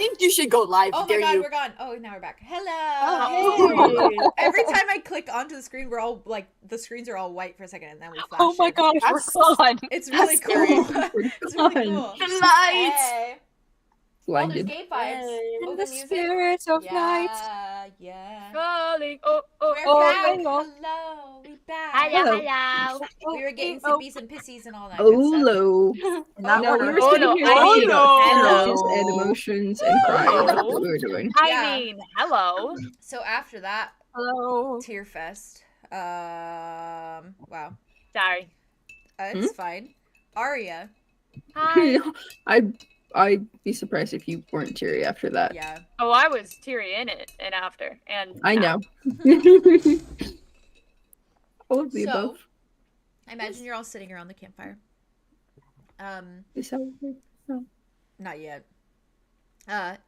think you should go live. Oh my god, we're gone. Oh, now we're back. Hello. Hey. Every time I click onto the screen, we're all like the screens are all white for a second, and then we flash. Oh my gosh, we're gone. It's really cool. It's really cool. The lights. Hey. Alder's Blinded. gate vibes. In Oh, the music. spirits of night. Yeah. Calling. We're back. Hello. Hello. We back. Hello. We were getting some bees and pissies and all that. good stuff. Hello. Not No, we order. were sitting here Oh, thinking no. about Hello. feelings and emotions and crying. That's what we were doing. I mean, hello. So after that, Hello. Tear Fest. Wow. Sorry. It's fine. Aria. Hi. I'd be surprised if you weren't teary after that. Yeah. Oh, I was teary in it and after. And I know. All of the So, above. I imagine you're all sitting around the campfire. Is that what Not yet.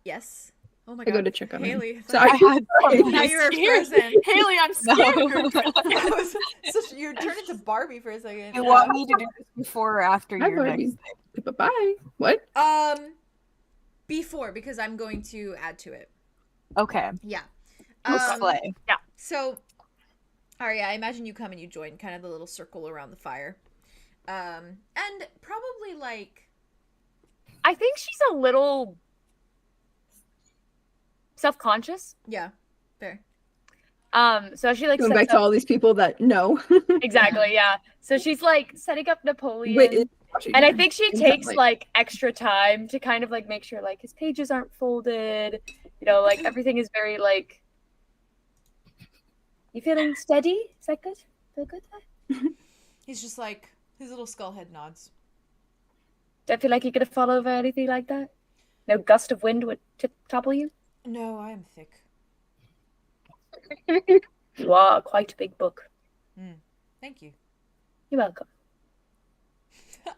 Yes. Oh my I god. go to check on him. Haley. So I Now you were frozen. Haley, I'm scared. You turned into Barbie for a second. you want me to do this before or after Hi, your Barbie. next? Bye-bye. What? Before, because I'm going to add to it. Okay. Yeah. Slay. Yeah. So, Aria, I imagine you come and you join kind of the little circle around the fire. And probably like... I think she's a little self-conscious. Yeah, fair. So she like Going sets back to up... all these people that know. Exactly, yeah. So she's like setting up Napoleon. Wait, and I think she Is that, takes like- like extra time to kind of like make sure like his pages aren't folded. You know, like everything is very like. You feeling steady? Is that good? Feel good? He's just like, his little skull head nods. Don't feel like you're gonna fall over or anything like that. No gust of wind would topple you. No, I am thick. You are quite a big book. Thank you. You're welcome.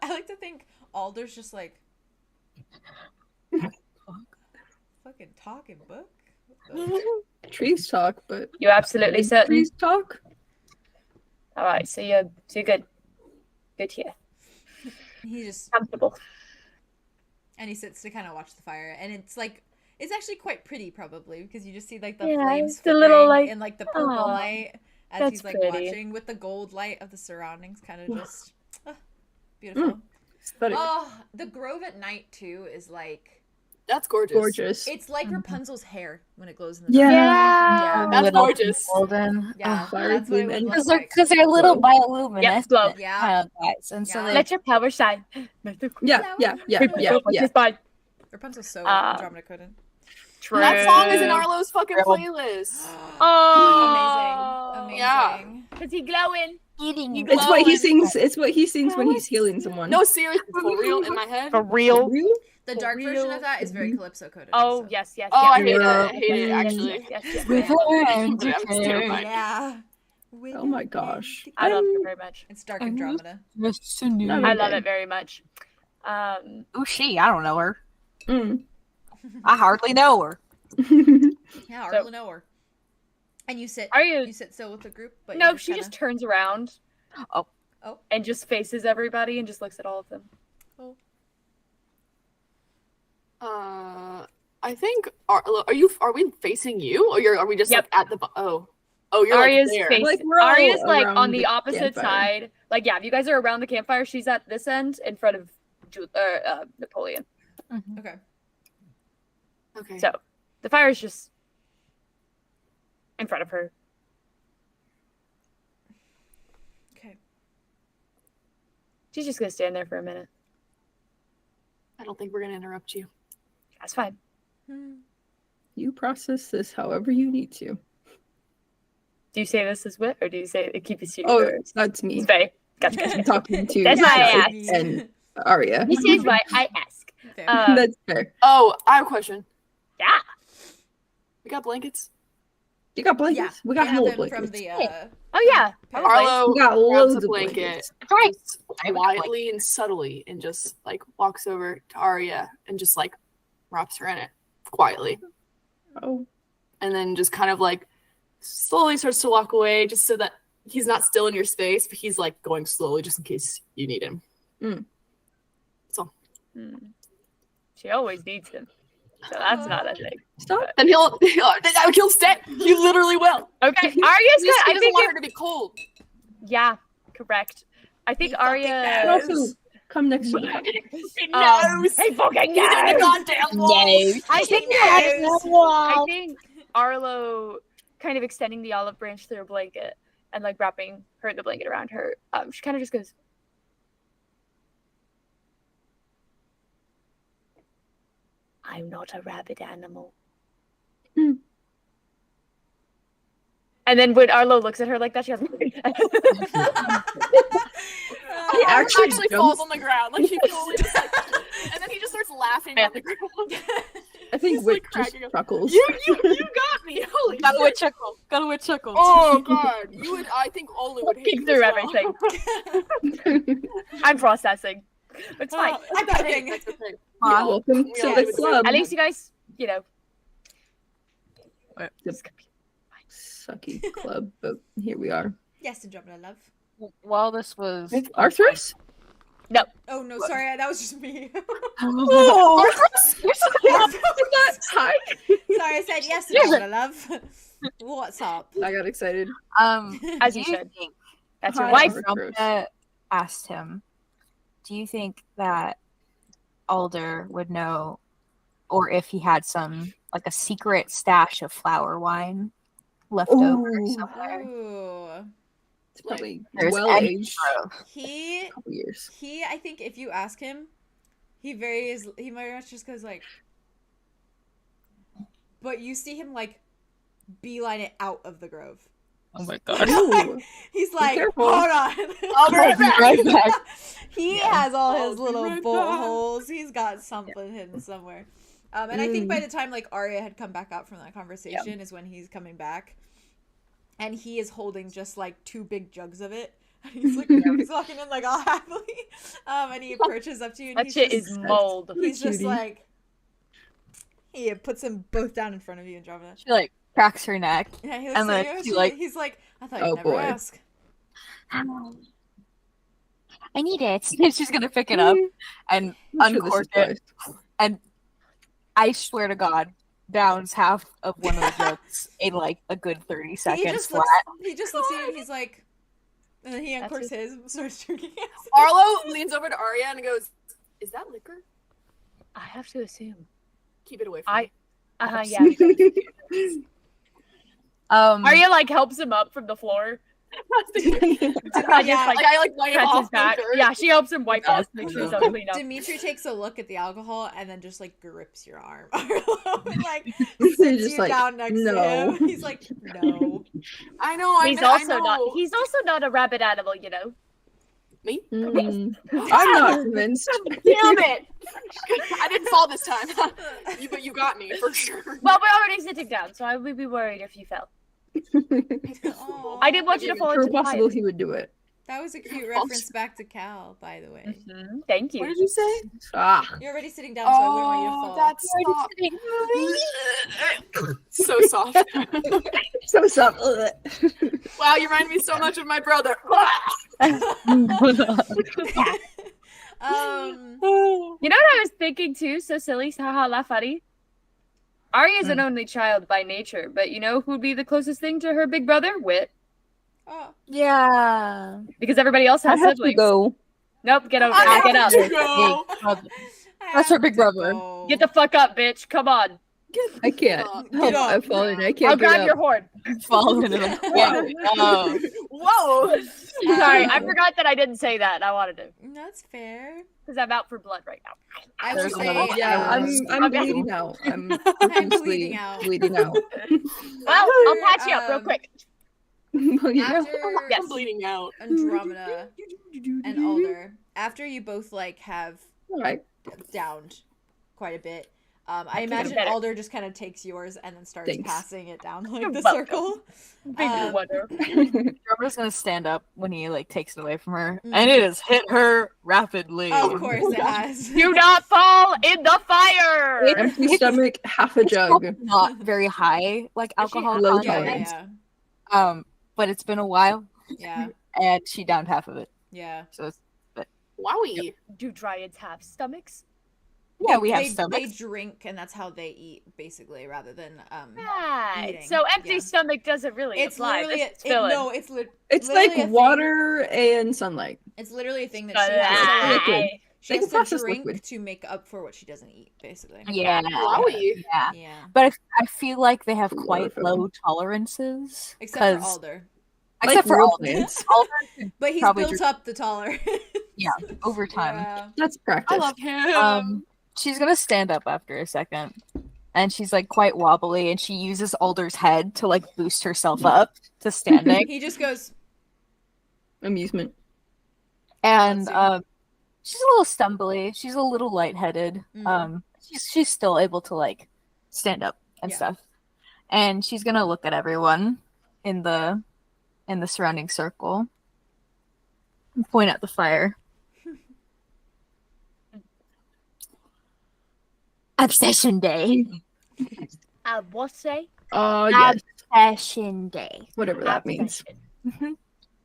I like to think Alder's just like... Fucking talking book? What the- Trees talk, but You're absolutely certain. trees talk. All right, so you're good. Good here. He just... Comfortable. And he sits to kind of watch the fire. And it's like... It's actually quite pretty, probably, because you just see like the Yeah, flames it's a little, flickering like, in like the purple aw, light as that's he's like pretty. watching with the gold light of the surroundings, kind of just beautiful. Aesthetic. Oh, the grove at night too is like That's gorgeous. Gorgeous. it's like Rapunzel's hair when it glows in the Yeah. dark. Yeah. That's Little gorgeous. Golden. Yeah, Fire that's what it queen would and- look like. Because they're little Glow. bioluminescent glow. kind of guys. And so Yeah. they let your power shine. Yeah. Rapunzel's so Uh, Andromeda couldn't. True. That song is in Arlow's fucking True. playlist. Oh, Amazing. yeah. Amazing. Because he glowing. Eating. It's what he sings. It's what he sings when he's healing someone. No, seriously, for real, in my head. For real. Real? The For dark version real. of that is very Calypso coded. Oh, also. yes. Oh, I yes. hate it. Yeah. I hate it, actually. Yes. River and That's terrifying. Yeah. Oh my gosh. I love her very much. It's Dark Andromeda. I love it very much. Who's she? I don't know her. Mm. I hardly know her. Yeah, So- hardly know her. And you sit. Are you? You sit still with the group, but No, you're she kinda- just turns around. Oh. And just faces everybody and just looks at all of them. I think are we facing you, or are we just Yep. like at the you're Aria's like there. face. Like, we're all Aria's like around on the the opposite campfire. side. Like, yeah, if you guys are around the campfire, she's at this end in front of Napoleon. Okay. Okay. So the fire is just in front of her. Okay. She's just gonna stand there for a minute. I don't think we're gonna interrupt you. That's fine. You process this however you need to. Do you say this as wit, or do you say keep it secret? Oh, or- that's me. It's Faye. I'm Gotcha. talking to That's why I Silas asked. and Aria. This is why I ask. Fair. That's fair. Oh, I have a question. Yeah. We got blankets. You got blankets? Yeah, We got they have hella them blankets. from the Oh yeah. Pale Arlo We got grabs loads a of blanket, blankets. Right. just quietly and subtly, and just like walks over to Aria and just like wraps her in it quietly, Oh, and then just kind of like slowly starts to walk away, just so that he's not still in your space, but he's like going slowly, just in case you need him. She always needs him. So that's not a thing. Stop. And he'll stay. He literally will. Okay, Arya's He good. I doesn't think want her to be cold. yeah, correct. I think He fucking Arya. And knows. also, come next to me. He knows. He fucking He's in the knows. goddamn walls. I think I think Arlo kind of extending the olive branch through her blanket and like wrapping the blanket around her. She kind of just goes, "I'm not a rabid animal." Hmm. And then when Arlo looks at her like that, she goes. He actually actually jumps. falls on the ground. Like he fully just like, and then he just starts laughing on the ground. I think He's, Wit like, just cracking up. chuckles. You got me. Holy Got a shit. wit chuckle. Got a wit chuckle. Oh god, you would. I think Oli would hate Peek you through as well. everything. I'm processing. It's fine. I'm typing. That's the thing. Aw. Welcome Yeah, to I the would club. At least you guys, you know. Yep. Sucky club, but here we are. Yes, Andromeda, love. Well, this was Arthurus? Oh no, sorry, that was just me. Oh, Hi. Sorry, I said yes, Andromeda, love. What's up? I got excited. As do you you should. think That's your Hi, wife. Arthur. Andromeda asked him, do you think that Alder would know, or if he had some, like a secret stash of flower wine left over Ooh. somewhere? Ooh. It's probably There's well any aged. growth. He, Couple years. I think if you ask him, he very much just goes like, but you see him like beeline it out of the grove. Oh my god. Ooh. He's like, careful. hold on. I'll be right back. Right back. He has all his I'll be little right bolt back. holes. He's got something hidden somewhere. And I think by the time like Aria had come back out from that conversation is when he's coming back, and he is holding just like 2 big jugs of it. And he's like, he's walking in like all happily, and he approaches up to you. And That he's shit just, is mold. He's just Cutie. like, he puts them both down in front of you, Andromeda. She like cracks her neck. Yeah, he looks And at then you. she, like- He's like, I thought Oh, you'd never boy. ask. I need it. And she's gonna pick it up and I'm sure this uncork is it. wise. And I swear to God, downs half of one of the jugs in like a good 30 He seconds just flat. looks at you and he's like, and then he That's uncorks his and starts drinking it. Arlo leans over to Arya and goes, "Is that liquor? I have to assume. Keep it away from me." Yeah. Um, Arya like helps him up from the floor. I Yeah, just like I like wipe scratch off his back. the dirt. Yeah, she helps him wipe off, That's make sure he's cool. all clean up. Dimitri takes a look at the alcohol and then just like grips your arm. Like He's sits just you like, down next no. to him. He's like, no. I know. I He's know, I also know. not. He's also not a rabbit animal, you know. Me. Mm, I'm not convinced. Damn it! I didn't fall this time. But you got me for sure. Well, we're already sitting down, so I would be worried if you fell. Aw. I didn't want you to fall For into the possible fire. he would do it. That was a cute reference back to Cal, by the way. Thank What you. did you say? Ah. You're already sitting down, so I wouldn't want you to fall. That's so soft. So soft. Wow, you remind me so much of my brother. You know what I was thinking too? So silly, haha, la funny. Arya's an only child by nature, but you know who'd be the closest thing to her big brother? Wit. Oh. yeah. Because everybody else I has have to siblings. go. Nope, get over I it. Get up. have to go. That's her big brother. Get the fuck up, bitch. Come on. I can't. Get Help, up. I've fallen. I I'll can't get grab up. your horn. Fall into the oh. Whoa. Sorry, I forgot that I didn't say that. I wanted to. That's fair. Because I'm out for blood right now. I will There's say, another- Yeah, I'm Okay. bleeding out. I'm bleeding profusely out. bleeding out. Well, I'll patch you up real quick. Well, you know. after Yes. I'm bleeding out. Andromeda and Alder, after you both like have Alright. downed quite a bit, I get imagine better. Alder just kind of takes yours and then starts Thanks. passing it down like You're the welcome. circle. Big wonder. Andromeda's gonna stand up when he like takes it away from her, and it has hit her rapidly. Of course it has. Do not fall in the fire. Empty stomach, half a It's jug. probably not very high, like alcohol Low content. tolerance. But it's been a while, Yeah. and she downed half of it. Yeah. So it's Wowie. Do dryads have stomachs? Yeah, we have They stomachs. drink, and that's how they eat, basically, rather than Right. eating. So empty Yeah. stomach doesn't really It's apply. literally This is filling. It's literally like a thing. water and sunlight. It's literally a thing that she has to like. Liquid. She They has can to process drink liquid. to make up for what she doesn't eat, basically. Yeah. Wowie. Yeah. Yeah. But I feel like they have quite Chlorophyll. low tolerances. Except for 'cause- Alder. Except Like for real Alder. plants. Alder could But he's probably built drink- up the tolerance. Yeah, over time. Yeah. That's I practice. love him. She's gonna stand up after a second. And she's like quite wobbly, and she uses Alder's head to like boost herself up to standing. He just goes, Amusement. And Let's she's a little stumbly. She's a little lightheaded. Mhm. She's still able to like stand up and Yeah. stuff. And she's gonna look at everyone in the surrounding circle and point at the fire. Obsession Day. What say? Yes. Obsession Day. Whatever that means. Mhm.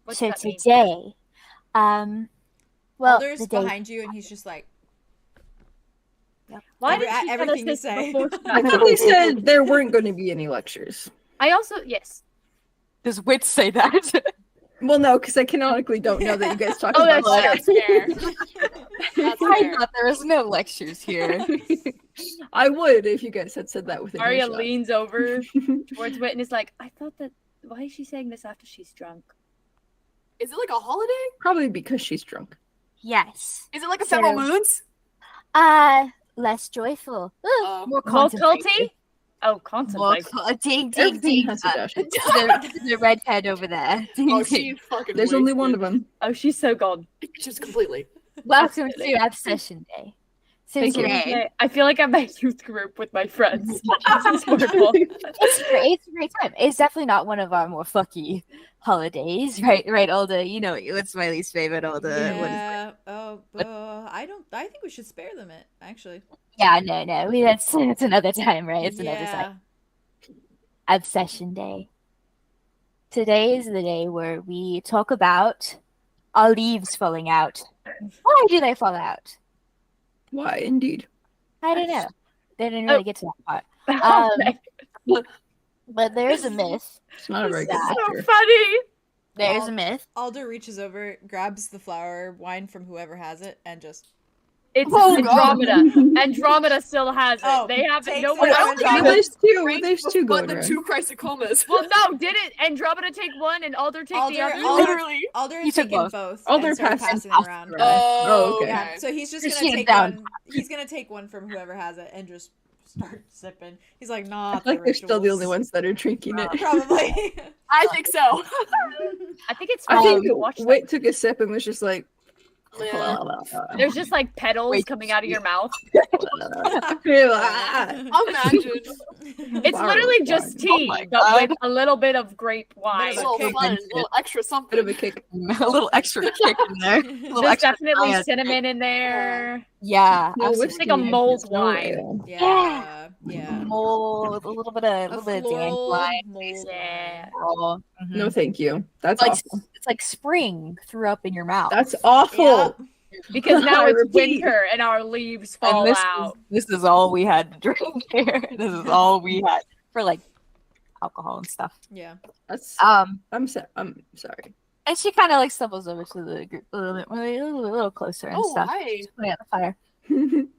What's So that mean? today, well, Alder's the day behind you, and he's just like, Why Every- did she tell us everything you this say. before she I got thought they here? said there weren't going to be any lectures. I also yes. does Wit say that? Well, no, because I canonically don't know that you guys talked Oh, about that's fair. That's I fair. thought there was no lectures here. I would if you guys had said that within Aria earshot. leans over towards Wit and is like, I thought that. Why is she saying this after she's drunk? Is it like a holiday? Probably because she's drunk. Yes. Is it like a several So- moons? Less joyful. Oh. More More contemplative. culty? Oh, More contemplate. ding, ding, Everything ding. has a dash. The redhead over there. Ding, Oh, ding. she's fucking There's only wasted. one of them. Oh, she's so gone. Just completely. Welcome to Obsession Day. So Thank you. today, I feel like I'm at youth group with my friends. This is horrible. it's a great time. It's definitely not one of our more fucky holidays, right, Alder? You know what's my least favorite, Alder? What is- yeah. I think we should spare them it, actually. Yeah, no. That's another time, right? It's another Yeah. time. Obsession Day. Today is the day where we talk about our leaves falling out. Why do they fall out? Why, indeed. I don't know. They didn't really get to that part. Oh, But there's a myth. It's not a very good Sad. so picture. funny. There's a myth. Alder reaches over, grabs the flower wine from whoever has it, and just It's Oh, God. Andromeda. Andromeda still has it. Oh, they have it. takes Nobody it I else don't think has it it. Well, there's two But going the around. two chrysocomas. Well, no, didn't Andromeda take one and Alder take the Alder- other? Alder- Literally. Alder He has took taken both. both. Alder and started passed passing them around. around. Oh, okay. Yeah, so he's just Just gonna shoot take down. one. He's gonna take one from whoever has it and just start sipping. He's like, nah. I feel like they're still the only ones that are drinking it. Probably. I think so. I think it's I fine. think We watched that. Wit took a sip and was just like, Yeah. There's just like petals Wait. coming out of your mouth. Imagine. It's literally just tea, my but God. with a little bit of grape wine. Bit A of little kick. fun, a little extra bit something. of a kick. A little extra kick in there. A little There's extra definitely science. cinnamon in there. Yeah, No, absolutely. whiskey like a mulled is no wine. ale. Yeah. Yeah. mold, a little bit A of floral dandelion. mold Yeah. Floral. No, thank you. That's Like awful. it's like spring threw up in your mouth. That's awful. Because now I it's repeat. winter and our leaves And fall this out. this is all we had to drink here. This is all we had for like alcohol and stuff. Yeah. That's. Um, I'm sorry. and she kind of like stumbles over to the group a little bit, a little closer and Oh, stuff. hi. Putting out the fire.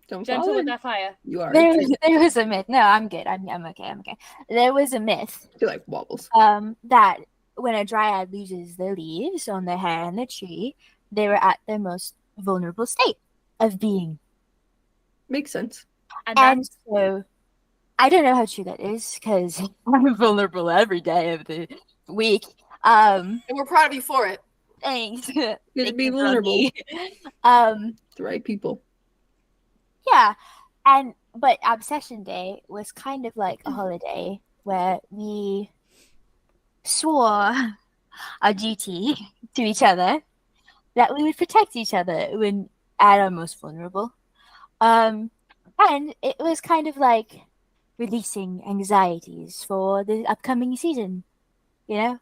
Don't Gentle fall with in. that fire. You are. There was a myth. No, I'm good. I'm okay. I'm okay. There was a myth She like wobbles. that when a dryad loses their leaves on their hair and the tree, they were at their most vulnerable state of being. Makes sense. And And that's so I don't know how true that is because I'm vulnerable every day of the week. And we're proud of you for it. Thanks. Good to Thank be you, vulnerable. Buggy. The right people. Yeah, but Obsession Day was kind of like a holiday where we swore our duty to each other that we would protect each other when at our most vulnerable. And it was kind of like releasing anxieties for the upcoming season, you know?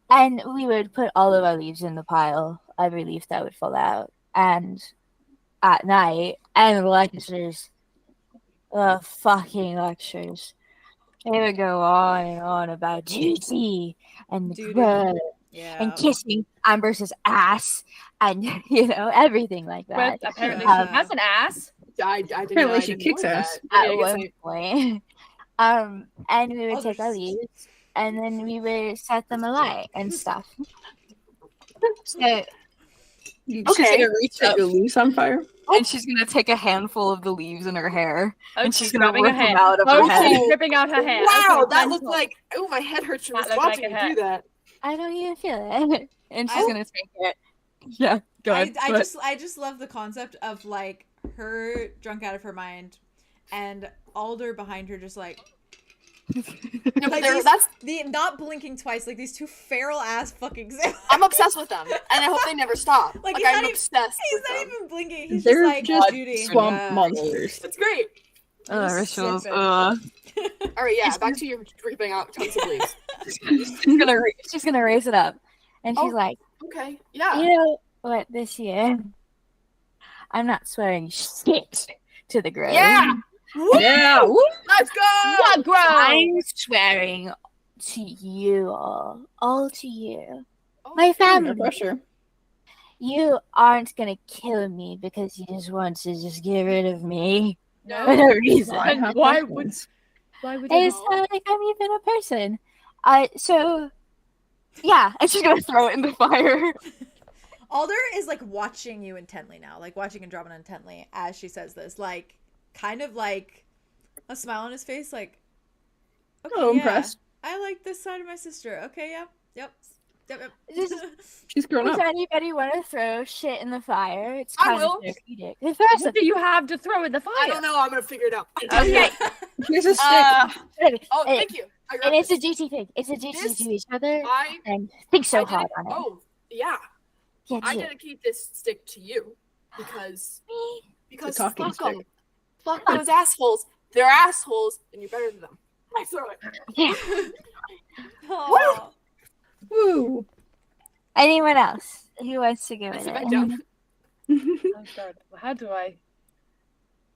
And we would put all of our leaves in the pile, every leaf that would fall out, and at night, and lectures. Fucking lectures. They would go on and on about duty and Duty. grudge Yeah. and kissing Amber's ass and, you know, everything like that. But apparently Yeah. she has an ass. I didn't Apparently know. I she didn't kicks know ass. that. At Yeah, I guess one point. And we would Oh, take our there's- leaves and then we would set them alight and stuff. So You Okay. She's gonna reach up your leaves on fire. and she's gonna take a handful of the leaves in her hair. Oh, And she's she's gonna grabbing her rip them hair. out of Oh, her head. she's ripping out her hair. Wow, Okay, that looked mental. like. Oh, my head hurts from That just looked watching like a you head. do that. I don't even feel it. And she's I- gonna take it. Yeah, go ahead. I just love the concept of like her drunk out of her mind, and Alder behind her just like No, but Like they're- these- that's. the not blinking twice, like these two feral ass fucking. I'm obsessed with them, and I hope they never stop. Like, Like he's not I'm even- obsessed He's with not them. even blinking. He's They're just like just Judy. swamp Yeah. monsters. That's great. Oh, Just Rituals. sip it. All right, yeah. Back to your ripping out tons of leaves. She's gonna raise it up, and she's Oh. like, Okay. Yeah. you know what? This year, I'm not swearing shit to the grove. Yeah. Yeah. Woo! Let's go. What, bro? I'm swearing to you all to you, Oh, my No family. pressure. You aren't gonna kill me because you just want to just get rid of me No. for no reason. I have Why weapons. Why would you? It's not like I'm even a person. So yeah, and she's gonna throw it in the fire. Alder is like watching you intently now, like watching Andromeda intently as she says this, like kind of like a smile on his face, like okay, Oh, yeah, impressed. I like this side of my sister. Okay, yep. Just- She's grown Does up. anybody want to throw shit in the fire? It's I kind will. of therapeutic. The first What do you have to throw in the fire? I don't know. I'm gonna figure it out. Okay. Here's a stick. Oh, and, thank you. I got and it's a this. duty thing. It's a duty This- to each other. I And think so I hard dedi- on it. Oh, yeah. Yeah, I do. dedicate this stick to you because It's a talking fuck 'em. stick. Fuck those assholes. They're assholes, and you're better than them. I throw it. Yeah. Aw. Woo! Anyone else who wants to go I with sit back it? down. Oh god. How do I?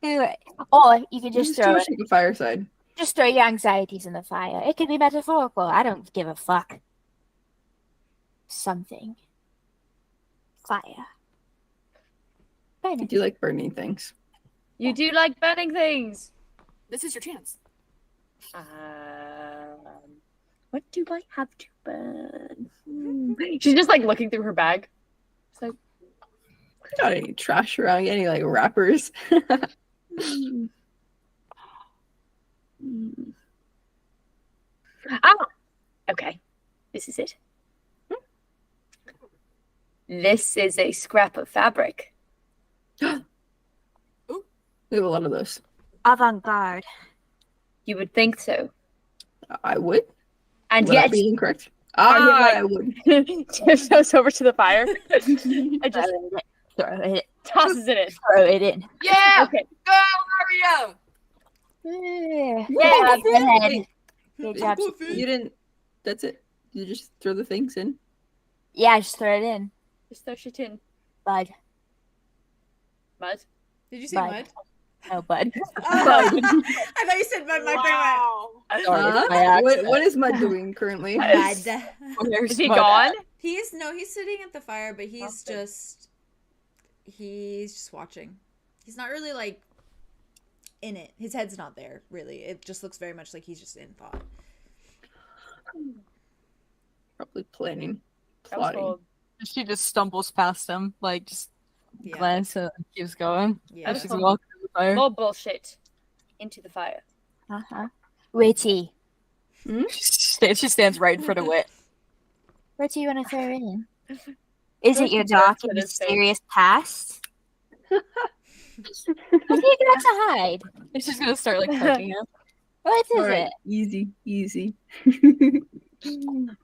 Anyway, or you could just Just throw throw it. it the fireside. Just throw your anxieties in the fire. It could be metaphorical. I don't give a fuck. Something. Fire. Burn I it. do like burning things. You do like burning things. This is your chance. What do I have to burn? She's just like looking through her bag. It's like, Got any trash around? Any like wrappers? okay, this is it. This is a scrap of fabric. We have a lot of those. Avant-garde. You would think so. I would. And Would yet, I be incorrect? Are you like- I would. Tiff goes over to the fire and just Throw it. tosses it in. Throw it in. Yeah. Okay. Go, Aria. Yeah. Yeah, Go ahead. Good job. You didn't. That's it. You just throw the things in. Yeah, just throw it in. Just throw shit in. Bud. Mud. Did you say Bud. mud? No, bud. Oh, I thought you said mud. My Wow. Sorry, it's my What accent. is Mud doing currently? brain went. Mud. Is he gone? He's sitting at the fire, but he's just watching. He's not really like in it. His head's not there, really. It just looks very much like he's just in thought. Probably planning. That was Plotting. cold. She just stumbles past him, like just Yeah. glance and keeps going. Yeah. That's She's cool. walking through the fire. More bullshit. Into the fire. Uh-huh. Witty. She stands right in front of Wit. What do you want to throw in? Is it your dark and mysterious past? What do you got to hide? And she's gonna start like poking him. What is Alright, it? easy.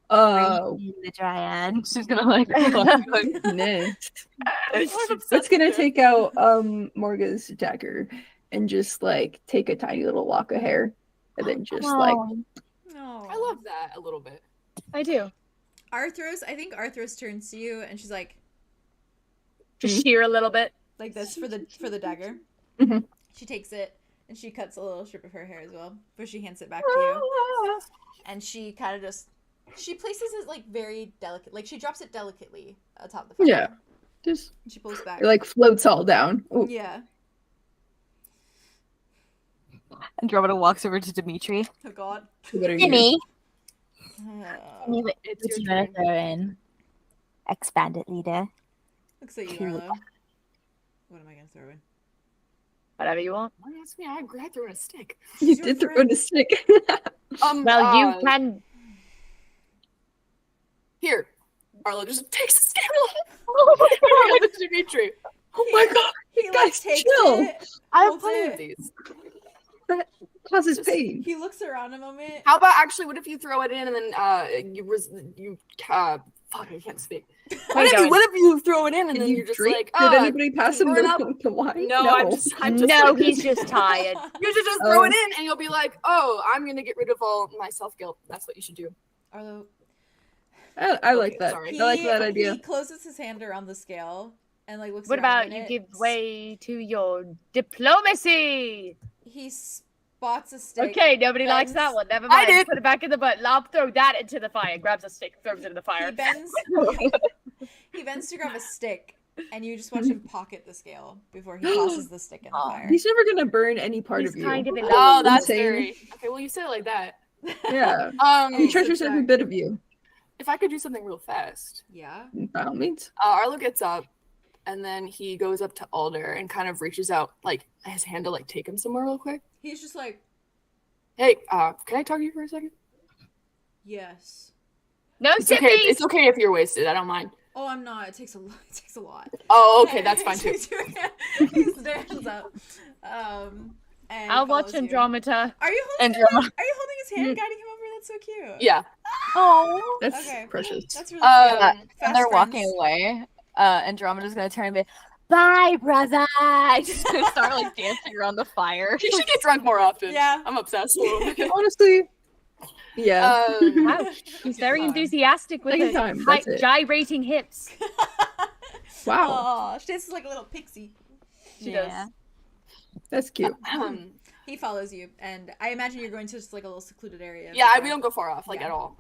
The dryad. She's gonna like Next. That's gonna take out Morga's dagger and just like take a tiny little lock of hair and then just like No. I love that a little bit. I do. I think Arthros turns to you and she's like, Just shear a little bit. like this for the dagger. Mhm. She takes it and she cuts a little strip of her hair as well, before she hands it back to you. And she kind of she places it like very delicate, like she drops it delicately atop the fire. Yeah. Just And she pulls back. it like floats all down. Ooh. Yeah. Andromeda walks over to Dimitri. Oh God. What are you? Jimmy, It's what your you gonna turn. throw in? Expanded leader. Looks at you, Arlo. What am I gonna throw in? Whatever you want. Why ask me? I threw in a stick. You She's your did throw friend. in a stick. Well, you can. Here. Arlo just takes the scale. Oh my god, Dimitri. Oh my god, He like guys, takes chill. it. I have holds plenty it. of these. That causes pain. He looks around a moment. How about actually? What if you throw it in and then fuck, I can't speak. Where you going? What if you throw it in and Did then you you're just drink? like, Did anybody pass him burn up? the wine? No, I'm just No, like, he's just tired. you should just throw it in and you'll be like, oh, I'm gonna get rid of all my self guilt. That's what you should do. Arlo. I like Okay, that. sorry. I like that idea. He closes his hand around the scale and like looks. What around a about you minute. give way to your diplomacy? He spots a stick. Okay, nobody likes bends- that one. Never I mind. did. Put it back in the butt. I'll throw that into the fire. Grabs a stick, throws it in the He fire. bends. He bends to grab a stick, and you just watch him pocket the scale before he tosses the stick in the fire. He's never gonna burn any part He's of you. kind of in Oh, that's insane. very okay. Well, you say it like that. Yeah. Oh, He treasures every exact- bit of you. If I could do something real fast, Yeah. By all means. Arlo gets up, and then he goes up to Alder and kind of reaches out, like his hand to like take him somewhere real quick. He's just like, Hey, can I talk to you for a second? yes. No It's okay. sippies! It's okay if you're wasted. I don't mind. Oh, I'm not. It takes a lot. It takes a lot. Oh, okay, that's fine too. He stands up. And I'll watch follows you. Andromeda. Are you holding? Andromeda. Are you holding his hand, guiding him over? That's so cute. Yeah. Oh. That's Okay. precious. That's really Um, cute. And Fast they're walking friends. away. Andromeda's gonna turn and be, bye, brother. Just gonna start like dancing around the fire. She should get drunk more often. Yeah. I'm obsessed a little bit. Honestly, yeah. Wow. He's very enthusiastic with Second his time, that's it. gyrating hips. Wow. Aw, she dances like a little pixie. She Yeah. That's cute. He follows you, and I imagine you're going to just like a little secluded area. Yeah, we don't go far off, like Yeah. at all.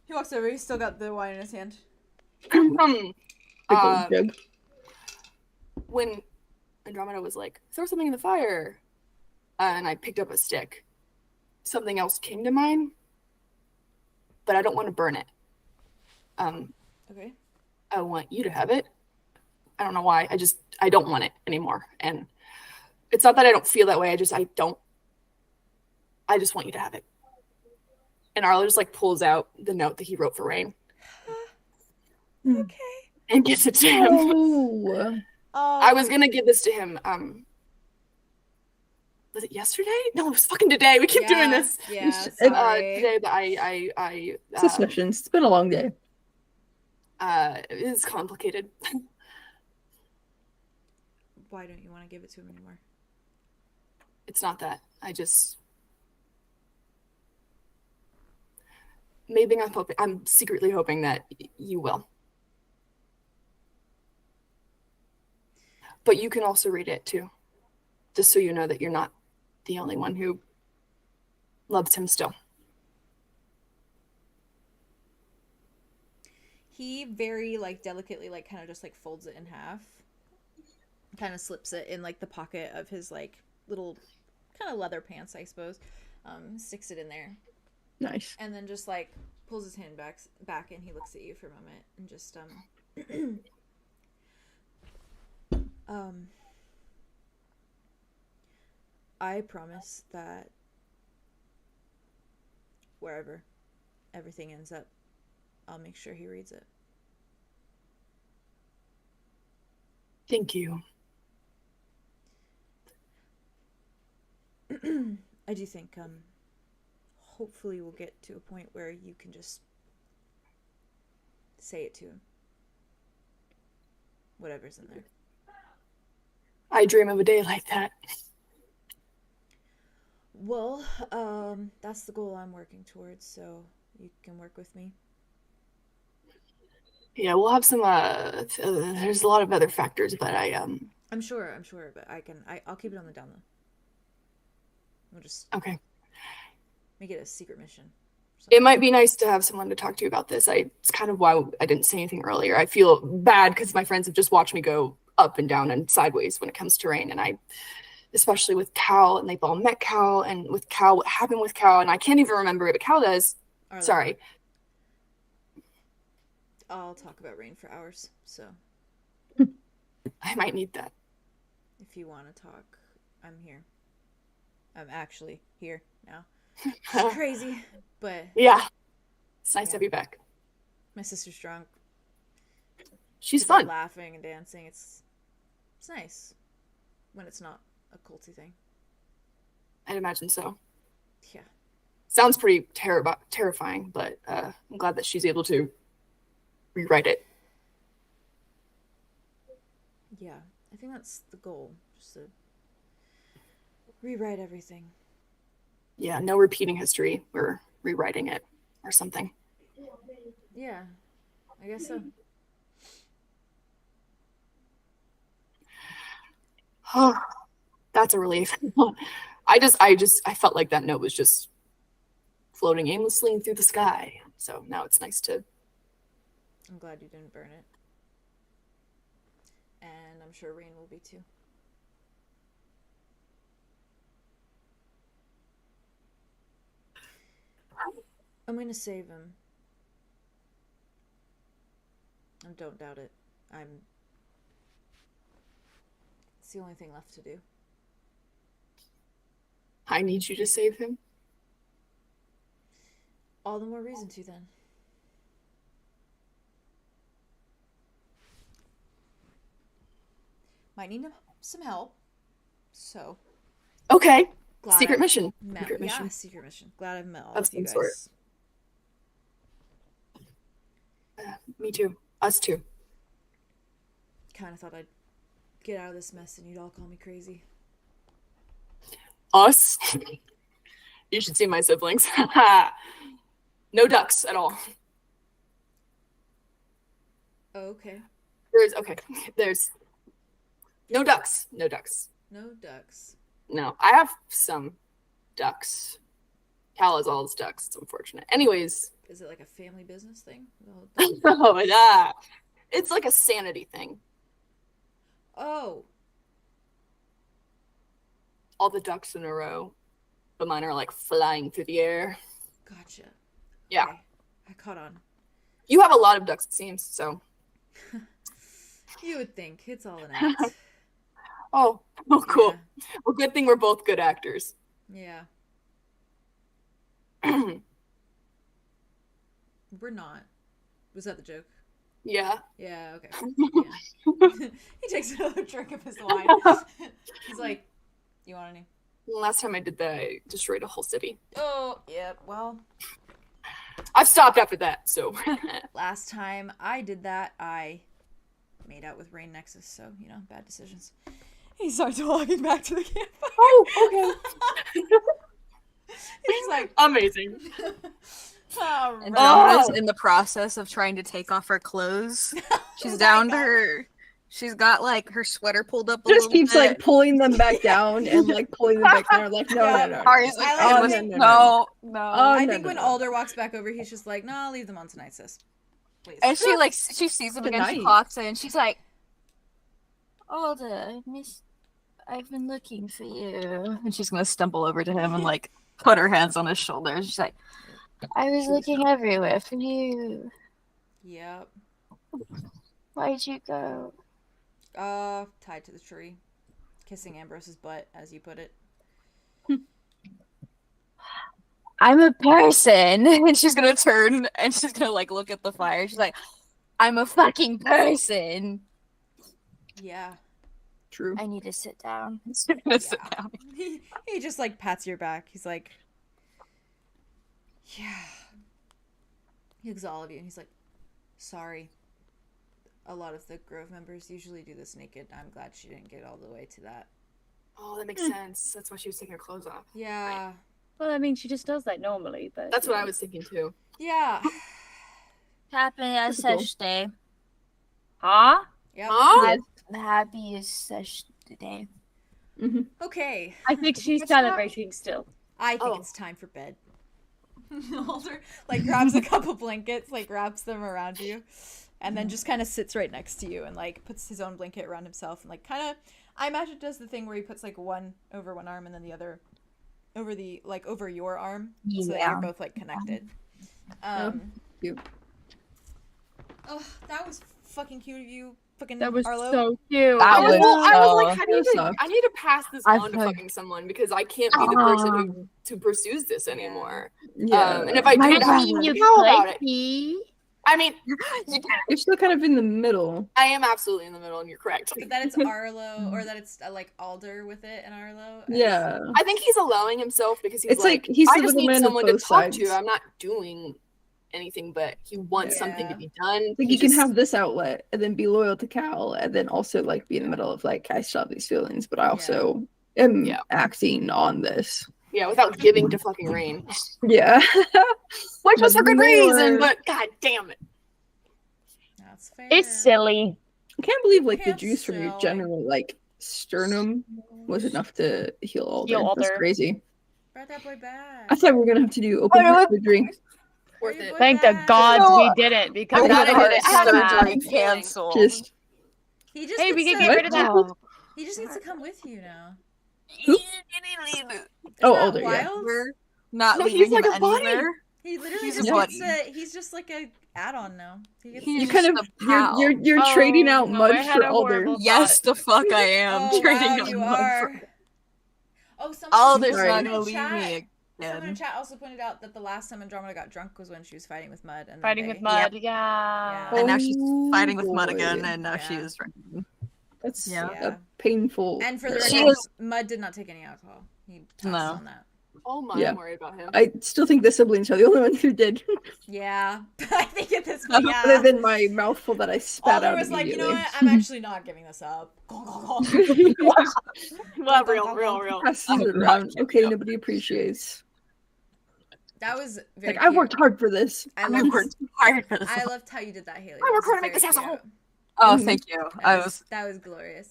He walks over. He's still got the wine in his hand. Big old jug. When Andromeda was like, throw something in the fire, and I picked up a stick, something else came to mind, but I don't want to burn it. Okay. I want you to have it. I don't know why. I don't want it anymore. And it's not that I don't feel that way. I just want you to have it. And Arlo just like pulls out the note that he wrote for Rain Okay. and gives it to him. Oh. I was gonna give this to him. Was it yesterday? No, it was fucking today. We keep doing this. Yeah. It's- Sorry. Today, but I Suspicions. It's been a long day. it is complicated. Why don't you want to give it to him anymore? It's not that. Maybe I'm secretly hoping that you will. But you can also read it too. Just so you know that you're not the only one who loves him still. He very like delicately like kind of just like folds it in half. Kind of slips it in like the pocket of his like little kind of leather pants, I suppose. Sticks it in there. Nice. And then just like pulls his hand back and he looks at you for a moment and just I promise that wherever everything ends up, I'll make sure he reads it. Thank you. I do think hopefully we'll get to a point where you can just say it to him. Whatever's in there. I dream of a day like that. Well, that's the goal I'm working towards, so you can work with me. Yeah, we'll have some. There's a lot of other factors, but I'm sure, but I'll keep it on the down low. We'll just okay. make it a secret mission. It might be nice to have someone to talk to about this. It's kind of why I didn't say anything earlier. I feel bad because my friends have just watched me go up and down and sideways when it comes to Rain, and especially with Cal, and they've all met Cal, and with Cal, what happened with Cal, and I can't even remember it, but Cal does. Arlow. Sorry. I'll talk about Rain for hours, so I might need that. if you want to talk, I'm here. I'm actually here now. It's crazy, but Yeah. It's nice to have you back. my sister's drunk. She's People fun. laughing and dancing. It's nice when it's not a culty thing. I'd imagine so. Yeah. Sounds pretty terrifying, but I'm glad that she's able to rewrite it. Yeah, I think that's the goal. Just to rewrite everything. Yeah, no repeating history. We're rewriting it or something. Yeah, I guess so. Oh, that's a relief. I felt like that note was just floating aimlessly through the sky. So now it's nice to. I'm glad you didn't burn it. And I'm sure Rain will be too. I'm gonna save him. And don't doubt it. It's the only thing left to do. I need you to save him. All the more reason to then. Might need some help. So. Okay. Glad Secret I've mission. Met, Secret mission. Yeah, secret mission. Glad I've met all Of of you some guys. sort. Me too. Us too. Kind of thought I'd get out of this mess and you'd all call me crazy. Us? You should see my siblings. No ducks at all. Oh, okay. There's no ducks. No ducks. No ducks. No, I have some ducks. Cal has all his ducks. It's unfortunate. Anyways. Is it like a family business thing? Oh, yeah. It's like a sanity thing. Oh. All the ducks in a row. But mine are like flying through the air. Gotcha. Yeah. Okay. I caught on. You have a lot of ducks, it seems, so. You would think. It's all an act. Oh, cool. Yeah. Well, good thing we're both good actors. Yeah. We're not. Was that the joke? Yeah. Yeah, okay. Yeah. He takes another drink of his wine. He's like, you want any? Last time I did that, I destroyed a whole city. Oh, yeah, well. I've stopped after that, so. Last time I did that, I made out with Rain Nexus, so, bad decisions. He starts walking back to the campfire. Oh, okay. He's like, amazing. all right. Andromeda's in the process of trying to take off her clothes. She's down to her. She's got like her sweater pulled up a Just little keeps bit. like pulling them back down and like pulling them back down. Like no. Aria's like, I like "It it. was- no. I no, think no, when no. Alder walks back over, he's just like, no, I'll leave them on tonight, sis. Please. And she sees him again. She Tonight. clocks in. She's like, Alder, I've been looking for you. And she's gonna stumble over to him and like put her hands on his shoulders. She's like, I was looking everywhere for you. Yep. Why'd you go? Tied to the tree. Kissing Ambrose's butt, as you put it. I'm a person. And she's gonna turn and she's gonna like look at the fire. She's like, I'm a fucking person. Yeah. True. I need to sit down. She's gonna sit down. He just like pats your back. He's like, yeah. He looks at all of you and he's like, sorry. A lot of the Grove members usually do this naked. I'm glad she didn't get all the way to that. Oh, that makes sense. That's why she was taking her clothes off. Yeah. Well, I mean, she just does that normally, but That's what I was thinking too. Yeah. Happy Ancestral Day. Huh? Yep. Huh? 𝙍𝙖𝙫𝙬𝙬𝙬𝙬. Okay. I think she's What's that? celebrating still. I think Oh. it's time for bed. Alder like grabs a couple blankets, like wraps them around you, and then just kind of sits right next to you and like puts his own blanket around himself and like kind of, I imagine, does the thing where he puts like one over one arm and then the other over the like over your arm, so that you're both like connected. Cute. Oh, that was fucking cute of you, fucking That was Arlow. so cute. That I was like, so- I need to pass this I've on to heard- fucking someone because I can't be the person who pursues this anymore. Yeah. And if I My do, brother. how about it? I mean, You're still kind of in the middle. I am absolutely in the middle, and you're correct. But that it's Arlow, or that it's like Alder with it and Arlow. Yeah. I think he's allowing himself because he's It's like he's I the just little need man of someone to both talk sides. to. I'm not doing anything, but he wants something to Yeah. be done. Like you can have this outlet and then be loyal to Cal and then also like be in the middle of like I still have these feelings, but I also am acting on this. Yeah, without giving to fucking Rain. Yeah. Which was for good More. reason, but god damn it. That's fair. It's silly. I can't believe like the Can't juice from your sell. general like sternum was enough to heal Alder. Heal That's Alder. crazy. Brought that boy back. I thought we were gonna have to do open heart surgery. Worth Bring it. boy Thank the back. gods No, we didn't because I'm glad that I did hurt it. so I had a bad. surgery. Cancel. Just He just Hey, we gets can to- get rid of that. Oh. He just needs to come with you now. Who? Isn't Oh, that Alder, yeah. wild? We're not No, leaving he's like him a buddy. anywhere. He literally He's just a gets buddy. to, he's just like a add-on now. He gets He's you to- kind just of a pal. you're trading out no, mud I had for a Alder. horrible Yes, the fuck I am. Oh, Trading wow, out you mud are. for- Oh, someone, Alder's Sorry. not someone gonna in leave chat, me someone in again. chat also pointed out that the last time Andromeda got drunk was when she was fighting with Mud. And then Fighting they- with mud, Yeah. yeah. And now she's Oh, fighting with Mud boy. again, and now she Yeah. is drinking. That's Yeah. Yeah. painful. And for the She record, is- Mud did not take any alcohol. He passed No. on that. Oh my, Yeah. I'm worried about him. I still think the siblings are the only ones who did. Yeah. I think at this point, Other yeah. than my mouthful that I spat Alder out was like, you know immediately. what? I'm actually not giving this up. Well, real. Passing it I'm not around. giving Okay, up. nobody appreciates. That was very Like I cute. worked hard for this. I I loved, worked hard for this. I loved how you did that, Haley. I work That was hard to make very this house a cute. home. Oh, Mhm. thank you. That was glorious.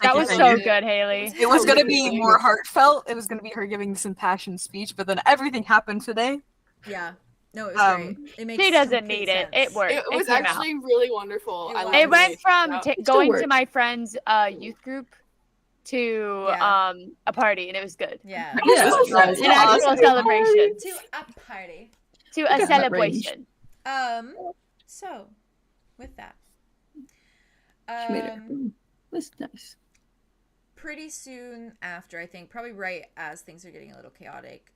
That thank you, was thank so you. good, Haley. It was gonna Amazing. be more heartfelt. It was gonna be her giving this impassioned speech, but then everything happened today. Yeah. No, it was great. It makes She doesn't complete need it. sense. It worked. It was came out. actually really wonderful. It I was. loved It went it. from Yeah. It still going to worked. my friend's youth group to Yeah. a party, and it was good. Yeah. Yeah, This was yeah, awesome. An actual celebration. To a party. To Look a at that celebration. So with that. She made it. That's nice. Pretty soon after, I think, probably right as things are getting a little chaotic,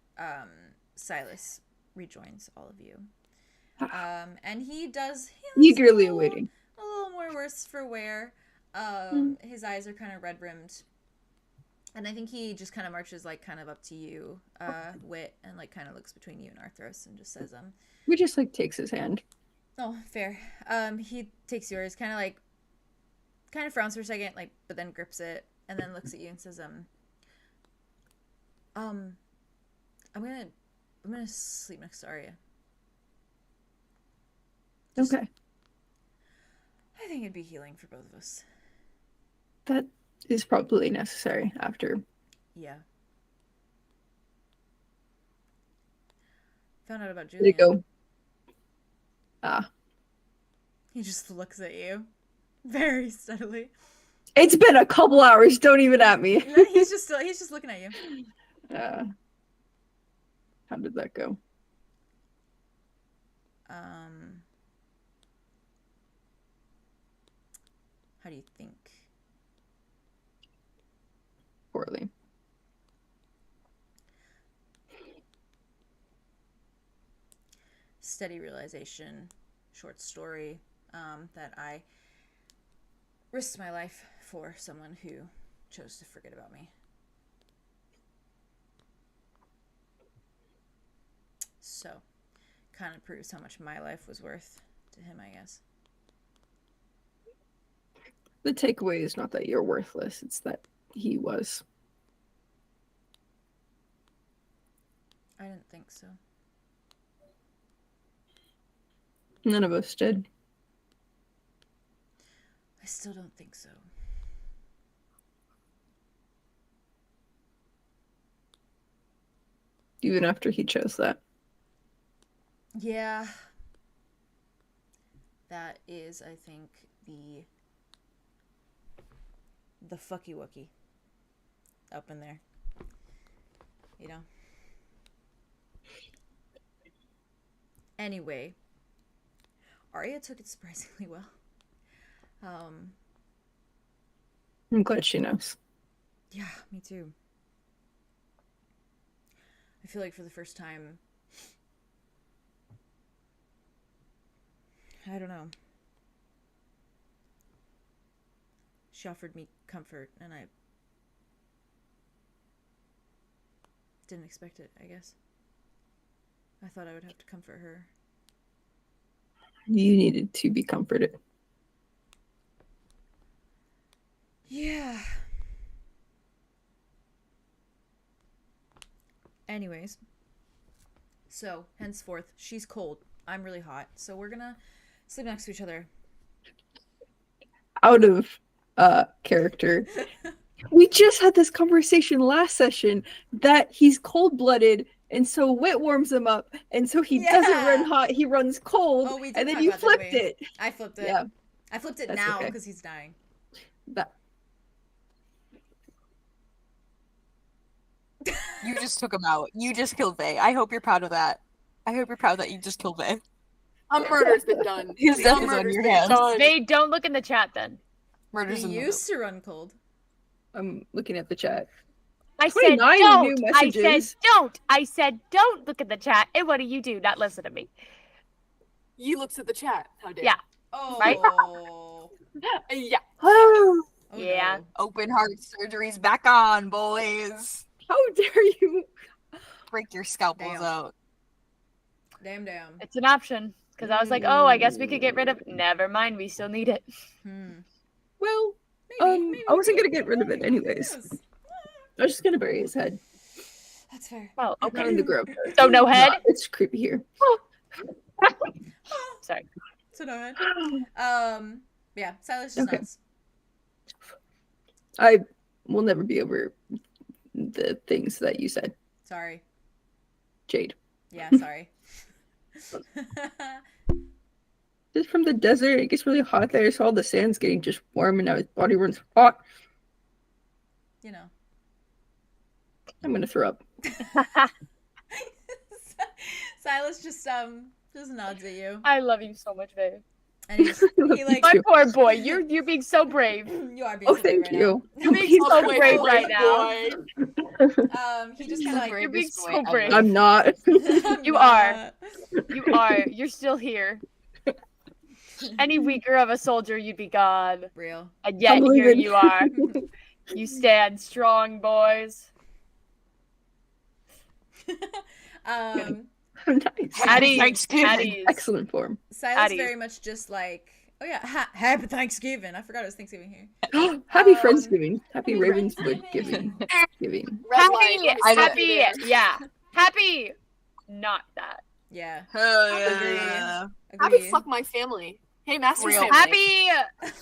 Silas rejoins all of you. And he does Eagerly awaiting. a little more worse for wear. His eyes are kind of red rimmed. And I think he just kind of marches like kind of up to you, Wit, and like kind of looks between you and Arthros and just says, We just like takes his hand. oh, fair. He takes yours, kind of frowns for a second, like, but then grips it, and then looks at you and says, I'm gonna sleep next to Aria. Just- Okay. I think it'd be healing for both of us. That is probably necessary after. Yeah. Found out about There you Julian. go. Ah. He just looks at you very steadily. It's been a couple hours, don't even at me. No, he's just looking at you. How did that go? How do you think? Poorly. Steady realization, short story, that I risked my life for someone who chose to forget about me. So, kind of proves how much my life was worth to him, I guess. The takeaway is not that you're worthless, it's that he was. I didn't think so. None of us did. still don't think so. Even after he chose that. Yeah. That is, I think, the fucky wucky up in there. You know? Anyway, Aria took it surprisingly well. I'm glad she knows. Yeah, me too. I feel like for the first time, I don't know. She offered me comfort, and I didn't expect it, I guess. I thought I would have to comfort her. You needed to be comforted. Yeah. Anyways. So, henceforth, she's cold. I'm really hot. So we're gonna sleep next to each other. Out of character. We just had this conversation last session that he's cold-blooded, and so Wit warms him up, and so he doesn't run hot, he runs cold, Oh, we did and then talk you about that, flipped didn't it. I flipped it. Yeah. I flipped it That's now okay. because he's dying. That You just took him out. You just killed 𝐕. I hope you're proud of that. I hope you're proud that you just killed 𝐕. A murder's been done. His A death is on murder's your been hands. done. They don't look in the chat then. Murder's in He the used to run cold. I'm looking at the chat. I said 29 don't. new I said messages. don't. I said don't look at the chat. And what do? Not listen to me. You looks at the chat. How dare Yeah. Oh. Right? Yeah. Oh, Yeah. no. Open heart surgery's back on, boys. How dare you? Break your scalpels Damn. out. Damn. It's an option. Because I was like, oh, I guess we could get rid of it. Never mind. We still need it. Well, Maybe I wasn't we gonna get rid of it anyways. Yes. I was just gonna bury his head. That's fair. Well, Not okay. in the grove. So no head? It's creepy here. Sorry. So no head. Yeah, Silas just Okay. nuts. I will never be over the things that you said, Sorry. Jade. Yeah, sorry. Just from the desert, it gets really hot there, so all the sand's getting just warm, and now his body runs hot. You know. I'm gonna throw up. Silas just nods at you. I love you so much, babe. And he like My too. poor boy. You're being so brave. you are being Oh, so brave thank right you. You're being so Okay, brave boy, right now. boy. He just kinda like You're being Bravest boy so ever. brave. I'm not. You are. You are. You're still here. Any weaker of a soldier, you'd be gone. Real. And yet I'm here leaving. you are. You stand strong, boys. Nice. Addie, Thanksgiving. Addie's. Excellent form. Silas Addie. very much just like, oh yeah, happy Thanksgiving. I forgot it was Thanksgiving here. Happy Um, Friendsgiving. Happy happy Ravenswood Friendsgiving. giving. Giving. Red light, Happy, let me I stop you happy, there. yeah. Happy, not that. Yeah. Hell yeah. Agree. Happy fuck my family. Hey, Master's Real. family. Happy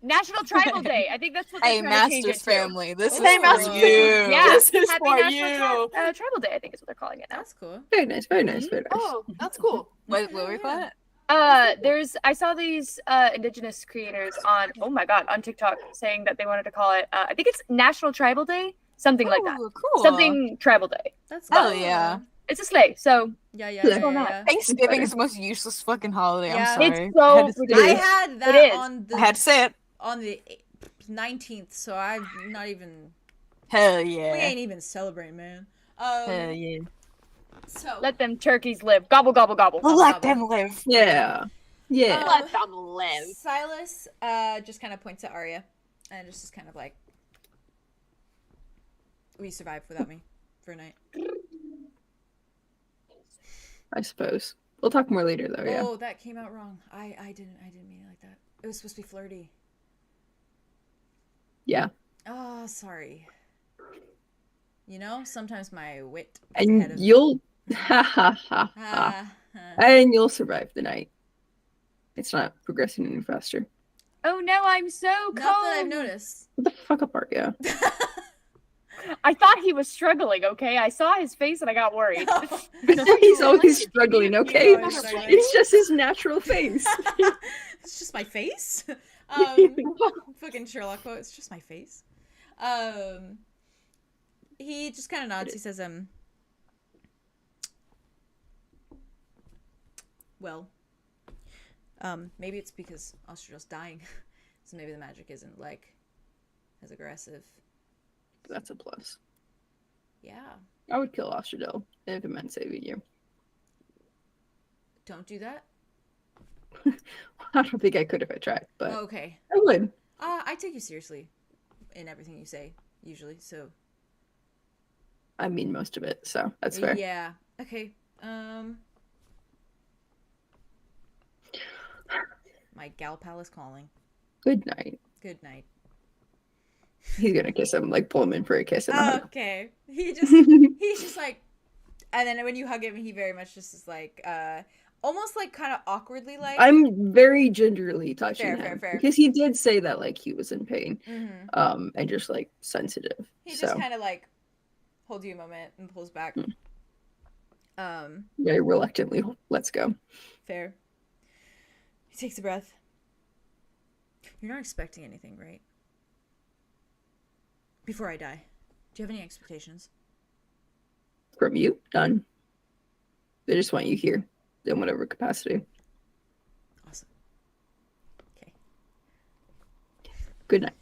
National Tribal Day. I think that's what Hey, they're trying to change it Master's to. family. This Hey, is for Master's you. family. Yeah. This is Happy for National you. Tribal Day, I think is what they're calling it now. That's cool. Very nice, very nice, very nice. Oh, that's cool. What were we call it? I saw these indigenous creators on on TikTok saying that they wanted to call it I think it's National Tribal Day, something like that. Ooh, cool. Something Tribal Day. That's Hell cool. yeah. It's a sleigh, so Yeah, yeah, Let's yeah, go yeah, nuts. yeah. Thanksgiving is the most useless fucking holiday. Yeah. I'm sorry. it's so I had to- I ridiculous. had It that is. on I had to say it. the 19th, so I'm not even. Hell We yeah. ain't even celebrating, man. Hell yeah. So Let them turkeys live. Gobble gobble gobble. Let them live. Yeah. Yeah. Let them live. Silas just kind of points at Aria, and just kind of like, "We survived without me for a night." I suppose. We'll talk more later though, yeah. Oh, that came out wrong. I didn't mean it like that. It was supposed to be flirty. Yeah. Oh, sorry. You know, sometimes my wit gets ahead And of you'll ha ha ha ha. Ah, And you'll survive the night. It's not progressing any faster. Oh no, I'm so cold. Not that I've noticed. What the fuck up, Aria? I thought he was struggling, okay? I saw his face and I got worried. He's always struggling, okay? always struggling. It's just his natural face. It's just my face. Fucking Sherlock quote. It's just my face. He just kind of nods. He says, well, maybe it's because Austral's dying, so maybe the magic isn't like as aggressive. That's a plus. Yeah. I would kill Ostradel if it meant saving you. Don't do that. I don't think I could if I tried, but Okay. I would. I take you seriously in everything you say, usually, so. I mean most of it, so that's fair. Yeah. Okay. My gal pal is calling. Good night. Good night. He's gonna kiss him, like pull him in for a kiss. And Okay. He's just like, and then when you hug him, he very much just is like, almost like kind of awkwardly like. I'm very gingerly touching him fair. because he did say that like he was in pain, Mm-hmm. and just like sensitive. He just kind of like holds you a moment and pulls back. Very reluctantly lets go. Fair. He takes a breath. You're not expecting anything, right? Before I die, do you have any expectations? From you, none. They just want you here in whatever capacity. Awesome. Okay. Good night.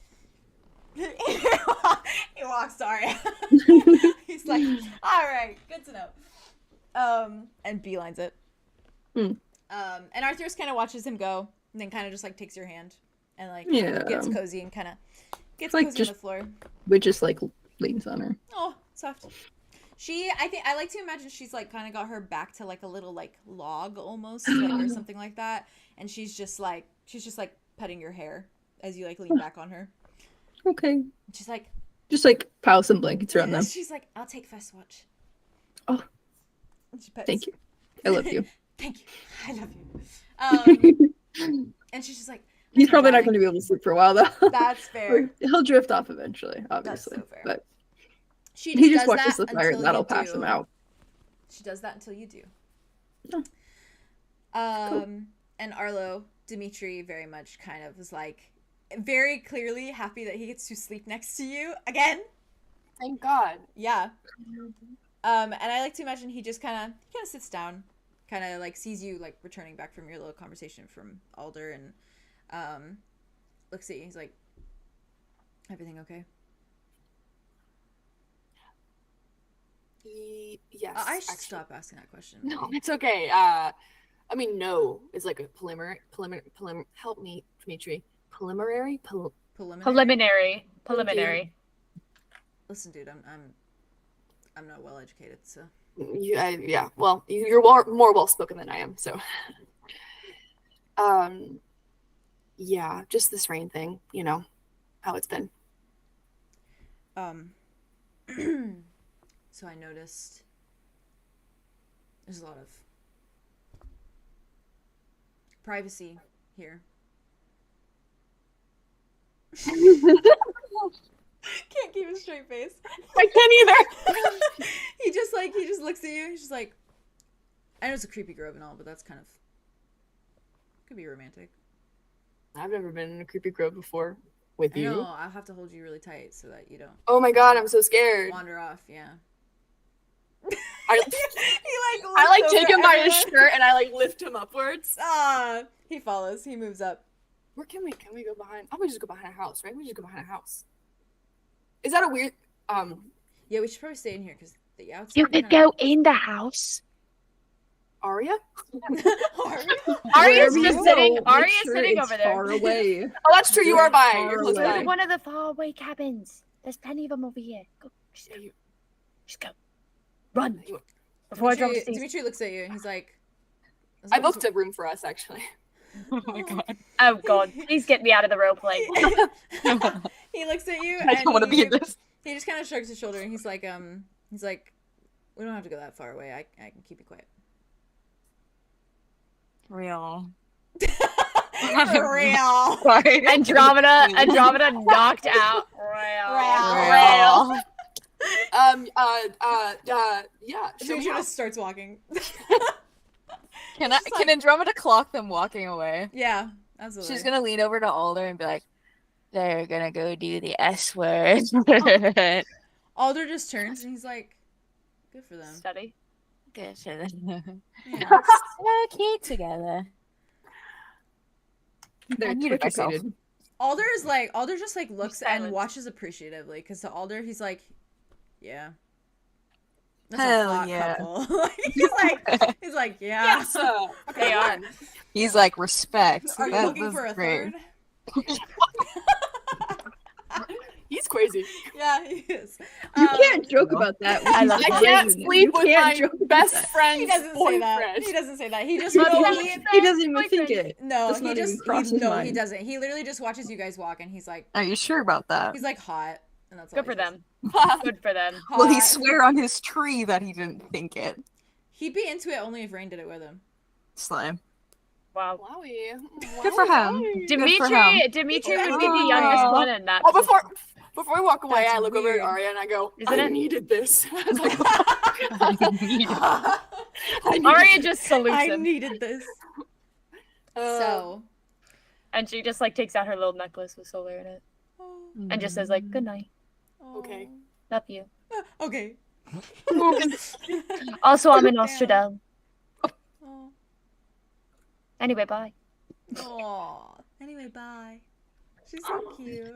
He walks to Aria. He's like, all right, good to know. And beelines it. And Arthur's kind of watches him go, and then kind of just like takes your hand and like gets cozy and kind of gets like cozy on the floor. Which just like leans on her. Oh, soft. I like to imagine she's like kind of got her back to like a little like log almost, like, or something like that, and she's just like petting your hair as you like lean back on her. Okay. She's like, just like pile some blankets around them. She's like, I'll take first watch. Oh, thank you. I love you. Thank you. I love you. And she's just like, he's probably not going to be able to sleep for a while though. That's fair. He'll drift off eventually, obviously. That's so fair. But he just watches the fire and that'll pass him out. She does that until you do. Oh. Cool. And Arlow, Dimitri very much kind of was like very clearly happy that he gets to sleep next to you again. Thank God. Yeah. And I like to imagine he just kind of sits down, kind of like sees you like returning back from your little conversation from Alder, and looks at you. He's like, everything okay? Yes. I should stop asking that question. No, it's okay. I mean, no is like a preliminary. Help me, Dimitri. Preliminary. Preliminary. Listen, dude, I'm not well educated, so. Yeah. Well, you're more well spoken than I am, so. Yeah, just this rain thing, you know, how it's been. So I noticed there's a lot of privacy here. Can't keep a straight face. I can't either. He just looks at you. He's just like, I know it's a creepy grove and all, but that's kind of could be romantic. I've never been in a creepy grove before with you. No, I'll have to hold you really tight so that you don't. Oh my God, I'm so scared. Wander off, yeah. I take him by his shirt and I like lift him upwards. He follows. He moves up. Where can we go behind? Oh, we just go behind a house, right? We just go behind a house. Is that a weird? Yeah, we should probably stay in here because the outside. You could go in the house. Aria? Aria's just sitting. Aria's sitting over there. Far away. Oh, that's true. You are by. You're close Go to by. one of the faraway cabins. There's plenty of them over here. Go. Just go. Run. Before I drop the stairs. Dimitri looks at you and he's like, I booked a room for us, actually. Oh my God. Oh God. Please get me out of the role play. He looks at you. I don't want to be in this. He just kind of shrugs his shoulder and he's like, we don't have to go that far away. I can keep you quiet. Real. For real. Sorry. Andromeda knocked out. Real. Yeah. So Show she me how. just starts walking. Can Andromeda clock them walking away? Yeah, absolutely. She's gonna lean over to Alder and be like, "They're gonna go do the S word." Alder just turns and he's like, "Good for them." Study. Good for them. Yeah. So cute together. They're I muted myself. Twitch-ated. Alder just like looks and silent. watches appreciatively because to Alder he's like, yeah. That's Hell a hot yeah. couple. he's like, yeah. Yes. Okay, They are. He's like, respect. Are you That looking was for a great. third? He's crazy. Yeah, he is. You can't joke about that. when I he's love with I that. can't Ravenwood. sleep You with can't my joke about best that. friend's He doesn't say boyfriend. that. He doesn't say that. He just He Well, doesn't he- even- he doesn't even think boyfriend. it. no, That's he not even just cross his no, he mind. doesn't. He literally just watches you guys walk and he's like, Are you sure about that? he's like hot, and that's all Good he for says. them. Good for them. Will he Hot. swear on his tree that he didn't think it? He'd be into it only if Rain did it with him. Slime. Wow. Wowie. Good for him. Wowie. Dimitri would be the youngest one in that. Oh, before we walk away, That's I look over weird. at Aria and I go, Isn't I it? needed this. I was like, I needed Aria just salutes I him, needed this. So, and she just like takes out her little necklace with solar in it, and just says like, "Good night, Okay. love you." Okay. Also, I'm in Damn. 𝙍𝙘𝙬𝙬𝙬𝙬. Oh. Anyway, bye. Aw. Anyway, bye. She's so cute.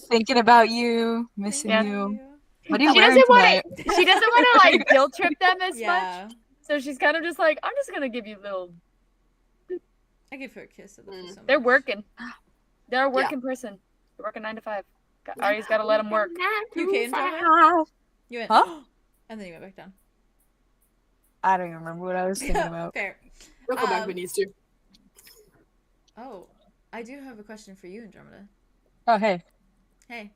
Thinking about you, missing Yeah. you. What are you She wearing doesn't want tonight? to. She doesn't want to like guilt trip them as much. Yeah. So she's kind of just like, I'm just gonna give you little. I give her a kiss at the so They're much. working. They're a working person. They're working 9 to 5. Aria's got to let them work. You came, Andromeda? You went, Huh? and then you went back down. I don't even remember what I was thinking about. Fair. We'll go back if it needs to. Oh, I do have a question for you, Andromeda. Oh, hey. Hey.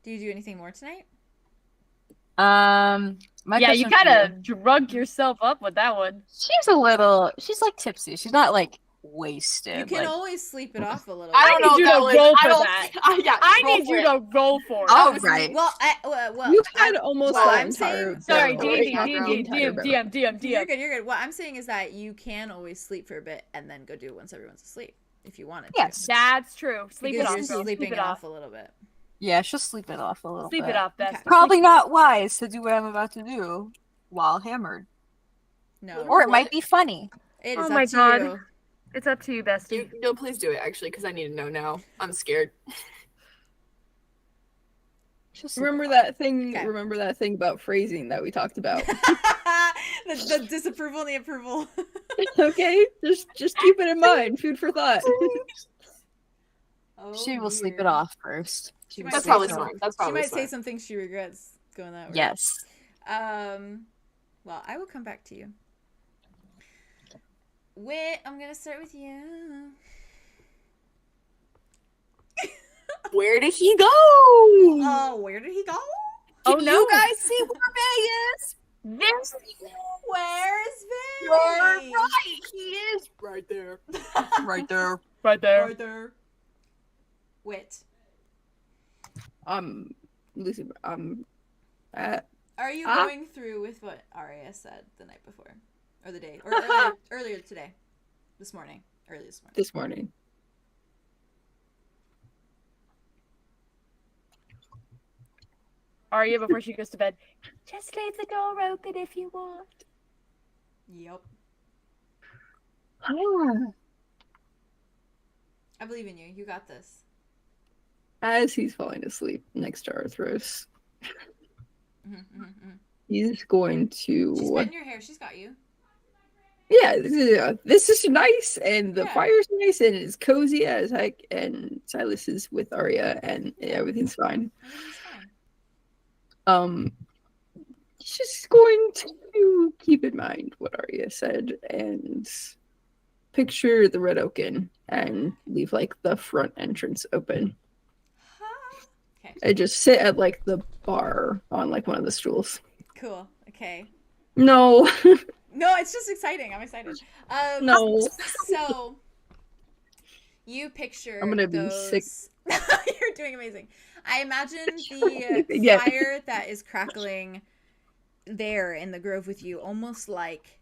Do you do anything more tonight? My Yeah, you question kind for of drug yourself up with that one. she's like tipsy. She's not like wasted. You can like, always sleep it off a little I bit. don't know need if you that to was. roll I for don't. that. Yeah, I roll need for you it. to roll for it. Oh, right. Well, You've had almost well, the I'm entire. saying- Sorry, the D&D, entire bout. DM. You're good. You're good. What I'm saying is that you can always sleep for a bit and then go do it once everyone's asleep, if you wanted to. Yes. That's true. Sleep it Because off. you're girl. sleeping Sleep it off a little bit. Yeah, she'll sleep it off a little Sleep bit. it off, best. Okay. Probably not wise to do what I'm about to do while hammered. No. Or it might be funny. It is Oh up my to God. you. It's up to you, bestie. No, please do it actually, because I need to know now. I'm scared. She'll sleep Remember that thing? Okay. Remember that thing about phrasing that we talked about? the disapproval and the approval. Okay, just keep it in mind. Food for thought. Oh, She will sleep it weird. off first. She might That's say probably some- smart. That's She probably might say smart. some things she regrets going that way. Yes. Well, I will come back to you. Wait, I'm gonna start with you. Where did he go? Oh, where did he go? Oh, Can no. you guys see where Bay is? This Where's Vin? You're right. He is right there. Right there. right there. Right there. Wit. Lucy, Are you Ah. going through with what Aria said the night before? Or the day? Or earlier today? This morning. Early this morning. this morning. Aria, before she goes to bed, just leave the door open if you want. Yep. Ah. I believe in you. You got this. As he's falling asleep next to Arthros, Mm-hmm. he's going to. She's petting your hair. She's got you. Yeah, this is nice, and the Yeah. fire's nice, and it's cozy as heck, and Silas is with Aria, and everything's fine. Everything's fine. He's just going to keep in mind what Aria said, and picture the Red Oaken, and leave, like, the front entrance open. Okay. And just sit at, like, the bar on, like, one of the stools. Cool. Okay. No. No, it's just exciting. I'm excited. No. So, You picture I'm gonna be those... sick. You're doing amazing. I imagine the Yeah. fire that is crackling there in the grove with you almost like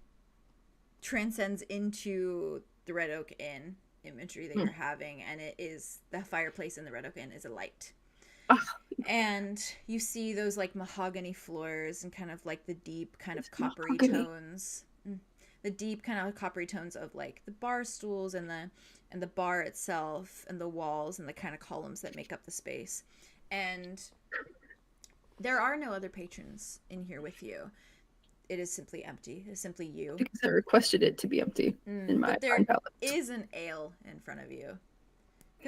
transcends into the Red Oak Inn imagery that you're having, and it is the fireplace in the Red Oak Inn is a light. And you see those like mahogany floors and kind of like the deep kind of coppery tones. The deep kind of coppery tones of like the bar stools and the bar itself and the walls and the kind of columns that make up the space. And there are no other patrons in here with you. It is simply empty. It's simply you. Because I requested it to be empty in my but there mind palette. is an ale in front of you.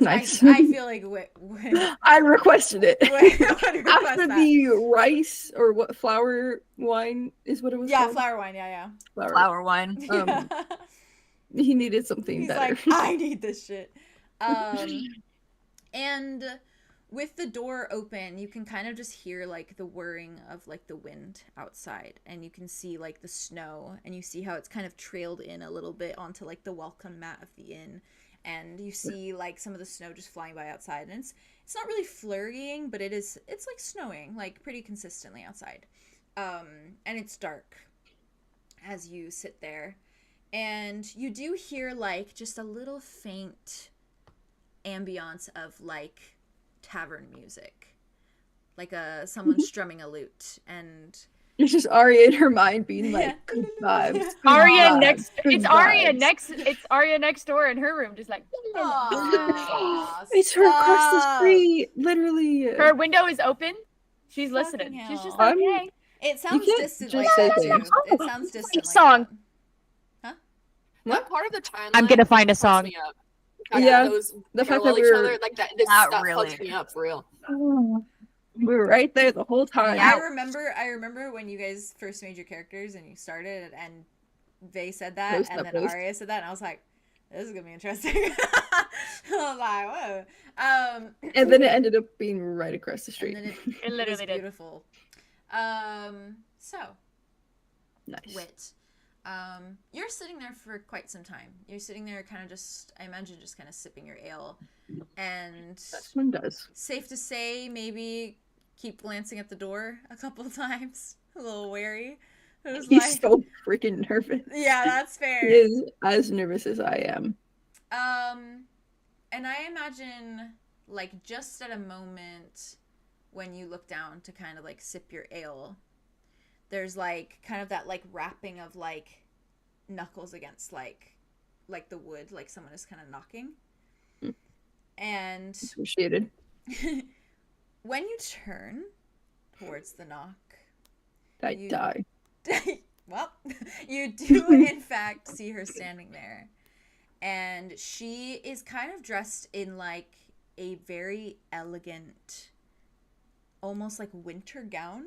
Nice. I feel like when I requested it. After the rice or what flour wine is what it was called? Flour wine, yeah. Flower wine. He needed something He's better. like, I need this shit. And with the door open, you can kind of just hear like the whirring of like the wind outside, and you can see like the snow, and you see how it's kind of trailed in a little bit onto like the welcome mat of the inn. And you see like some of the snow just flying by outside, and it's not really flurrying, but it's like snowing like pretty consistently outside. And it's dark as you sit there, and you do hear like just a little faint ambiance of like tavern music, like someone strumming a lute, and It's just Aria in her mind being like, good vibes. Good Aria vibes, next. good It's Aria vibes." next. It's Aria next door in her room, just like. Aw, It's her across the stop. street, literally. Her window is open. She's Fucking listening. hell. She's just like, hey. It sounds can't distant just like say that things. too. It sounds distant like Song. that. That part of the timeline I'm gonna find a fucks song. me up. Yeah, those the fact parallel that each we're- other, like that, this Not stuff really. fucks me up for real. We were right there the whole time. I remember when you guys first made your characters and you started, and they said that, Post and that then post. Aria said that, and I was like, this is gonna be interesting. I was like, whoa. And then it ended up being right across the street. And then It it was literally did. beautiful. So Nice. Wit. You're sitting there for quite some time. You're sitting there kind of just, I imagine, just kind of sipping your ale. And That's what one does. safe to say, maybe keep glancing at the door a couple times. A little wary. It was He's so freaking nervous. yeah, that's fair. He is as nervous as I am. And I imagine, like, just at a moment when you look down to kind of, like, sip your ale, there's, like, kind of that, like, rapping of, like, knuckles against, like the wood, like someone is kind of knocking. And Appreciated. when you turn towards the knock, I die. well, you do, in fact, see her standing there. And she is kind of dressed in, like, a very elegant, almost like winter gown,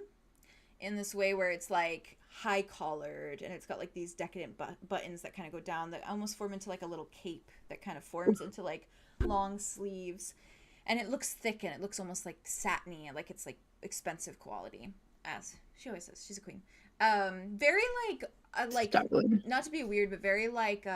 in this way where it's, like, high collared, and it's got, like, these decadent buttons that kind of go down that almost form into, like, a little cape that kind of forms into, like, long sleeves. And it looks thick, and it looks almost, like, satiny, like it's, like, expensive quality, as she always says. She's a queen. Very, like Styling. not to be weird, but very, like,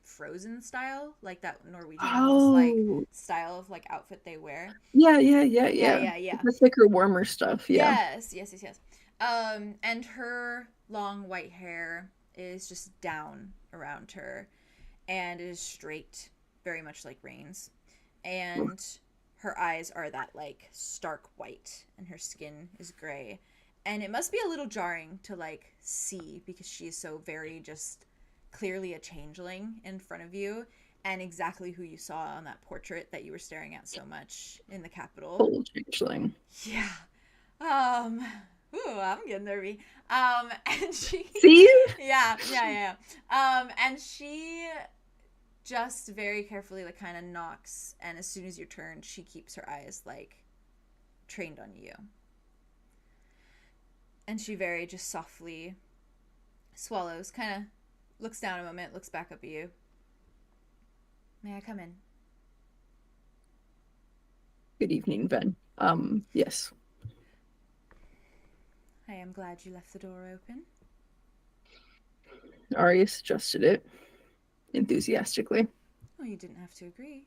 Frozen style, like that Norwegian Oh. like style of, like, outfit they wear. Yeah. Yeah. The thicker, warmer stuff. Yeah. Yes. And her long white hair is just down around her, and it is straight, very much like Rain's. And her eyes are that, like, stark white, and her skin is gray. And it must be a little jarring to, like, see, because she is so very just clearly a changeling in front of you, and exactly who you saw on that portrait that you were staring at so much in the capital. Full changeling. Yeah. Ooh, I'm getting nervy. And she... See? Yeah. And she just very carefully, like, kind of knocks, and as soon as you turn, she keeps her eyes, like, trained on you. And she very just softly swallows, kind of looks down a moment, looks back up at you. May I come in? Good evening, Ben. Yes. I am glad you left the door open. Aria suggested it enthusiastically. Well, you didn't have to agree.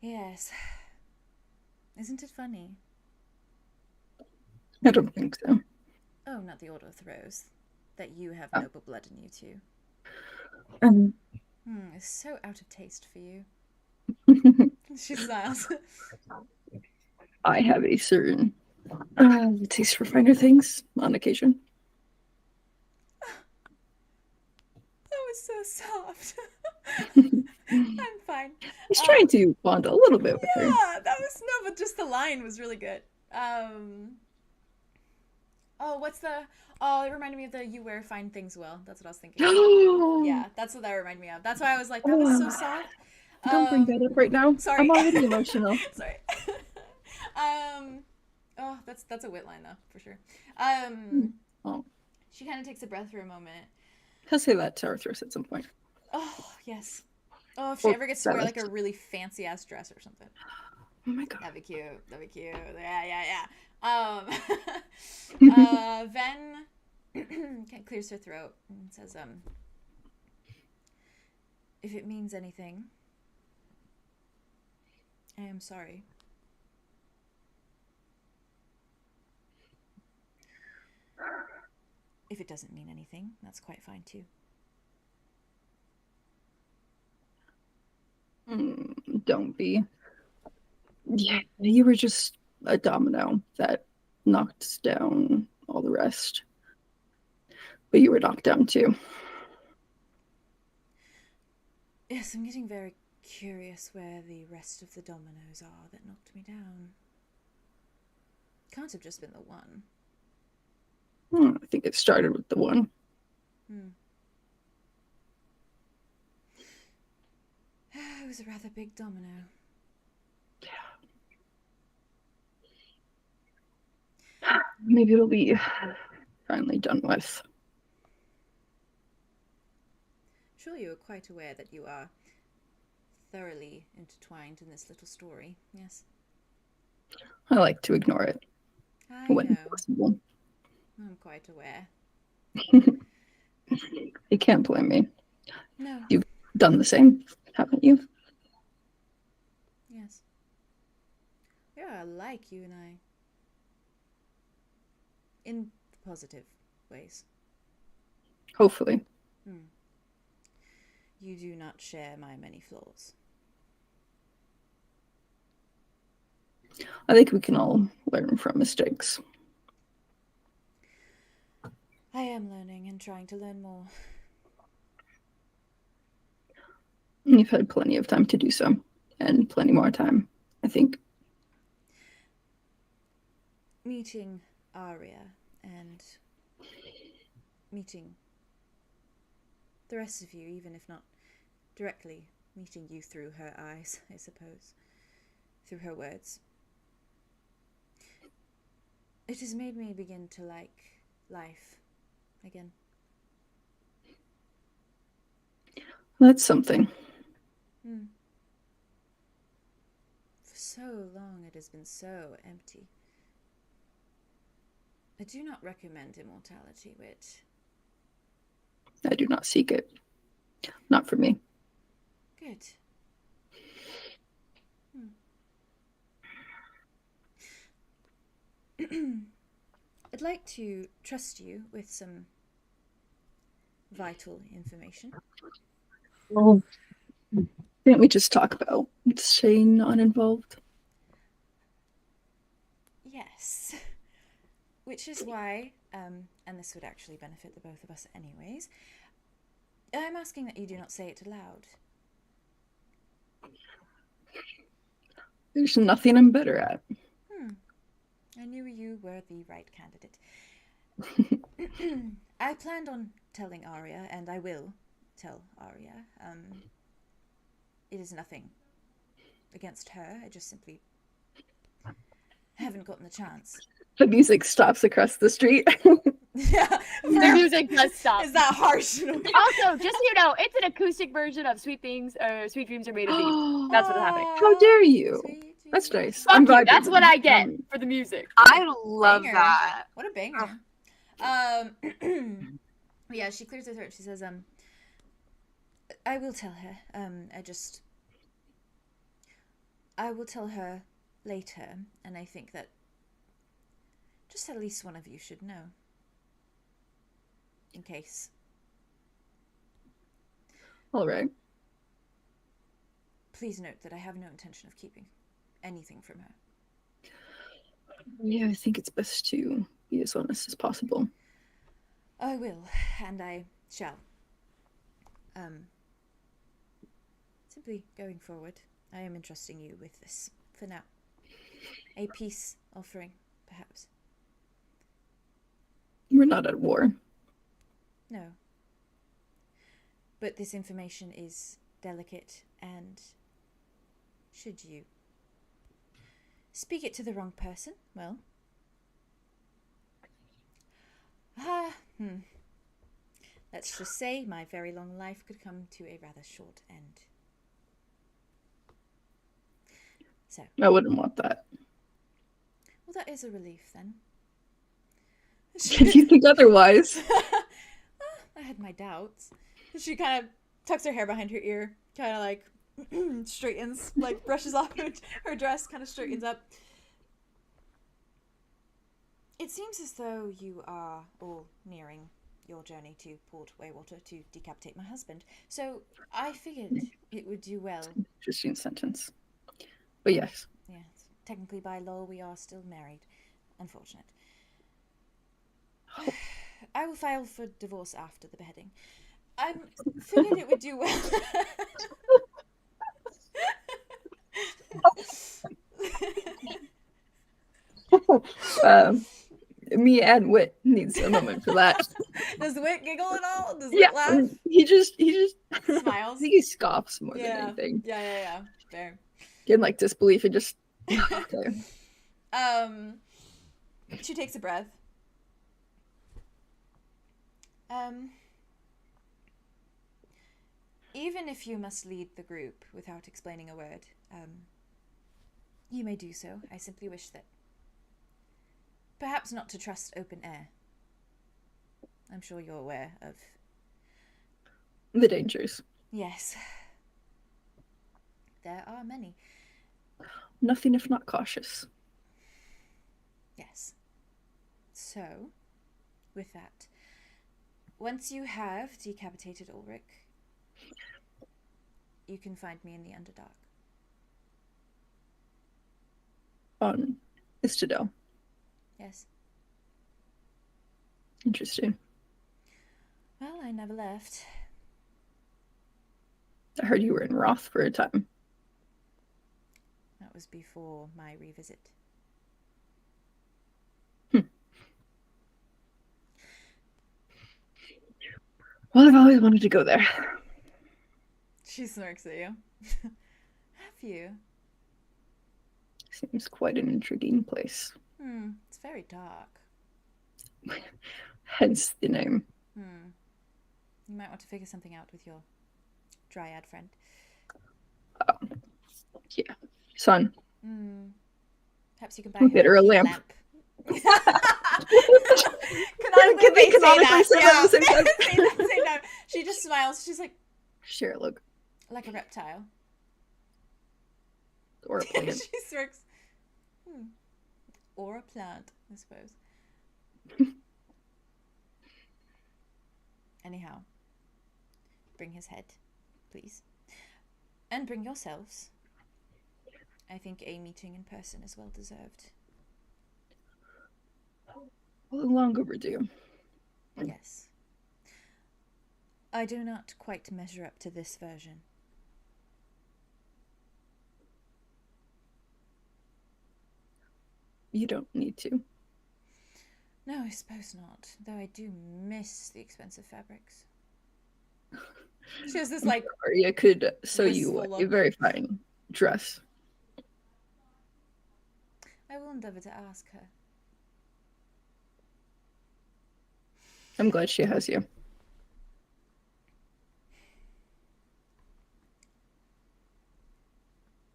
Yes. Isn't it funny? I don't think so. Oh, not the order of throws. That you have noble blood in you too. It's so out of taste for you. She smiles. I have a certain taste for finer things on occasion. That was so soft. I'm fine. He's trying to bond a little bit with her. Yeah, that was but just the line was really good. It reminded me of the "You wear fine things well." That's what I was thinking. Yeah, that's what that reminded me of. That's why I was like, that was so soft. Don't bring that up right now. Sorry. I'm already emotional. Sorry. That's a wit line though, for sure. She kind of takes a breath for a moment. He'll say that to Arthros at some point. Oh, yes. Oh, if she ever gets to wear like a really fancy ass dress or something. Oh my god. That'd be cute. Yeah. Ven clears her throat and says, if it means anything, I am sorry. If it doesn't mean anything, that's quite fine too. Don't be. Yeah, you were just a domino that knocked down all the rest. But you were knocked down too. Yes, I'm getting very curious where the rest of the dominoes are that knocked me down. Can't have just been the one. I think it started with the one. It was a rather big domino. Yeah. Maybe it'll be finally done with. Sure, you are quite aware that you are thoroughly intertwined in this little story, yes? I like to ignore it when know. possible. I'm quite aware. You can't blame me. No. You've done the same, haven't you? Yes. We are alike, you and I. In positive ways. Hopefully. You do not share my many flaws. I think we can all learn from mistakes. I am learning and trying to learn more. You've had plenty of time to do so, and plenty more time, I think. Meeting Aria and meeting the rest of you, even if not directly meeting you through her eyes, I suppose, through her words. It has made me begin to like life again. That's something. For so long it has been so empty. I do not recommend immortality, Wit. I do not seek it. Not for me. Good. I'd like to trust you with some vital information. Well, didn't we just talk about staying uninvolved? Yes. Which is why, and this would actually benefit the both of us anyways, I'm asking that you do not say it aloud. There's nothing I'm better at. I knew you were the right candidate. I planned on telling Aria, and I will tell Aria. It is nothing against her. I just simply haven't gotten the chance. The music stops across the street. Yeah, The music does stop. Is that harsh? Also, just so you know, it's an acoustic version of Sweet Things or Sweet Dreams Are Made of These. That's what's happening. How dare you? Sweet, That's nice. Fuck I'm you, vibing. that's what I get for the music. I love Banger. that. What a banger. Yeah, she clears her throat. She says, I will tell her. I will tell her later, and I think that just at least one of you should know. In case. All right. Please note that I have no intention of keeping anything from her. Yeah, I think it's best to be as honest as possible. I will, and I shall. Simply going forward, I am entrusting you with this for now. A peace offering, perhaps. We're not at war. No. But this information is delicate, and should you speak it to the wrong person, well... Let's just say my very long life could come to a rather short end. So. I wouldn't want that. Well, that is a relief, then. If you think otherwise. I had my doubts. She kind of tucks her hair behind her ear, kind of like straightens, like brushes off her dress, kind of straightens up. It seems as though you are all nearing your journey to Port Waywater to decapitate my husband. So I figured it would do well. Interesting sentence. But yes. Yeah, technically by law we are still married. Unfortunate. I will file for divorce after the beheading. I figured it would do well. Me and Wit needs a moment for that. Does Wit giggle at all? Does Yeah, Wit laugh? he just Smiles. I think he scoffs more than anything. Yeah. Fair. In like disbelief and just okay. She takes a breath. Even if you must lead the group without explaining a word, you may do so. I simply wish that perhaps not to trust open air. I'm sure you're aware of the dangers. Yes. There are many. Nothing if not cautious. Yes. So, with that, once you have decapitated Ulrich, you can find me in the Underdark. On 𝙬𝙗. Yes. Interesting. Well, I never left. I heard you were in Roth for a time. That was before my revisit. Well, I've always wanted to go there. She smirks at you. Have you? Seems quite an intriguing place. It's very dark. Hence the name. You might want to figure something out with your dryad friend. Yeah. Son. Perhaps you can buy We'll get her a lamp. Canonically, they canonically say say that at the that. same time. Say that at the same time. She just smiles. She's like, Share look. like a reptile. Or a plant. She smirks. Or a plant, I suppose. Anyhow, bring his head, please. And bring yourselves. I think a meeting in person is well deserved. Well, long overdue. Yes. I do not quite measure up to this version. You don't need to. No, I suppose not. Though I do miss the expensive fabrics. She has this like Aria could sew you wistful a look. very fine dress. I will endeavour to ask her. I'm glad she has you.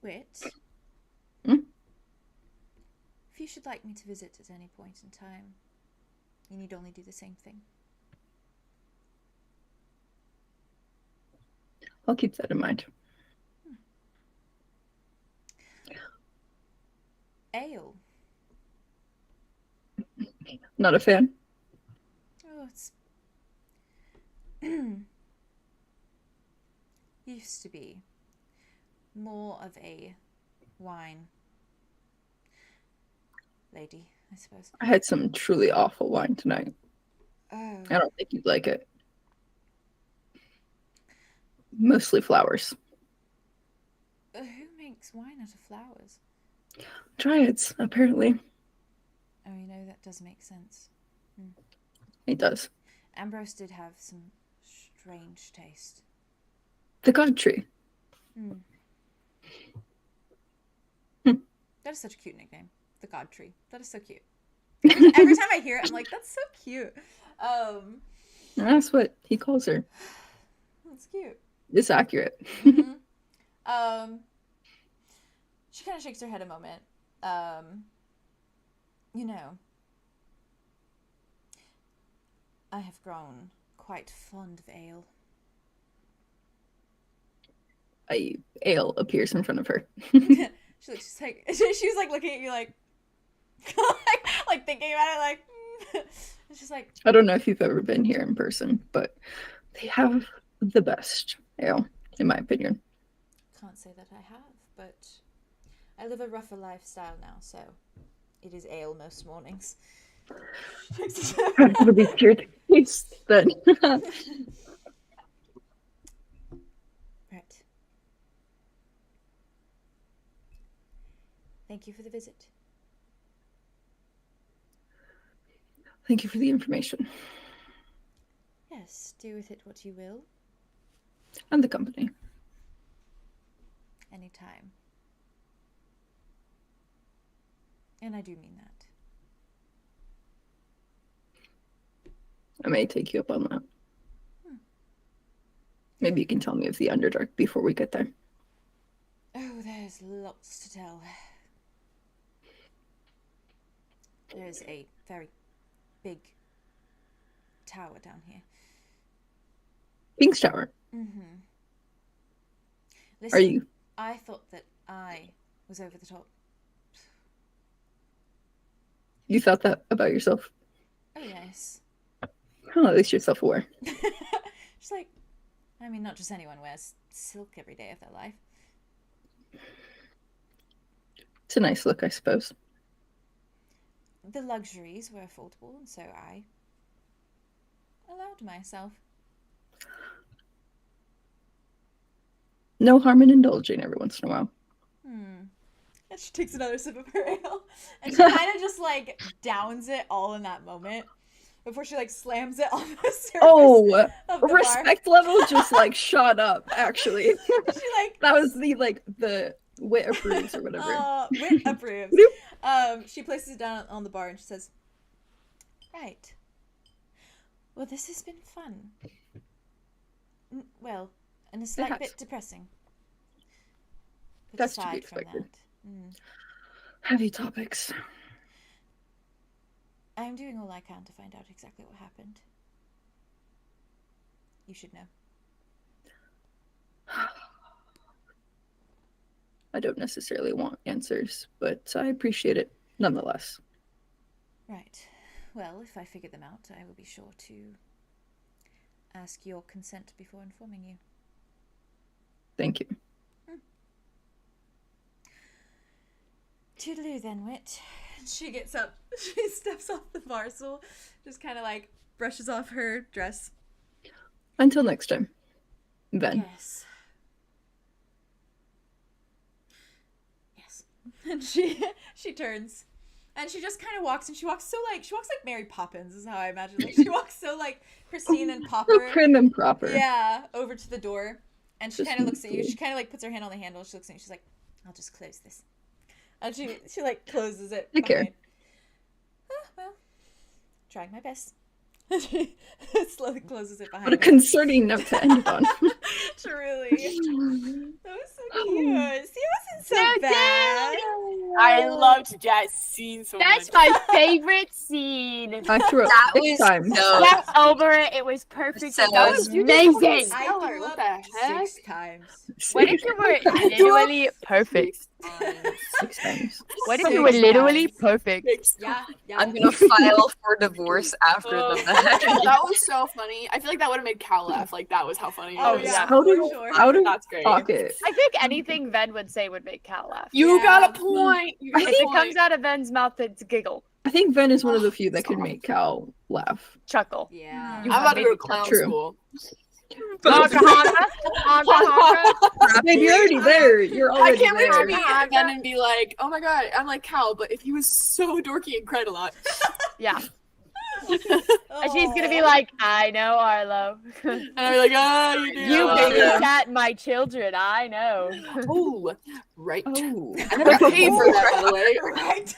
Wit. Hmm? If you should like me to visit at any point in time, you need only do the same thing. I'll keep that in mind. ale. Not a fan. Oh, it's used to be more of a wine lady, I suppose. I had some truly awful wine tonight. Oh. I don't think you'd like it. Mostly flowers. Who makes wine out of flowers? Dryads, apparently. Oh, you know, that does make sense. It does. Ambrose did have some strange taste. The god tree. That is such a cute nickname. The god tree. That is so cute. Every time I hear it, I'm like, that's so cute. That's what he calls her. That's cute. It's accurate. Mm-hmm. She kind of shakes her head a moment. You know, I have grown quite fond of ale. A ale appears in front of her. She's like, she was like looking at you like, like thinking about it, like, and she's like, I don't know if you've ever been here in person, but they have the best ale, in my opinion. Can't say that I have, but I live a rougher lifestyle now, so it is ale most mornings. I'm gonna be cured taste then. Right. Thank you for the visit. Thank you for the information. Yes, do with it what you will. And the company. Anytime. And I do mean that. I may take you up on that. Maybe you can tell me of the Underdark before we get there. Oh, there's lots to tell. There's a very big tower down here. King's Tower. Mm-hmm. Are Listen, you? I thought that I was over the top. You thought that about yourself? Oh, yes. Oh, at least you're self-aware. She's like, I mean, not just anyone wears silk every day of their life. It's a nice look, I suppose. The luxuries were affordable, and so I allowed myself. No harm in indulging every once in a while. And she takes another sip of her ale, and she kind of just like downs it all in that moment before she like slams it on the surface. Oh, of the respect level just like shot up. Actually, She like that was the wit approves or whatever. Wit approves. She places it down on the bar and she says, "Right. Well, this has been fun. Well, and a slight bit depressing. But That's to be aside from expected. that, Heavy topics. I'm doing all I can to find out exactly what happened. You should know." I don't necessarily want answers, but I appreciate it nonetheless. Right. Well, if I figure them out, I will be sure to ask your consent before informing you. Thank you. Toodaloo then, Wit. She gets up. She steps off the bar stool, just kind of like brushes off her dress. Until next time. Then. Yes. Yes. And she turns. And she just kind of walks, and she walks like Mary Poppins is how I imagine. Like she walks so like pristine and proper. So prim and proper. Yeah, over to the door. And she Just kind of looks at you. neatly. She kind of like puts her hand on the handle. She looks at you. She's like, "I'll just close this." And she like closes it. Take care. Well, trying my best. She slowly closes it behind What a her. concerning note to end it on. Truly. That was so cute. See, it wasn't so bad. I loved that scene so That's much. my favorite scene. I threw up That 6 was times. so- Step over it. It was perfect. So That was You amazing. did I Stellar, threw what up the heck? 6 times. What if you were I threw up literally perfect? 6 times. What if 6 you were literally times. perfect? Yeah. I'm gonna file for divorce after Oh, the fact. that was so funny. I feel like that would have made Cal laugh. Like that was how funny. Oh, it was. yeah. Out of, for sure. out of That's great. pocket. I think anything Ven would say would make Cal laugh. You Yeah. got a point. You got If a it point. comes out of Ven's mouth, it's giggle, I think Ven is one of the few that could make Cal laugh. chuckle. Yeah. You I'm about to go to Maybe clown true. school. Honka honka, honka honka. Babe, you're already there. You're I already can't wait to there. meet Ben and be like, oh my god, I'm like Cal, but if he was so dorky and cried a lot. Yeah. And she's gonna be like, I know, Arlo. And I'm like, oh, you do. You know." babysat my children, I know. Oh, right. Oh. I never paid for that, by the way. Right.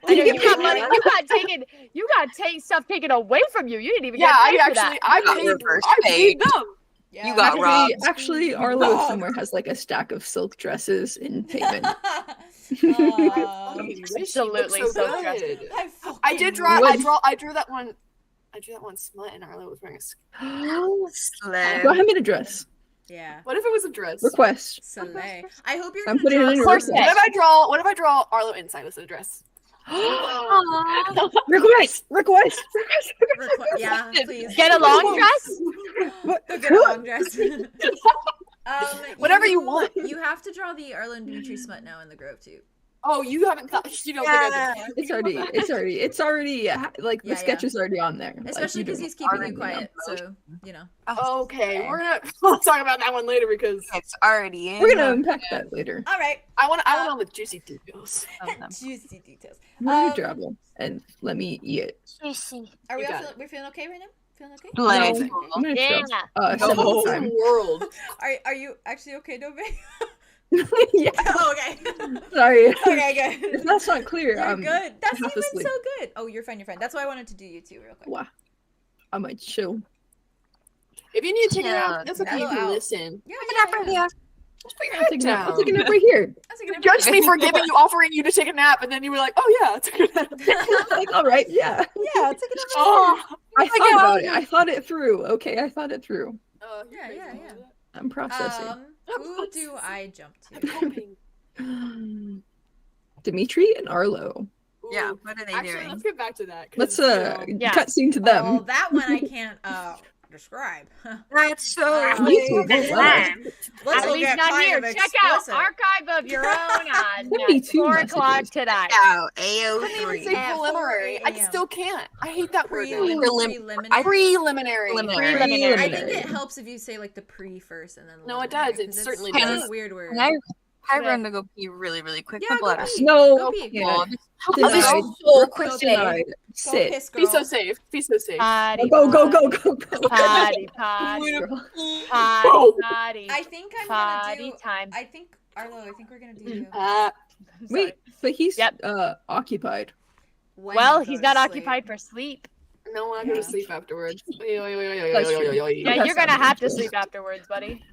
I know You you get got paid money. for You got stuff taken away from you. You didn't even Yeah, get I paid for actually, that. I Got paid. reverse I paid paid. them. Yeah. You got robbed. Actually, Arlo somewhere has like a stack of silk dresses in payment. Aw. Absolutely so so good. dressed. I did draw. I drew that one. I drew that one smut, and Arlo was wearing a. Slay. Go ahead and address. Yeah. What if it was a dress? Request. Slay. I hope you're I'm gonna putting draw it in your Corset. What if I draw? What if I draw Arlo inside with a dress? Request. Yeah, please. Get a long dress? Go get a long dress. Whatever you want. You have to draw the Arlo and Dimitri smut now in the Grove too. Oh, you haven't thought. You don't think I It's already like the Yeah, sketch is already on there. Especially like, because he's keeping you quiet, so you know. Okay, we're gonna we'll talk about that one later because It's already in. We're gonna unpack that later. All right. I want all the juicy details. Juicy details. Let me travel and let me eat it. Are we You all got feeling, we're feeling okay right now? Feeling okay? Blame. I'm gonna Yeah. show. Some No time. world. Are you actually okay, Dove? Yeah. Oh, okay. Sorry. Okay, good. If that's not clear, You're good. That's half even asleep. so good. Oh, you're fine. You're fine. That's why I wanted to do you too, real quick. Wow. I might chill. If you need to take it Yeah, out, that's okay. You mellow can out. listen. Yeah, Just put your I'm head taking down. I'm taking it right here. That's a good Judge me for giving you offering you to take a nap, and then you were like, "Oh yeah, it's a good nap." Like, all right, yeah. Yeah, take it over. Oh, I thought about it. I thought it through. Okay, I thought it through. Yeah, yeah, yeah. I'm processing. Who do I jump I'm to? hoping. Dimitri and Arlo. Yeah, Ooh. what are they Actually, doing? let's get back to that. 'cause, Let's Yeah. cut scene to them. Oh, that one I can't describe. That's so Me too, weird. don't let us. Let's At go least get not kind here. of Check out explicit. Archive of Your Own on 72 4 o'clock messages. tonight. Ow, I couldn't even say AO3. At preliminary. 4 I a.m. still can't. I hate that word. now. Preliminary. Preliminary. Preliminary. I think it helps if you say like the pre first and then. No, it preliminary, does. It 'cause certainly it's does. a weird word. Can I run to go pee really, really quick? Yeah, My go bladder. pee. No. Go pee. Yeah. This is Denied. so quick. Go Denied. Go Sit. piss, girl. Be so safe. Be so safe. Potty, Go, go, go, potty, go, go. Potty, potty, Girl. potty, Oh. potty. I think I'm gonna Potty do. time. I think Arlo. I think we're gonna do. you. Wait, but he's Yep. occupied. When Well, you he's go to not sleep. occupied for sleep. No, I go to sleep afterwards. That's true. Yeah, That's you're gonna not have to true. sleep afterwards, buddy.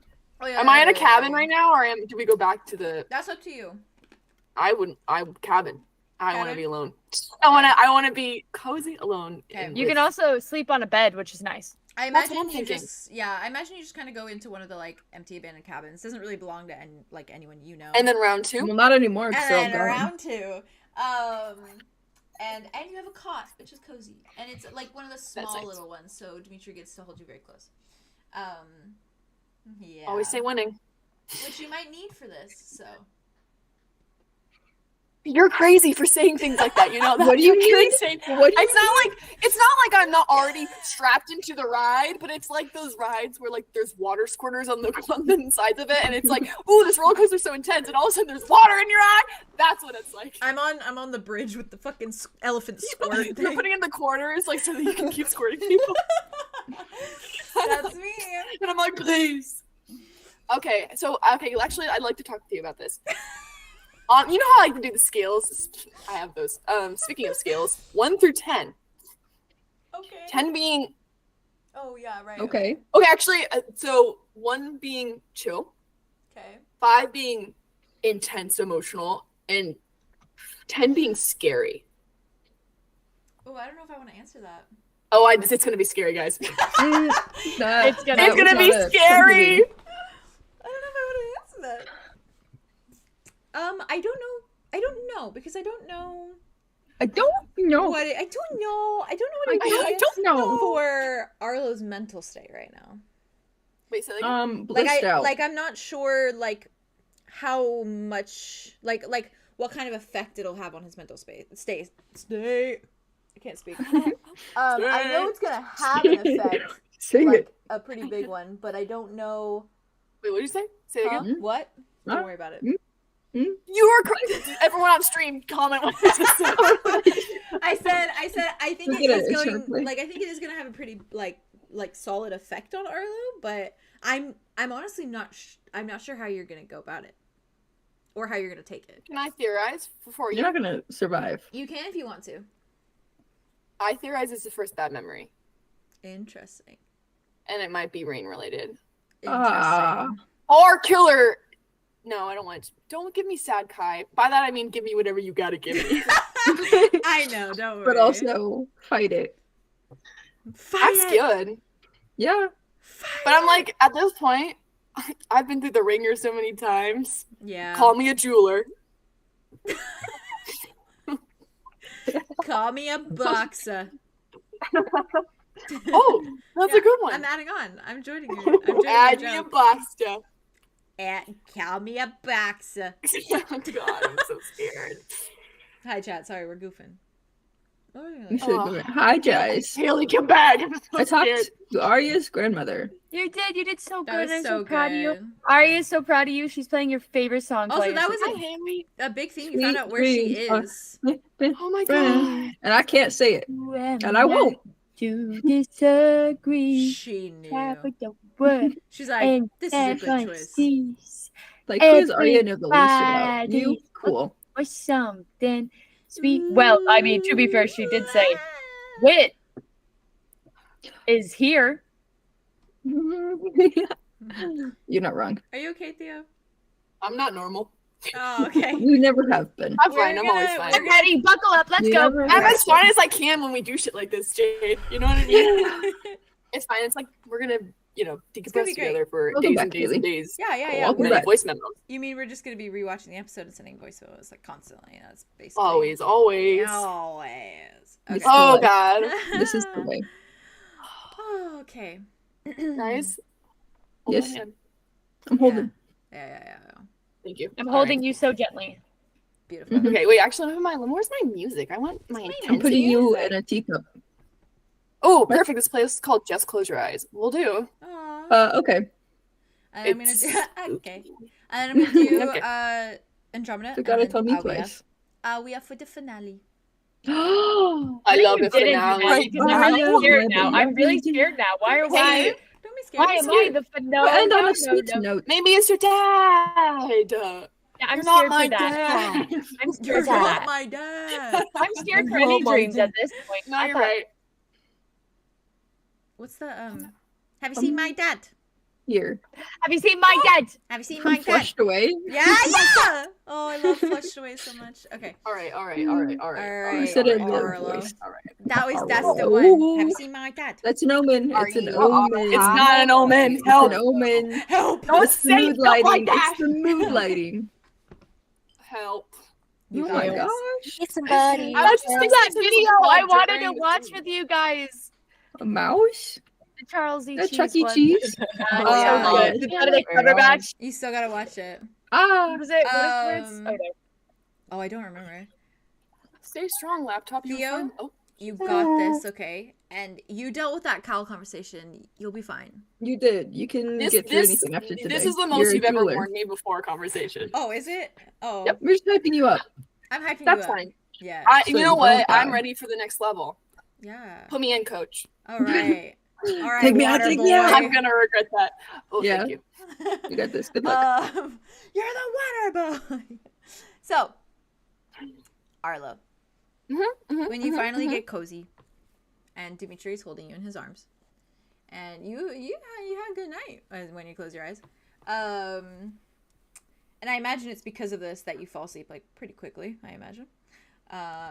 Oh, yeah, Am I in a yeah, cabin yeah. right now, or do we go back to the? That's up to you. I wouldn't. cabin. I want to Cabin? be alone. I want to be cozy alone. Okay. in You with- can also sleep on a bed, which is nice. I That's what imagine I'm you thinking. just I imagine you just kind of go into one of the like empty abandoned cabins. Doesn't really belong to anyone you know. And then round two. Well, not anymore. And It's all then gone. round two, and you have a cot, which is cozy, and it's like one of the small nice. little ones, so Dimitri gets to hold you very close. Yeah. Always say winning. Which you might need for this. So. You're crazy for saying things like that. You know that. What do you You're mean? insane. What do you It's not like I'm not already strapped into the ride, but it's like those rides where like there's water squirters on the sides of it, and it's like, ooh, this roller coaster's so intense, and all of a sudden there's water in your eye. That's what it's like. I'm on the bridge with the fucking elephant squirt You're thing. putting in the corners like so that you can keep squirting people. That's me. And I'm like, please. Okay, actually, I'd like to talk to you about this. You know how I like to do the scales? I have those. Speaking of scales, 1 through 10. Okay. 10 being Oh yeah, right. Okay. okay. Actually, so 1 being chill, Okay. 5 being intense, emotional, and 10 being scary. Oh, I don't know if I want to answer that. Oh, it's gonna be scary, guys. It's gonna It's gonna be not a scary. I don't know if I want to answer that. I don't know. I don't know because I don't know I don't know. what I don't know. I don't know what I don't know. for Arlo's mental state right now. Wait, so like, Blissed out. I'm not sure like how much like what kind of effect it'll have on his mental state. I can't speak. I know it's gonna have an effect, Say like it. a pretty big one, but I don't know. wait, what did you say? Say it again. What? Don't Huh? worry about it. You are everyone on stream comment what you just said. I said I think Look it at is it, it's going sharply. like I think it is gonna have a pretty like solid effect on Arlo, but I'm honestly I'm not sure how you're gonna go about it or how you're gonna take it. Can I theorize before you? You're not gonna survive. You can if you want to. I theorize it's the first bad memory, Interesting. and it might be rain related Ah. Interesting. or killer. No, I don't want. Don't give me sad Kai. By that I mean give me whatever you gotta give me. I know, don't worry. But also fight it. Fight That's it. good. Yeah. But I'm like, at this point, I've been through the ringer so many times. Yeah. Call me a jeweler. Call me a boxer. Oh, that's Yeah, a good one. I'm adding on. I'm joining you. I'm joining Add your me a joke. boxer. Call me a boxer. Oh God, I'm so scared. Hi, chat. Sorry, we're goofing. What were we You like? should Oh. do it. Hi, guys. Haley, come back. I'm so I talked scared. to Arya's grandmother. You did so That good. was I'm so so proud of you. good. Aria is so proud of you. She's playing your favorite song. Also, Claire. that was Hi, Haley. a big thing. You found Sweet out where she dreams. is. Oh my God. And I can't say it. And I won't. To disagree. She knew. Have a word She's like, and this is a good choice. choice. Like, who does Arya know the least about? You? Everybody Cool. or something sweet. Well, I mean, to be fair, she did say wit is here. You're not wrong. Are you okay, Theo? I'm not normal. Oh, okay. You never have been. I'm We're fine. I'm always gonna- fine. we're I'm ready. Buckle up. Let's You go. never I'm have as fine as I can when we do shit like this, Jade. You know what I mean? It's fine. It's like we're gonna, gonna decompress be great. together for Welcome days back, and days and days. Yeah, yeah, yeah. Welcome Many back. voice memos. You mean we're just gonna be rewatching the episode and sending voice memos like constantly? That's basically Always. Always. This Okay. Oh way. God, This is the way. Oh, okay. guys. Hold Yes. my hand. I'm holding. Yeah. Thank you. I'm All holding right. you so gently. Beautiful. Mhm. Okay, wait. Actually, I don't have where's my music? I want my my intensity. I'm putting you music. in a teacup. Oh, perfect. This playlist is called Just Close Your Eyes. We'll do. Aw. Okay. And I'm gonna It's do okay. And I'm gonna do Okay. Andromeda. You gotta and tell then me twice. We are for the finale. Oh, I love You it didn't do finale. that, because I'm really Wow. scared now. I'm really Why? scared now. Why are Hey. why? Don't be scared. Why am I the no? and on no, a sweet no. note. Maybe it's your dad. Yeah, I'm You're not scared my for that. dad. I'm You're scared for not that. my dad. I'm scared for You're any not my dreams dad. at this point. No, I you're thought- right. What's the Have you seen my dad? Here, Have you seen my dad? Have you seen from my dad? Flushed Away. Yeah. Oh, I love Flushed Away so much. Okay. All right. You said it in your Arlo. voice. All right. That's the Arlo. one. Have you seen my dad? That's an omen. Are It's an you- omen. It's not an omen. It's Help. an omen. Help. It's the mood lighting. It's the mood lighting. Help. You Oh my guys. gosh. Get somebody. I was just in that This is video. called I wanted to During the watch Summer. with you guys. A mouse? The Charles E. That Cheese Chuck E. one. Cheese? Oh, yeah. so good. The Benedict Cumberbatch. You still gotta watch it. Ah. Was it? What is Um, it? Oh, I don't remember. Stay strong, laptop. You're Theo? fine. Oh, You got this, okay? And you dealt with that Cal conversation. You'll be fine. You did. You can this get through this anything after today. this is the You're most a you've ever jeweler. warned me before a conversation. Oh, is it? Oh, Yep, we're just hyping you up. I'm hyping That's you up. fine. Yeah. I, So you know you don't what? die. I'm ready for the next level. Yeah. Put me in, coach. All right. All right. Take me out, water take me out. boy. I'm gonna regret that. Oh, Yeah. thank you. You got this. Good luck. You're the water boy. So, Arlo, when you finally get cozy, and Dimitri's holding you in his arms, and you had a good night when you close your eyes, and And I imagine it's because of this that you fall asleep, like, pretty quickly, I imagine.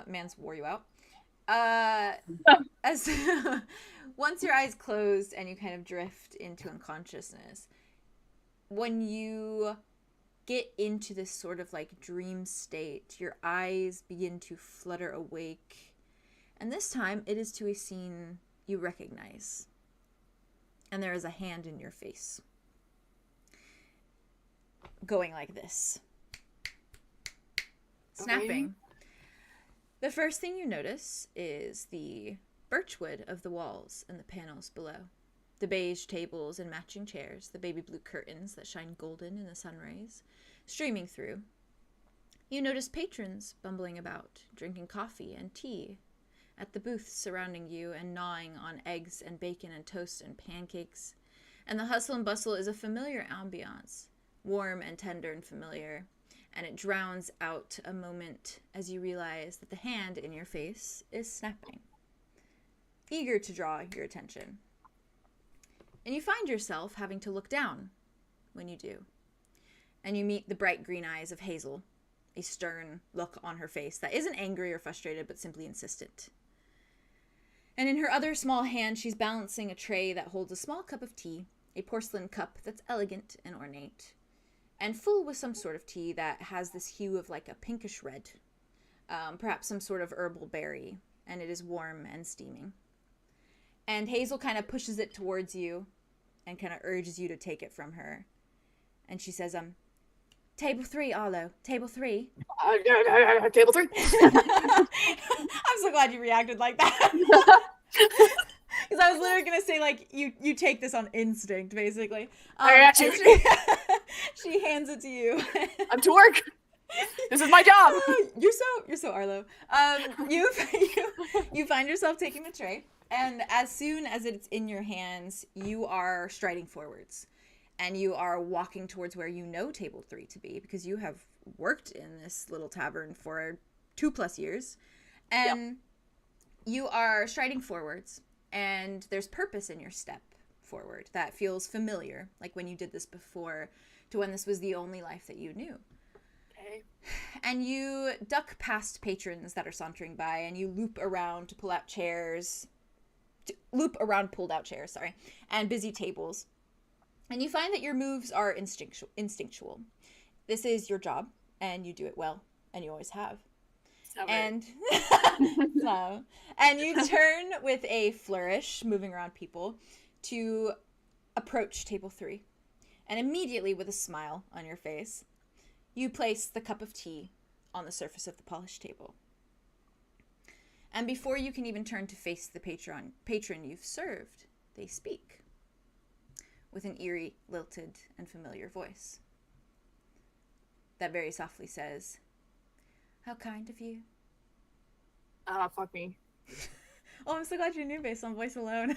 Man's wore you out. As once your eyes closed and you kind of drift into unconsciousness, when you get into this sort of like dream state, your eyes begin to flutter awake. And this time it is to a scene you recognize. And there is a hand in your face. Going like this. Snapping. The first thing you notice is the birchwood of the walls and the panels below. The beige tables and matching chairs, the baby blue curtains that shine golden in the sun rays, streaming through. You notice patrons bumbling about, drinking coffee and tea at the booths surrounding you and gnawing on eggs and bacon and toast and pancakes. And the hustle and bustle is a familiar ambiance, warm and tender and familiar. And it drowns out a moment as you realize that the hand in your face is snapping, eager to draw your attention. And you find yourself having to look down when you do. And you meet the bright green eyes of Hazel, a stern look on her face that isn't angry or frustrated, but simply insistent. And in her other small hand, she's balancing a tray that holds a small cup of tea, a porcelain cup that's elegant and ornate, and full with some sort of tea that has this hue of like a pinkish red, perhaps some sort of herbal berry, and it is warm and steaming. And Hazel kind of pushes it towards you and kind of urges you to take it from her. And she says, table 3, Arlow, table 3. Table 3. I'm so glad you reacted like that. Because I was literally going to say, like, you take this on instinct, basically. I got you. She hands it to you. I'm to work. This is my job. You're so Arlow. You find yourself taking the tray, and as soon as it's in your hands, you are striding forwards, and you are walking towards where you know table 3 to be, because you have worked in this little tavern for 2+ years, and you are striding forwards, and there's purpose in your step forward that feels familiar, like when you did this before, to when this was the only life that you knew. Okay. And you duck past patrons that are sauntering by, and you loop around to pull out chairs, pulled out chairs, and busy tables. And you find that your moves are instinctual. This is your job, and you do it well, and you always have. And and you turn with a flourish, moving around people, to approach table 3. And immediately, with a smile on your face, you place the cup of tea on the surface of the polished table. And before you can even turn to face the patron you've served, they speak with an eerie, lilted, and familiar voice that very softly says, "How kind of you." Fuck me. Oh, I'm so glad you knew based on voice alone.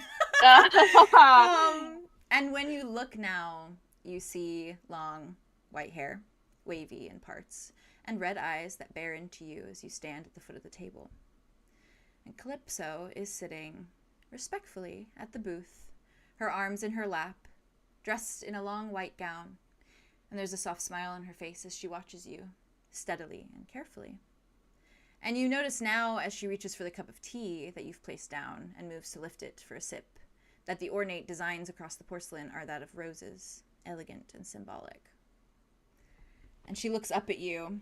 And when you look now, you see long white hair, wavy in parts, and red eyes that bear into you as you stand at the foot of the table. And Calypso is sitting respectfully at the booth, her arms in her lap, dressed in a long white gown, and there's a soft smile on her face as she watches you, steadily and carefully. And you notice now, as she reaches for the cup of tea that you've placed down and moves to lift it for a sip, that the ornate designs across the porcelain are that of roses, elegant and symbolic. And she looks up at you,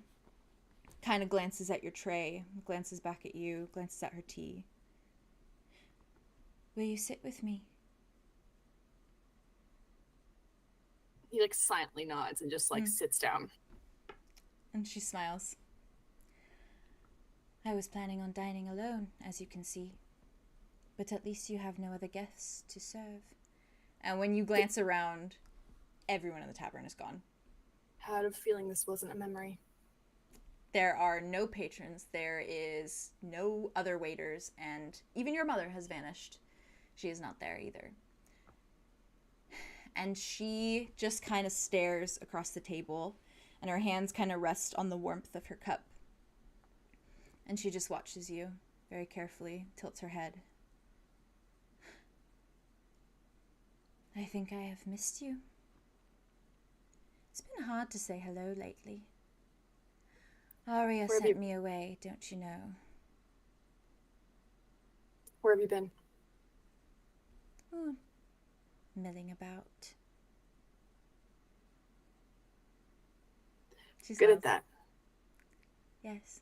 kind of glances at your tray, glances back at you, glances at her tea. "Will you sit with me?" He like silently nods and just like sits down. And she smiles. "I was planning on dining alone, as you can see. But at least you have no other guests to serve." And when you glance around, everyone in the tavern is gone. I had a feeling this wasn't a memory. There are no patrons, there is no other waiters, and even your mother has vanished. She is not there either. And she just kind of stares across the table, and her hands kind of rest on the warmth of her cup. And she just watches you very carefully, tilts her head. "I think I have missed you." It's been hard to say hello lately. Aria Where have sent you- me away, don't you know? Where have you been? Oh, milling about. She Good smiles. at that. Yes.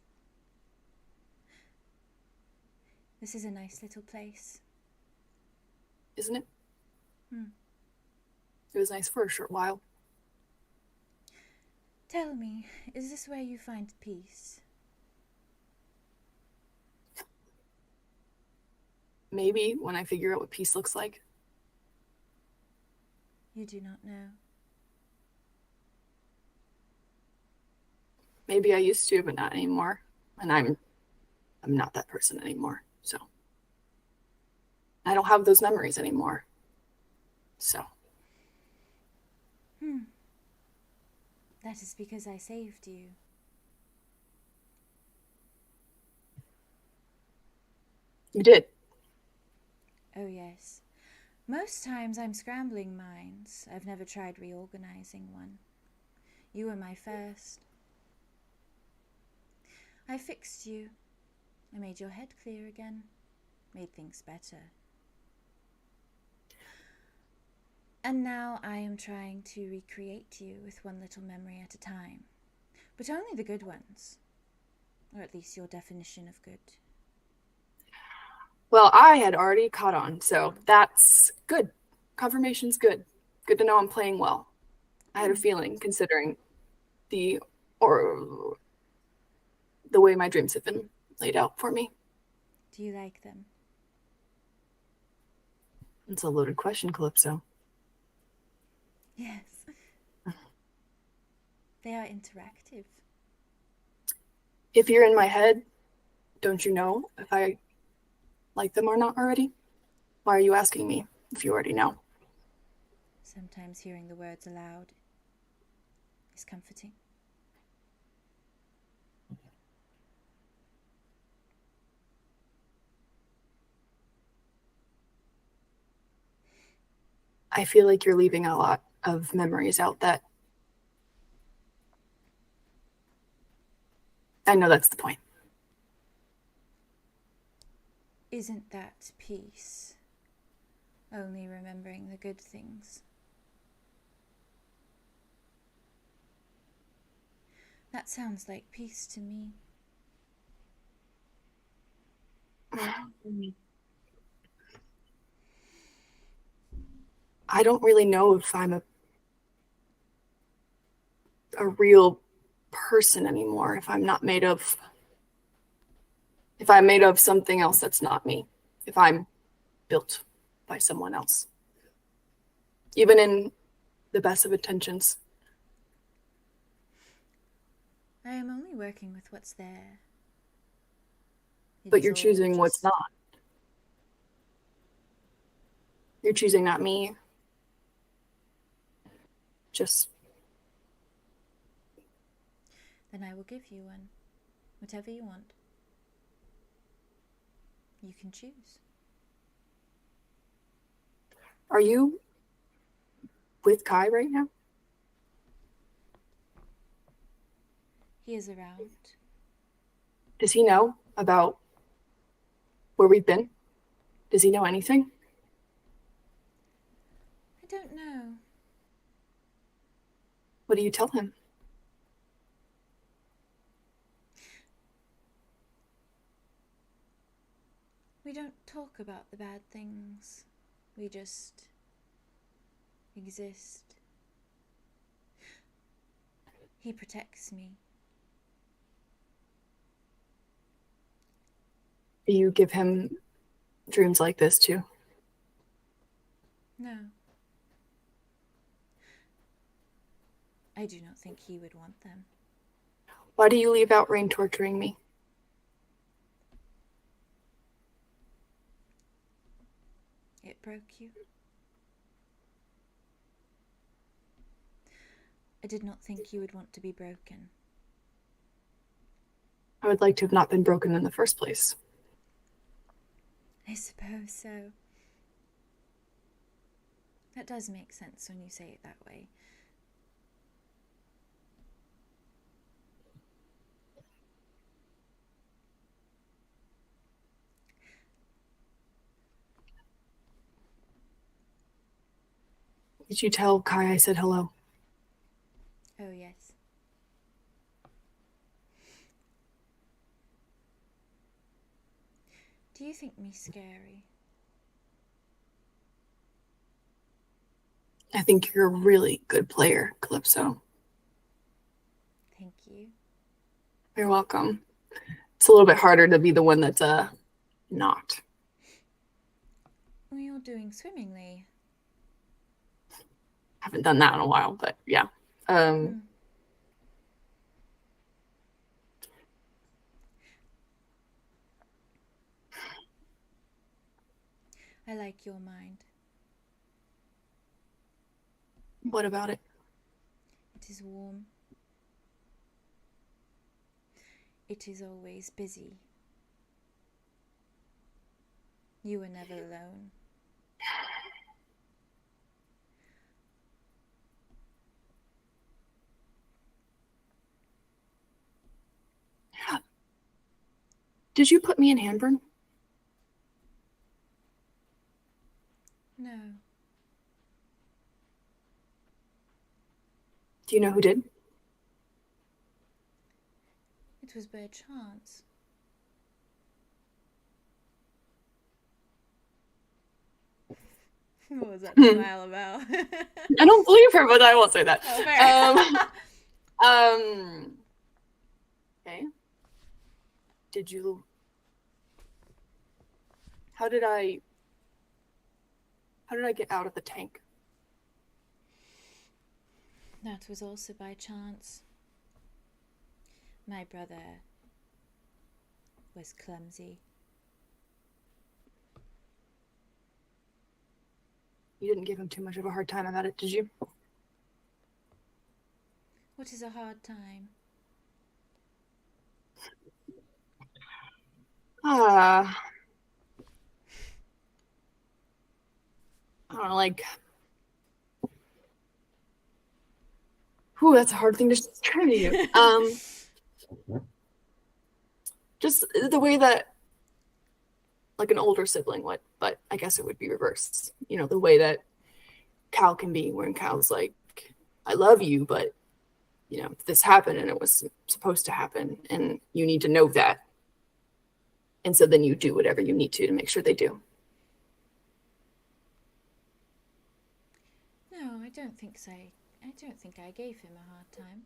This is a nice little place. Isn't it? Hmm. It was nice for a short while. Tell me, is this where you find peace? Maybe when I figure out what peace looks like. You do not know. Maybe I used to, but not anymore. And I'm not that person anymore. So I don't have those memories anymore. So That is because I saved you. you did. Oh yes. Most times I'm scrambling minds. I've never tried reorganizing one. You were my first. I fixed you. I made your head clear again. Made things better. And now I am trying to recreate you with one little memory at a time. But only the good ones. Or at least your definition of good. Well, I had already caught on, so that's good. Confirmation's good. Good to know I'm playing well. I had a feeling, considering the way my dreams have been laid out for me. Do you like them? It's a loaded question, Calypso. Yes. They are interactive. If you're in my head, don't you know if I like them or not already? Why are you asking me if you already know? Sometimes hearing the words aloud is comforting. I feel like you're leaving a lot of memories out that I know that's the point. Isn't that peace? Only remembering the good things. That sounds like peace to me. I don't really know if I'm a real person anymore, if I'm made of something else that's not me, if I'm built by someone else, even in the best of intentions. I am only working with what's there. It But is you're all choosing what's just- not. You're choosing not me. Just Then I will give you one. Whatever you want. You can choose. Are you with Kai right now? He is around. Does he know about where we've been? Does he know anything? I don't know. What do you tell him? We don't talk about the bad things. We just exist. He protects me. Do you give him dreams like this too? No. I do not think he would want them. Why do you leave out Rain torturing me? It broke you. I did not think you would want to be broken. I would like to have not been broken in the first place. I suppose so. That does make sense when you say it that way. Did you tell Kai I said hello? Oh, yes. Do you think me scary? I think you're a really good player, Calypso. Thank you. You're welcome. It's a little bit harder to be the one that's not. Well, you're doing swimmingly. Haven't done that in a while, but yeah. Hmm. I like your mind. What about it? It is warm. It is always busy. You are never alone. Did you put me in Handburn? No. Do you know who did? It was by chance. What was that smile about? I don't believe her, but I won't say that. Oh, fair. Okay. Did you... How did I get out of the tank? That was also by chance. My brother was clumsy. You didn't give him too much of a hard time about it, did you? What is a hard time? I don't know, like... Whew, that's a hard thing to try to do. Just the way that, like, an older sibling would, but I guess it would be reversed. You know, the way that Cal can be, when Cal's like, I love you, but, you know, this happened and it was supposed to happen, and you need to know that. And so then you do whatever you need to make sure they do. No, I don't think so. I don't think I gave him a hard time.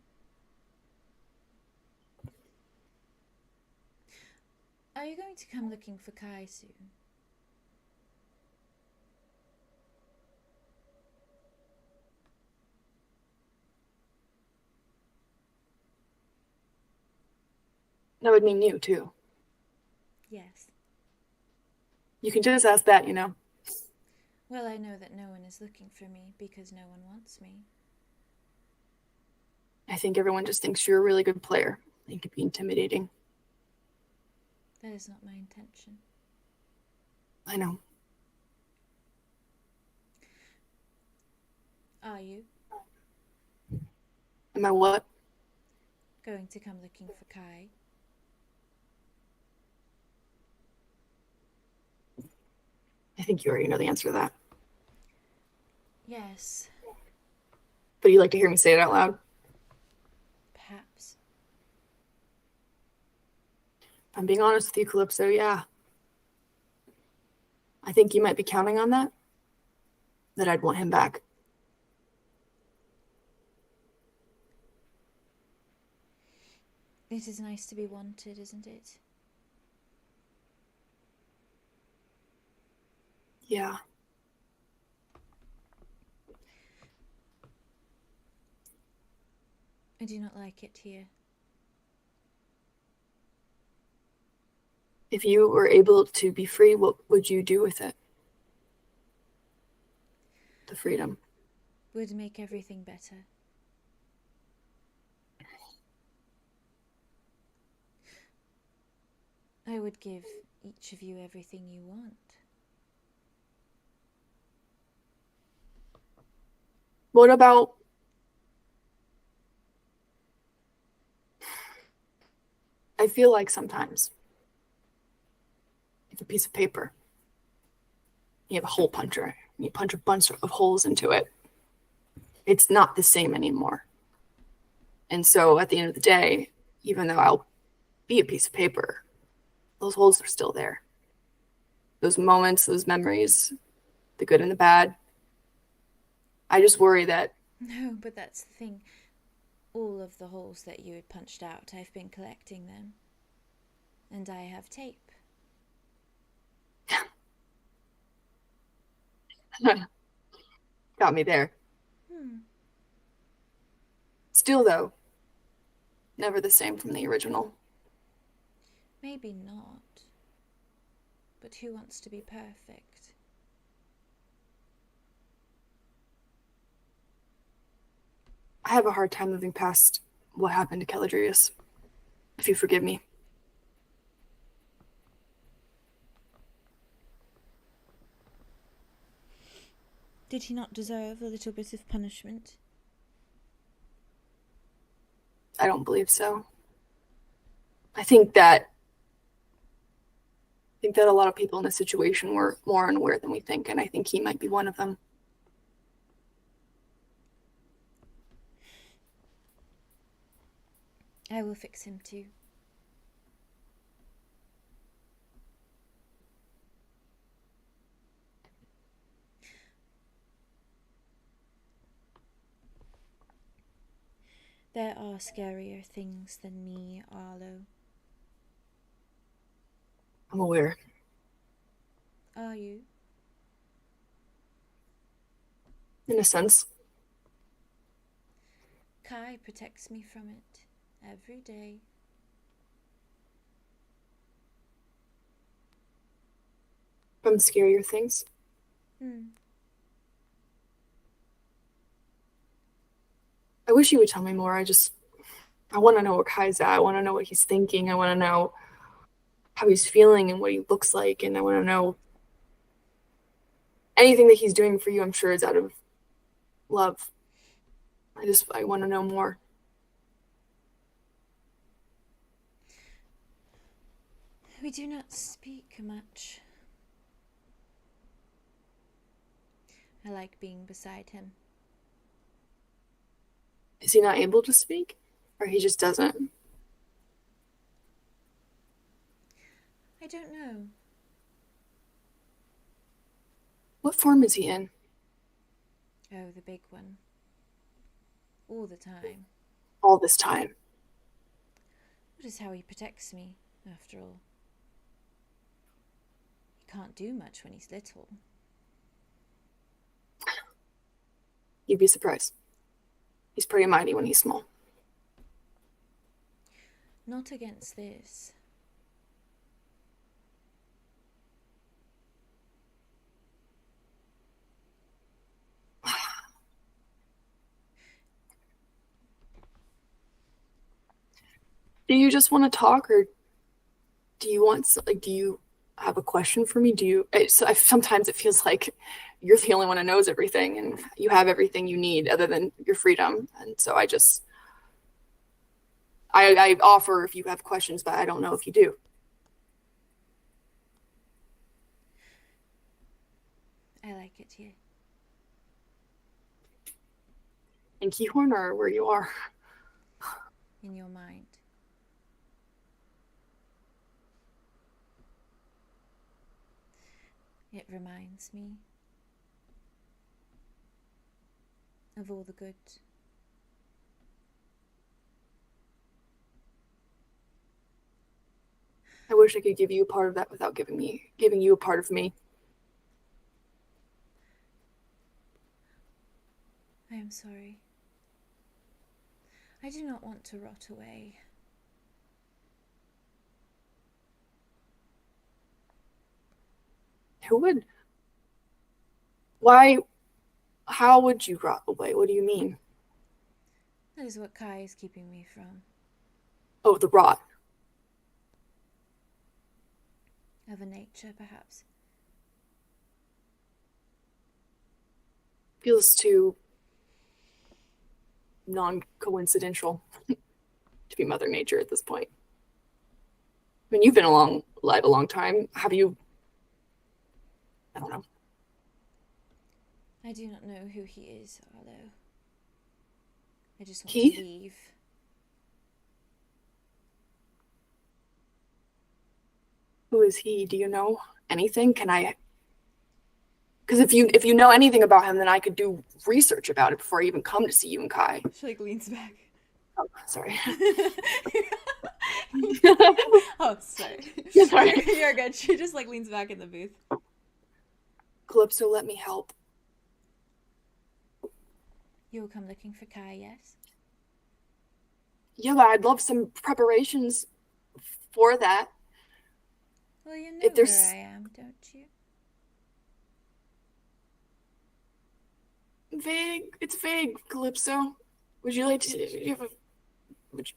Are you going to come looking for Kai soon? That would mean you, too. Yes. You can just ask that, you know. Well, I know that no one is looking for me because no one wants me. I think everyone just thinks you're a really good player. It could be intimidating. That is not my intention. I know. Are you Am I what? going to come looking for Kai? I think you already know the answer to that. Yes, But you like to hear me say it out loud? perhaps. If I'm being honest with you, Calypso, yeah. I think you might be counting on that. That I'd want him back. It is nice to be wanted, isn't it? Yeah. I do not like it here. If you were able to be free, what would you do with it? The freedom. Would make everything better. I would give each of you everything you want. What about... I feel like sometimes you have a piece of paper, you have a hole puncher, you punch a bunch of holes into it, it's not the same anymore. And so at the end of the day, even though I'll be a piece of paper, those holes are still there. Those moments, those memories, the good and the bad. I just worry that... No, but that's the thing. All of the holes that you had punched out, I've been collecting them. And I have tape. Got me there. Still, though, never the same from the original. Maybe not. But who wants to be perfect? I have a hard time moving past what happened to 𝙬𝙧𝙬𝙬𝙀🙬, if you forgive me. Did he not deserve a little bit of punishment? I don't believe so. I think that a lot of people in this situation were more unaware than we think, and I think he might be one of them. I will fix him too. There are scarier things than me, Arlow. I'm aware. Are you? In a sense. Kai protects me from it every day. From scarier things? I wish you would tell me more. I want to know where Kai's at. I want to know what he's thinking. I want to know how he's feeling and what he looks like. And I want to know anything that he's doing for you, I'm sure is out of love. I want to know more. We do not speak much. I like being beside him. Is he not able to speak? Or he just doesn't? I don't know. What form is he in? Oh, the big one. All the time. All this time. That is how he protects me, after all. He can't do much when he's little. You'd be surprised. He's pretty mighty when he's small. Not against this. Do you just want to talk, or do you want, do you have a question for me? Sometimes it feels like you're the only one who knows everything and you have everything you need other than your freedom. And so I offer if you have questions, but I don't know if you do. I like it here. In 𝙬𝙀𝙀𝙀, or where you are? In your mind. It reminds me of all the good. I wish I could give you a part of that without giving you a part of me. I am sorry. I do not want to rot away. Who would? Why? How would you rot away? What do you mean? That is what Kai is keeping me from. Oh, the rot. Of a nature, perhaps. Feels too non-coincidental to be Mother Nature at this point. I mean, you've been alive a long time. Have you? I don't know. I do not know who he is, Arlow. I just want He? to leave. Who is he? Do you know anything? Can I? Because if you know anything about him, then I could do research about it before I even come to see you and Kai. She like leans back. Oh, sorry. Oh, sorry. Sorry. You're good. She just like leans back in the booth. 𝙬𝙬, let me help. You will come looking for Kai, yes? Yeah, but I'd love some preparations for that. Well, you know If there's- where I am, don't you? Vague. It's vague, 𝙬𝙬. Would you like to? Would you?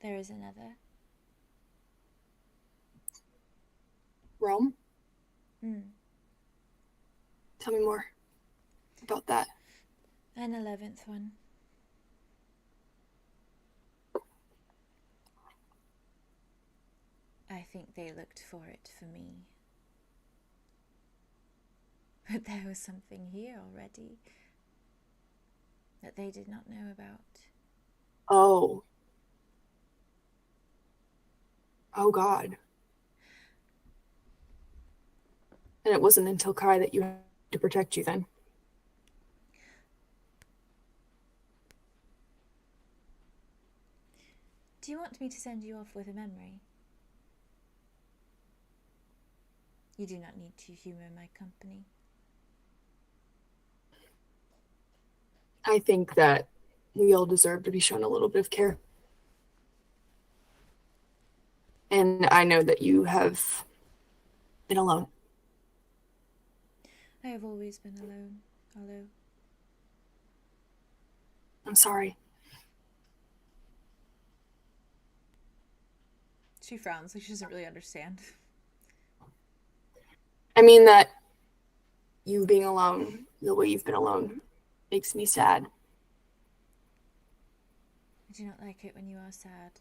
There is another. Rome? Hmm. Tell me more about that. An 11th one. I think they looked for it for me. But there was something here already that they did not know about. Oh. Oh God. And it wasn't until Kai that you had to protect you then. Do you want me to send you off with a memory? You do not need to humor my company. I think that we all deserve to be shown a little bit of care. And I know that you have been alone. I have always been alone, Arlow. I'm sorry. She frowns like she doesn't really understand. I mean that you being alone, the way you've been alone, makes me sad. I do not like it when you are sad.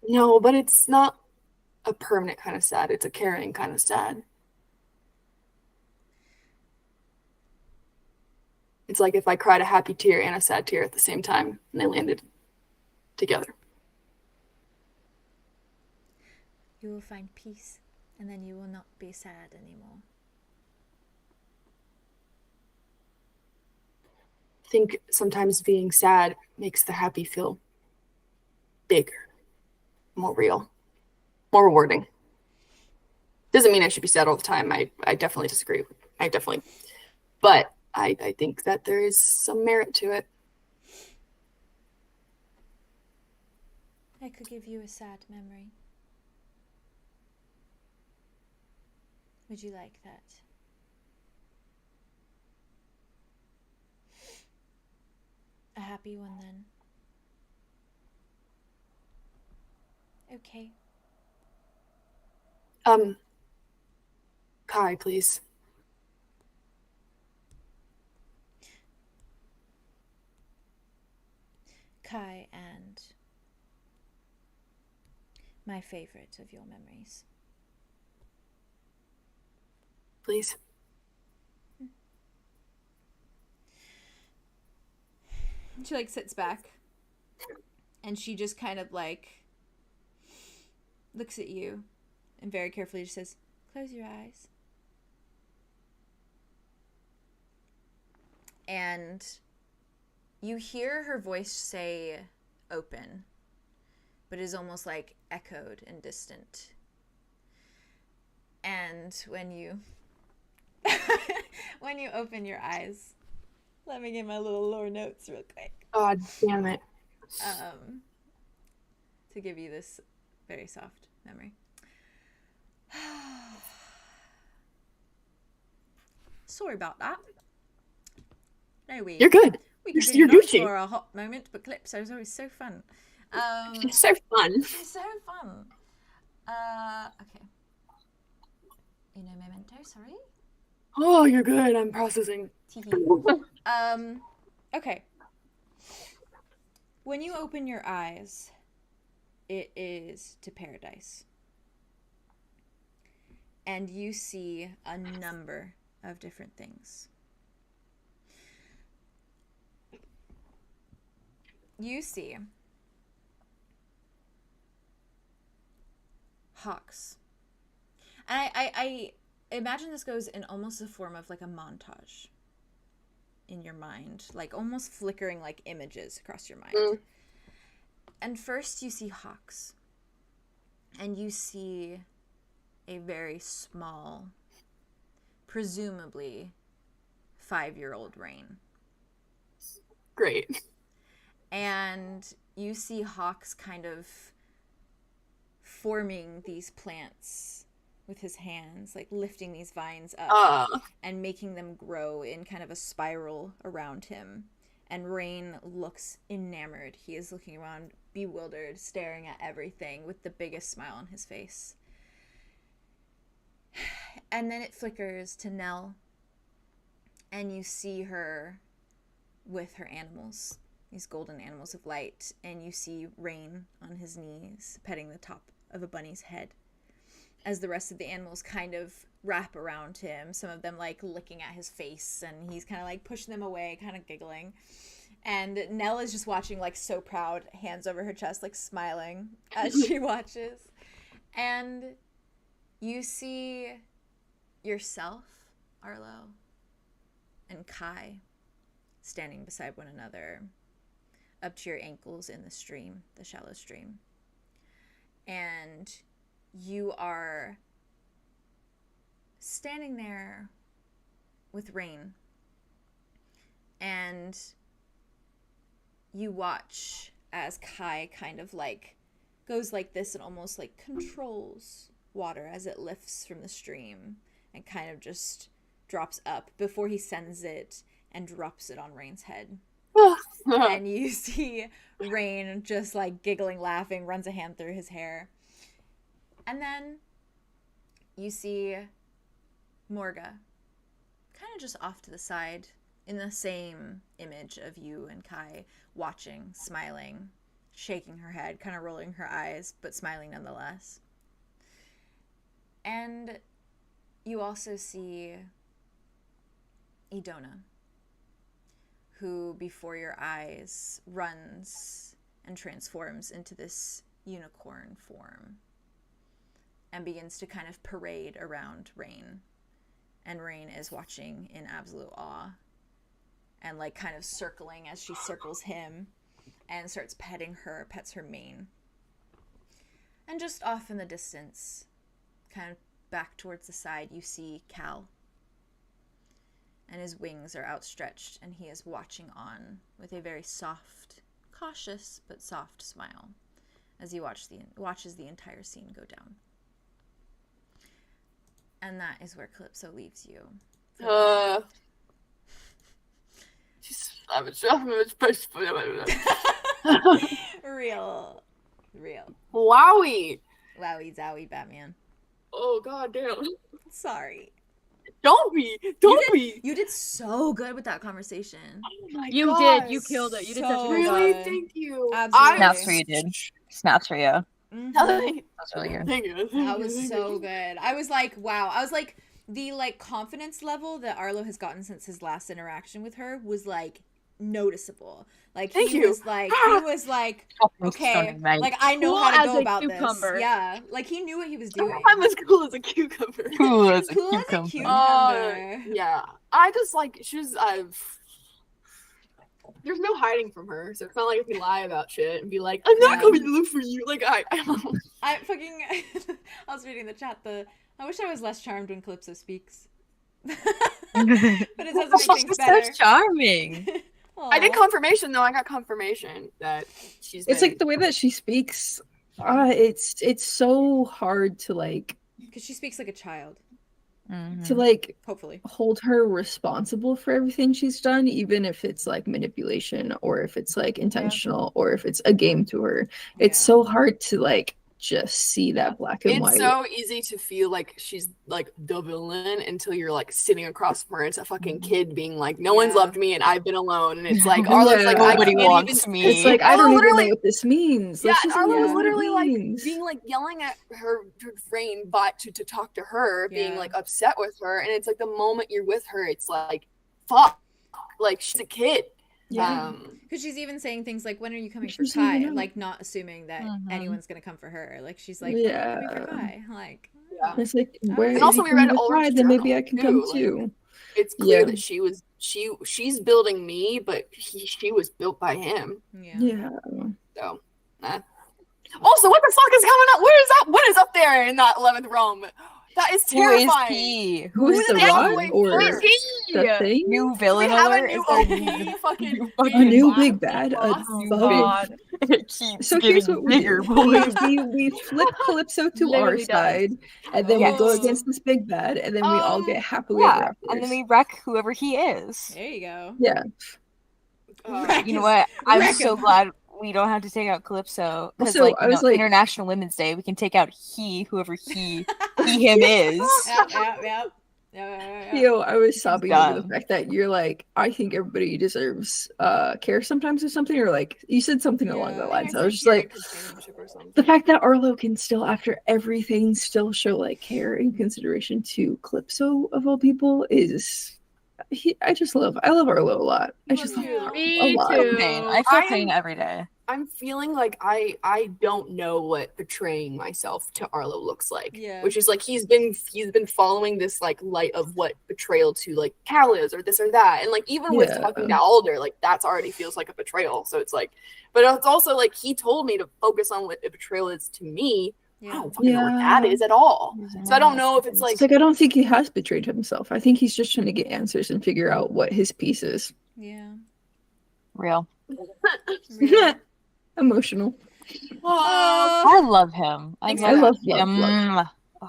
No, but it's not a permanent kind of sad. It's a carrying kind of sad. It's like if I cried a happy tear and a sad tear at the same time, and they landed together. You will find peace, and then you will not be sad anymore. I think sometimes being sad makes the happy feel bigger, more real, more rewarding. Doesn't mean I should be sad all the time. I definitely disagree. But I think that there is some merit to it. I could give you a sad memory. Would you like that? A happy one, then. Okay. Kai, please. Kai and my favorite of your memories. Please. She like sits back and she just kind of like looks at you and very carefully just says, "Close your eyes." And you hear her voice say open, but is almost like echoed and distant. And when you when you open your eyes, let me get my little lore notes real quick. God damn it. To give you this very soft memory. Sorry about that. No, You're good. We You're continued on Gucci. for a hot moment, but Calypso is always so fun. It's so fun. It's so fun. Okay. In a memento, sorry. Oh, you're good. I'm processing. Okay. When you open your eyes, it is to paradise. And you see a number of different things. You see hawks. And I imagine this goes in almost the form of like a montage in your mind, like almost flickering like images across your mind. And first you see hawks, and you see a very small, presumably 5-year-old Rain. Great. And you see hawks kind of forming these plants with his hands, like lifting these vines up and making them grow in kind of a spiral around him. And Rain looks enamored. He is looking around, bewildered, staring at everything with the biggest smile on his face. And then it flickers to Nell, and you see her with her animals, these golden animals of light, and you see Rain on his knees, petting the top of a bunny's head, as the rest of the animals kind of wrap around him, some of them like licking at his face, and he's kind of like pushing them away, kind of giggling. And Nell is just watching, like so proud, hands over her chest, like smiling as she watches. And you see yourself, Arlow, and Kai standing beside one another, up to your ankles in the stream, the shallow stream. And you are standing there with Rain, and you watch as Kai kind of like goes like this and almost like controls water as it lifts from the stream and kind of just drops up before he sends it and drops it on Rain's head. And you see Rain just like giggling, laughing, runs a hand through his hair. And then you see Morga kind of just off to the side in the same image of you and Kai, watching, smiling, shaking her head, kind of rolling her eyes, but smiling nonetheless. And you also see Idona, who before your eyes runs and transforms into this unicorn form and begins to kind of parade around Rain. And Rain is watching in absolute awe and like kind of circling as she circles him and starts petting her, pets her mane. And just off in the distance, kind of back towards the side, you see Cal. And his wings are outstretched, and he is watching on with a very soft, cautious but soft smile as he watches the entire scene go down. And that is where Calypso leaves you. Real. Wowie. Wowie zowie, Batman. Oh, god damn. Sorry. Don't be. You did so good with that conversation. Oh my You gosh. did. You killed it. You did So such a good Really? job. Thank you. Absolutely. Snaps for you, dude. Snaps for you. Mhm. That's really good. Thank you. That was so good. I was like, wow. I was like, the like confidence level that Arlow has gotten since his last interaction with her was like noticeable. Like he was like, okay, like I know Cool how to as go a about cucumber. this. Yeah, like he knew what he was doing. I'm as cool as a cucumber. Cool as a Cool as a cucumber. cucumber. Yeah. I just like, she's, there's no hiding from her, so it's not like if we lie about shit and be like, I'm not Yeah. coming to look for you. Like, I fucking, I was reading the chat, I wish I was less charmed when Calypso speaks. But it doesn't make things better. So charming. I did confirmation, though. I got confirmation that she's It's like the way that she speaks. It's so hard to like because she speaks like a child. to like Hopefully. hold her responsible for everything she's done, even if it's like manipulation or if it's like intentional or if it's a game to her. It's so hard to like just see that black and It's white. so easy to feel like she's like the villain until you're like sitting across from her. It's a fucking kid being like, no one's loved me and I've been alone. And it's like, Arlo's like, nobody I wants even... me. It's like, I don't even know what this means. Yeah, Let's and just Arlo was know what it literally like means. being like yelling at her brain bot to talk to her, being like upset with her. And it's like the moment you're with her, it's like, fuck, like she's a kid. Yeah. Because she's even saying things like, when are you coming for She's even Kai? out. Like, not assuming that anyone's gonna come for her. Like, she's like, Yeah. when are you coming for Kai? Like, It's like, where And is also he we read coming with Ulrich's pride, then maybe journal, I can come too, too. It's clear that she's building me, but she was built by him. Yeah. So, Also, what the fuck is coming up? Where is that? What is up there in that 11th realm? That is terrifying. Who is he? Who is the rod or Who is he? the thing? New villain We have a alert? new Is there OP fucking A new boss. big bad. Oh, Fuck. God. It keeps So here's getting what we bigger, do. boys. We flip Calypso to our Literally does. side, and then we go Yes. against this big bad, and then we all get happily ever Yeah, after. and then we wreck whoever he is. there you go. Yeah. You know what? I'm Wreck so him. glad we don't have to take out Calypso. Because, Also, like, I was like- International Women's Day, we can take out whoever he, him is. Yep. Yo, I was sobbing over the done. fact that you're like, I think everybody deserves care sometimes or something, or like you said something along that lines. I was just like, the fact that Arlo can still, after everything, still show like care and consideration to Calypso of all people is, I love Arlo a lot. I just love Arlo Me a lot. too. Pain. I feel pain every day. I'm feeling like I don't know what betraying myself to Arlo looks like. Yeah. Which is like he's been following this like light of what betrayal to like Cal is or this or that. And like even with talking to Alder, like that's already feels like a betrayal. So it's like, but it's also like he told me to focus on what a betrayal is to me. I don't fucking know what that is at all. So I don't know if it's like I don't think he has betrayed himself. I think he's just trying to get answers and figure out what his piece is. Yeah. Real. Emotional. I love him. I love him.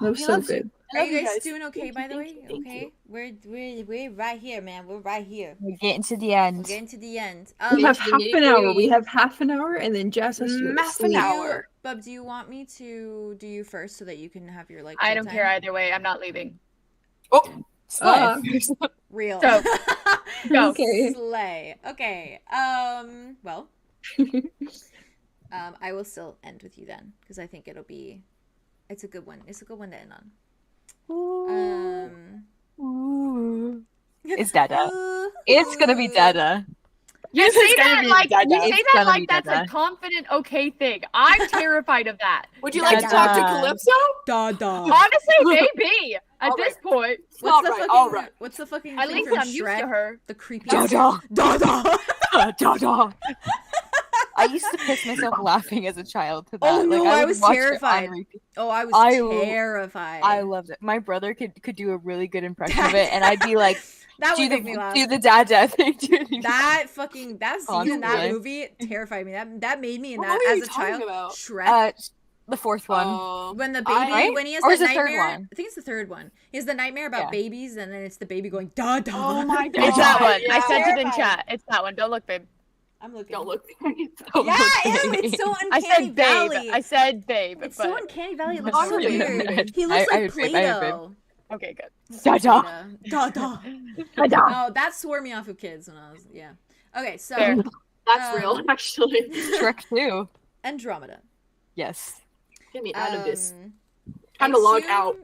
Love so good. Are you you guys guys. doing okay, by the way? Thank Okay, we're right here, man. We're right here. We're getting to the We're end. getting to the end. We have the half an hour. nitty-gritty. We have half an hour, and then Jazz has to go to Half an sleep. hour. Bub, do you want me to do you first so that you can have your like? I chill don't time? care either way. I'm not leaving. Uh, Real. So, go. Okay. Slay. Okay. Well. I will still end with you then because I think it's a good one. It's a good one to end on. It's Dada. It's gonna be Dada. You say that like It's that's gonna a be confident okay thing. I'm terrified of that. would you like to talk to Calypso? Honestly, maybe at All this point. What's the fucking At thing least from I'm used Shrek? to her. The creepy Dada. Dada. Dada. I used to piss myself laughing as a child to that. Oh, no, I would was watch it on terrified. repeat. Oh, I was I- terrified. I loved it. My brother could do a really good impression of it, and I'd be like, that do would the, make me laugh. do the Dada thing. That scene in that Constantly. movie terrified me. That made me in What that movie are as you a talking child. about? Shrek. The fourth one. When the baby, when he has Or the is it the third nightmare, one? I think it's the third one. He has the nightmare about Yeah. babies, and then it's the baby going da da. Oh my god. It's that one. Yeah. I sent it in Terrifying. chat. It's that one. Don't look, babe. I'm looking. Don't look. Yeah, ew, it's so I uncanny said babe. valley. I said babe. It's but... so uncanny valley. It looks I'm so babe. weird. He looks I like would babe, I would Play-Doh. Okay, good. Dada. Da da. Dada. No, that swore me off of kids when I was Okay, so Fair. That's real, actually. Shrek 2. Andromeda. Yes. Get me out of this. I Time to log assume- out.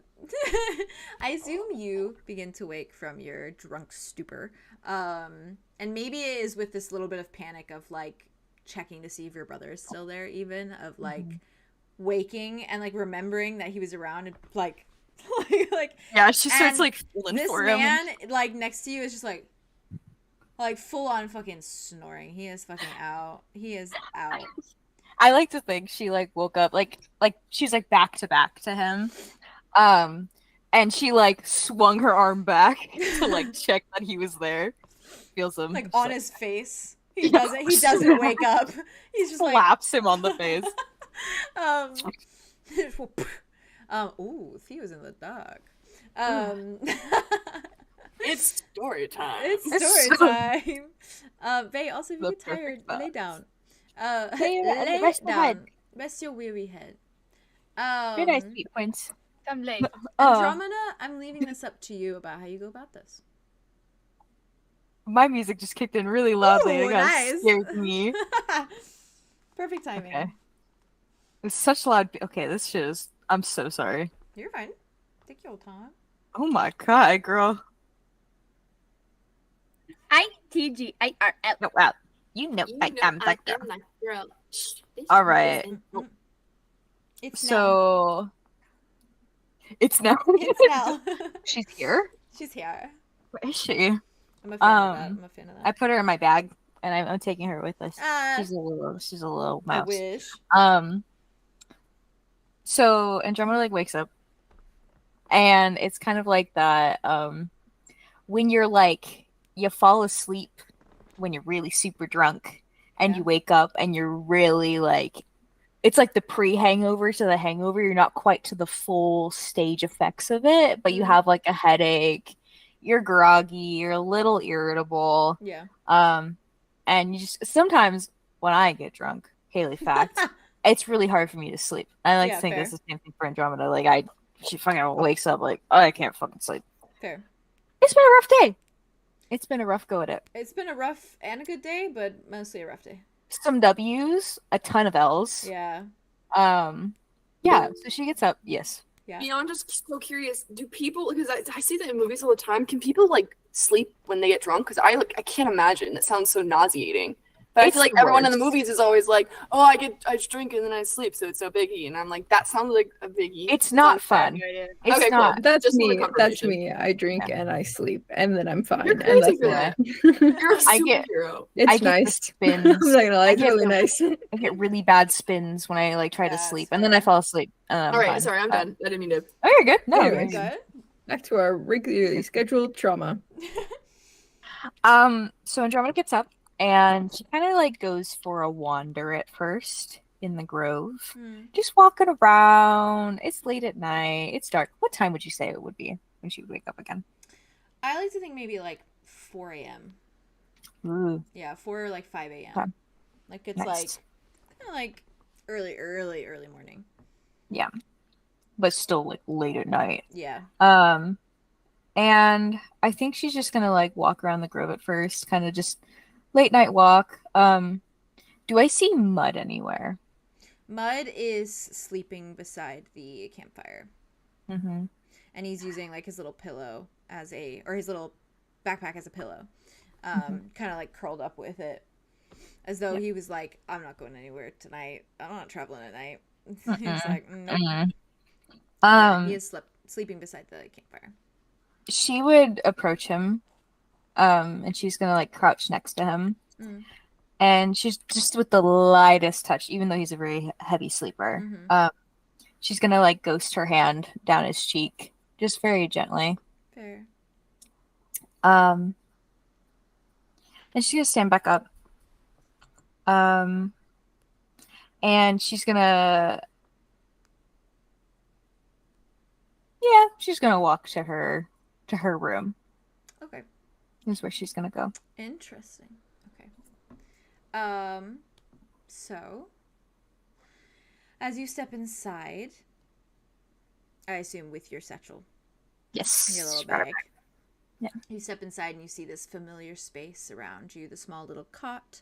I assume you begin to wake from your drunk stupor. And maybe it is with this little bit of panic of like checking to see if your brother is still there, even of like waking and like remembering that he was around and like Yeah, she starts And like feeling this for him. man like next to you is just like full on fucking snoring. He is fucking out. He is out. I like to think she like woke up like she's like back to him. And she like swung her arm back to like check that he was there. Feels him. Like Just, on his face. He doesn't wake up. He's just like slaps him on the face. Ooh, Theo's in the dark. It's story time. It's It's story time. Faye, also if The you're tired, perfect lay down. Lay Lay rest the head. down. Rest your weary head. Very nice sweet points. Come late. Andromeda, I'm leaving this up to you about how you go about this. My music just kicked in really loudly. Ooh, It got nice. scared me. Perfect timing. Okay. It's such loud. Okay, this shit is. I'm so sorry. You're fine. Take your time. Oh my god, girl. ITGIRL. No, wow. You know You I know am I that am girl. that girl. Shh, this All right. isn't- It's now. So it's now. It's now. She's here. She's here. Where is she? I'm a fan of that. I'm a fan of that. I put her in my bag, and I'm taking her with us. Ah, She's a little I mouse. wish. So Andromeda like wakes up, and it's kind of like that. When you're like you fall asleep when you're really super drunk, and you wake up and you're really like, it's like the pre-hangover to the hangover. You're not quite to the full stage effects of it, but you have like a headache. You're groggy. You're a little irritable. Yeah. And you just sometimes when I get drunk, Haley fact, it's really hard for me to sleep. I like Yeah, to think fair. that's the same thing for Andromeda. Like she fucking wakes up like, oh, I can't fucking sleep. Fair. It's been a rough day. It's been a rough go at it. It's been a rough and a good day, but mostly a rough day. Some W's, a ton of L's. Yeah. Yeah. So she gets up. Yes. Yeah. You know, I'm just so curious. Do people? Because I see that in movies all the time. Can people like sleep when they get drunk? Because I can't imagine. It sounds so nauseating. But It's I feel like the everyone in the worst. movies is always like, "Oh, I just drink and then I sleep, so it's no biggie." And I'm like, that sounds like a biggie. It's not Sounds bad. fun. It's Okay, not. cool. That's Just wanted me. That's confirmation. me. I drink and I sleep, and then I'm fine. You're and crazy that's for it. that. You're a I get- superhero. It's I get the nice. spins. I'm not gonna lie, it's I get really the- nice. I get really bad spins when I like try to That's sleep, and then I fair. fall asleep. And then I'm All right, fine. sorry, I'm done. I didn't mean to. Oh, you're good. No, You're Anyways. good. Back to our regularly scheduled trauma. So Andromeda gets up and she kind of like goes for a wander at first in the grove, just walking around. It's late at night. It's dark. What time would you say it would be when she would wake up again? I like to think maybe like 4 a.m. Ooh, Yeah, 4 or like 5 a.m. Okay. Like it's nice. like kind of like early morning. Yeah, but still like late at night. Yeah. And I think she's just gonna like walk around the grove at first, kind of just late night walk. Do I see Mud anywhere? Mud is sleeping beside the campfire, Mm-hmm. and he's using like his little pillow or his little backpack as a pillow, kind of like curled up with it, as though he was like, "I'm not going anywhere tonight. I'm not traveling at night." He's like, "Nope." Yeah, he is sleeping beside the campfire. She would approach him, and she's gonna like crouch next to him, and she's just with the lightest touch, even though he's a very heavy sleeper. She's gonna like ghost her hand down his cheek, just very gently. Fair. And she's gonna stand back up. And she's gonna walk to her room. Okay. This is where she's gonna go. Interesting. Okay. So as you step inside, I assume with your satchel, Yes. your little She brought her bag. back. Yeah. You step inside and you see this familiar space around you, the small little cot,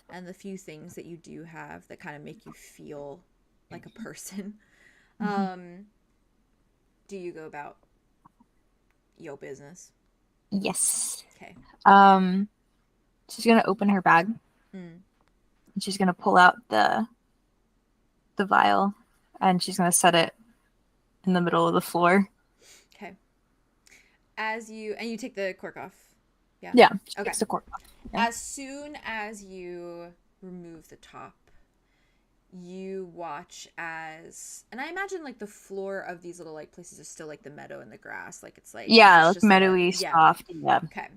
and the few things that you do have that kind of make you feel like a person. Do you go about your business? Yes. Okay. She's gonna open her bag. And she's gonna pull out the vial, and she's gonna set it in the middle of the floor. Okay. You take the cork off. Yeah. Yeah. She Okay. takes the cork off. Yeah. As soon as you remove the top, you watch and I imagine like the floor of these little like places is still like the meadow and the grass, like it's like Yeah, it's like just meadowy, soft. Yeah. Okay.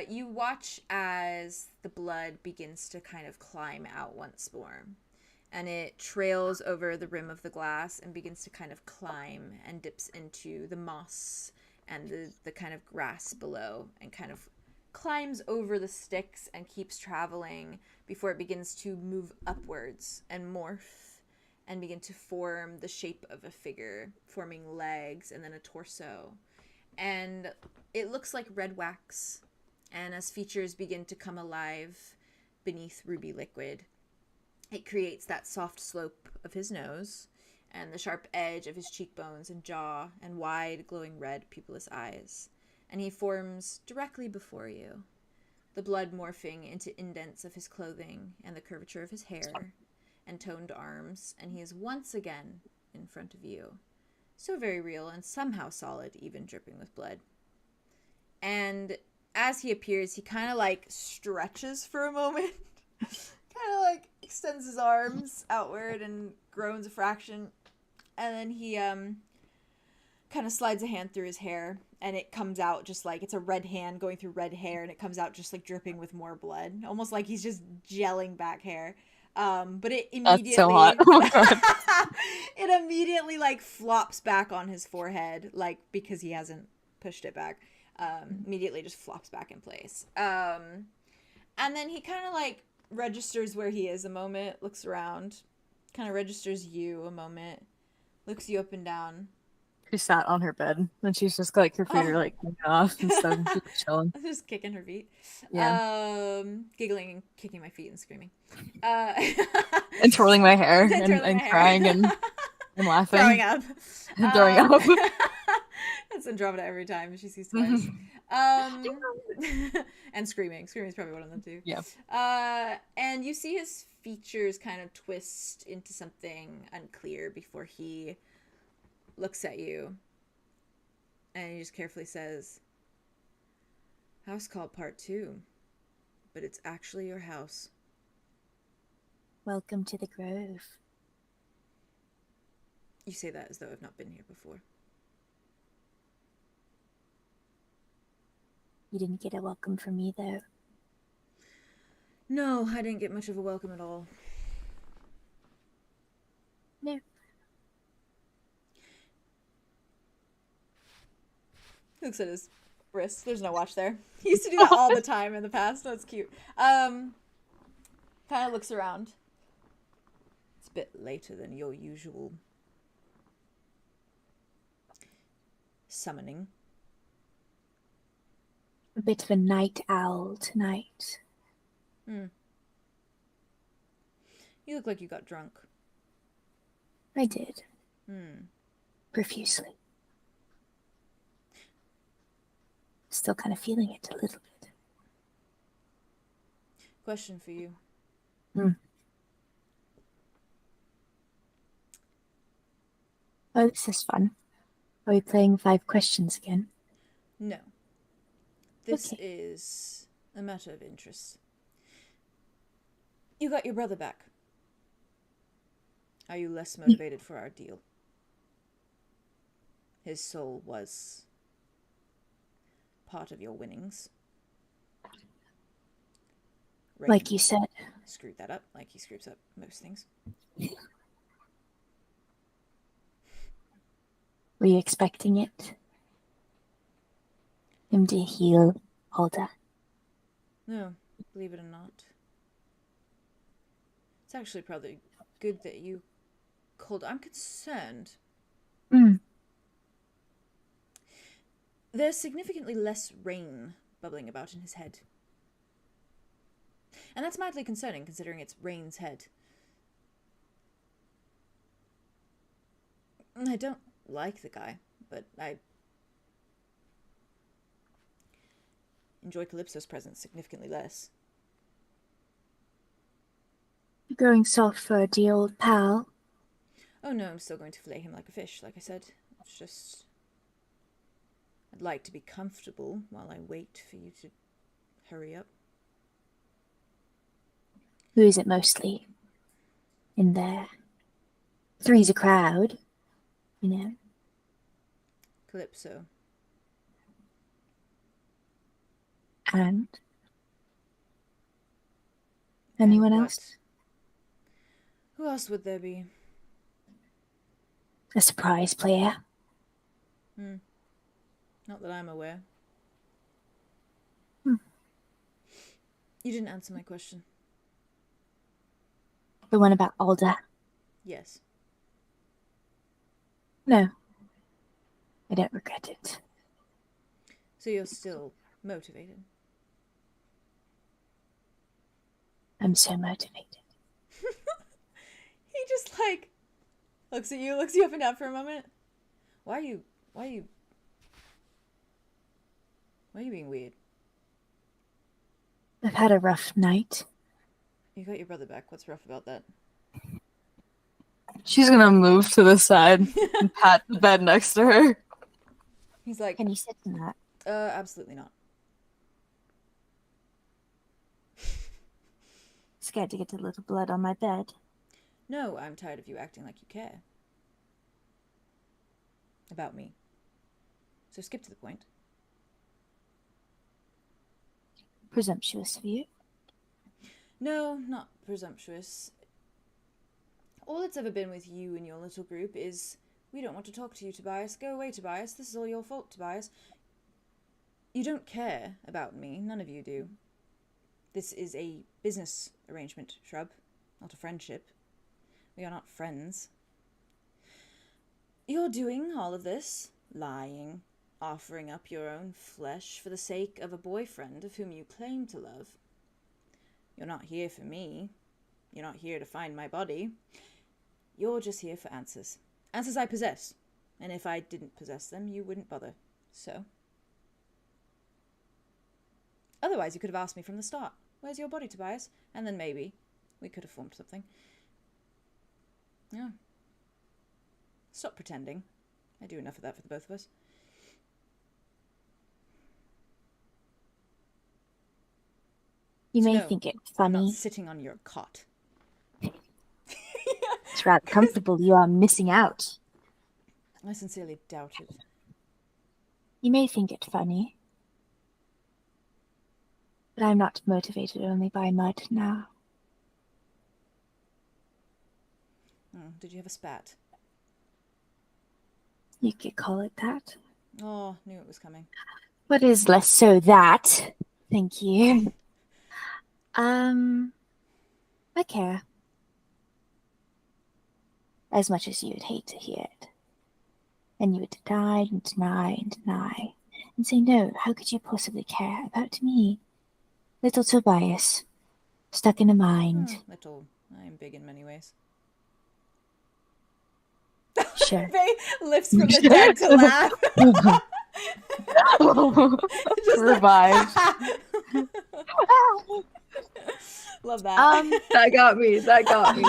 You watch as the blood begins to kind of climb out once more, and it trails over the rim of the glass and begins to kind of climb and dips into the moss and the kind of grass below, and kind of climbs over the sticks and keeps traveling before it begins to move upwards and morph and begin to form the shape of a figure, forming legs and then a torso. And it looks like red wax. And as features begin to come alive beneath ruby liquid, it creates that soft slope of his nose and the sharp edge of his cheekbones and jaw and wide glowing red pupilless eyes. And he forms directly before you, the blood morphing into indents of his clothing and the curvature of his hair and toned arms, and he is once again in front of you. So very real and somehow solid, even dripping with blood. And as he appears, he kind of like stretches for a moment, kind of like extends his arms outward and groans a fraction, and then he kind of slides a hand through his hair, and it comes out just like it's a red hand going through red hair, and it comes out just like dripping with more blood, almost like he's just gelling back hair. But it immediately, that's so hot. Oh, God. It immediately like flops back on his forehead, like because he hasn't pushed it back. Immediately just flops back in place. And then he kind of like registers where he is a moment, looks around, kind of registers you a moment, looks you up and down. She sat on her bed and she's just like her feet are like off and stuff. She's chilling. Just kicking her feet. Yeah. Giggling and kicking my feet and screaming. And twirling my hair and crying and laughing. Throwing up. Throwing up. That's Andromeda every time she sees twice. And screaming. Screaming is probably one of them too. Yeah. And you see his features kind of twist into something unclear before he looks at you, and he just carefully says, "House call part 2, but it's actually your house." Welcome to the Grove. You say that as though I've not been here before. You didn't get a welcome from me, though. No, I didn't get much of a welcome at all. No. Looks at his wrist. There's no watch there. He used to do that all the time in the past. That's cute. Kind of looks around. It's a bit later than your usual summoning. A bit of a night owl tonight. You look like you got drunk. I did. Profusely. Still kind of feeling it a little bit. Question for you. Oh, this is fun. Are we playing 5 questions again? No. This Okay. is a matter of interest. You got your brother back. Are you less motivated for our deal? His soul was part of your winnings. Like you said. Screwed that up, like he screws up most things. Were you expecting it? Him to heal Alder? No, believe it or not. It's actually probably good that you called. I'm concerned. There's significantly less rain bubbling about in his head. And that's mildly concerning, considering it's Rain's head. I don't like the guy, but I enjoy Calypso's presence significantly less. You're going soft for a dear old pal? Oh no, I'm still going to fillet him like a fish, like I said. It's just... I'd like to be comfortable while I wait for you to hurry up. Who is it mostly? In there. 3's a crowd, you know. Calypso. And? Anyone And else? Who else would there be? A surprise player? Not that I'm aware. Hmm. You didn't answer my question. The one about Alder? Yes. No. I don't regret it. So you're still motivated? I'm so motivated. He just, like, looks at you, looks you up and down for a moment. Why are you being weird? I've had a rough night. You got your brother back. What's rough about that? She's gonna move to the side and pat the bed next to her. He's like, Can you sit in that? absolutely not. Scared to get a little blood on my bed. No, I'm tired of you acting like you care. About me. So skip to the point. Presumptuous of you. No, not presumptuous. All it's ever been with you and your little group is, we don't want to talk to you, Tobias. Go away, Tobias. This is all your fault, Tobias. You don't care about me. None of you do. This is a business arrangement, Shrub, not a friendship. We are not friends. You're doing all of this, lying, offering up your own flesh for the sake of a boyfriend of whom you claim to love. You're not here for me. You're not here to find my body. You're just here for answers. Answers I possess. And if I didn't possess them, you wouldn't bother. So? Otherwise, you could have asked me from the start. Where's your body, Tobias? And then maybe we could have formed something. Yeah. Stop pretending. I do enough of that for the both of us. You may No, think it I'm not funny. sitting on your cot. It's rather comfortable. You are missing out. I sincerely doubt it. You may think it funny. But I'm not motivated only by mud now. Did you have a spat? You could call it that. Oh, knew it was coming. What is less so that? Thank you. I care. As much as you would hate to hear it. And you would deny and deny and deny. And say, no, how could you possibly care about me? Little Tobias. Stuck in a mind. Little. I'm big in many ways. Sure. Faye lifts from the dead to laugh. Just Revived. Love that. That got me. That got me.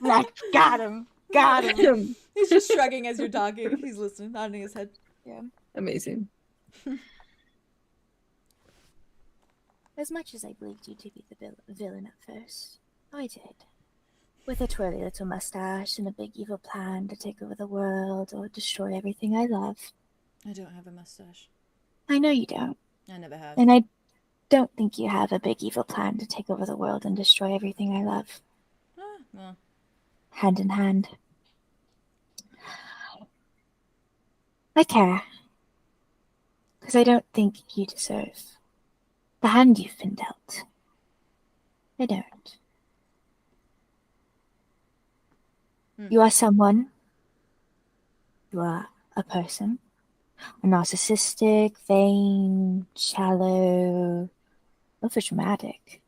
That got him. Got him. He's just shrugging as you're talking. He's listening, nodding his head. Yeah. Amazing. As much as I believed you to be the villain at first, I did. With a twirly little mustache and a big evil plan to take over the world or destroy everything I love. I don't have a mustache. I know you don't. I never have. And I don't think you have a big evil plan to take over the world and destroy everything I love. Well. Hand in hand. I care. Because I don't think you deserve the hand you've been dealt. I don't. You are someone. You are a person. A narcissistic, vain, shallow, overdramatic.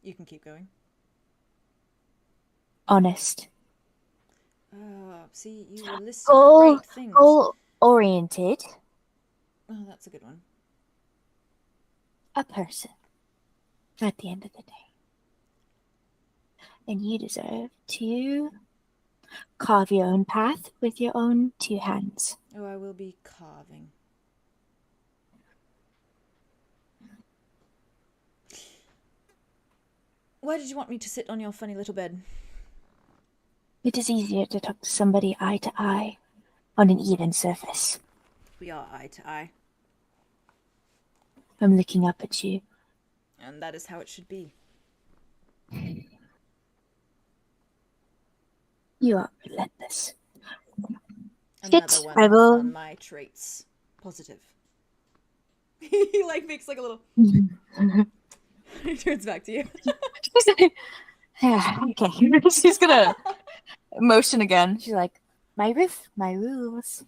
You can keep going. Honest. See, you were listing Goal, great things. goal-oriented. Oh, that's a good one. A person. At the end of the day. And you deserve to carve your own path with your own two hands. Oh, I will be carving. Why did you want me to sit on your funny little bed? It is easier to talk to somebody eye to eye on an even surface. We are eye to eye. I'm looking up at you. And that is how it should be. You are relentless. Another Sit, one I will- on my traits. Positive. He makes a little... He turns back to you. Yeah, okay. She's gonna motion again. She's like, my roof, my rules.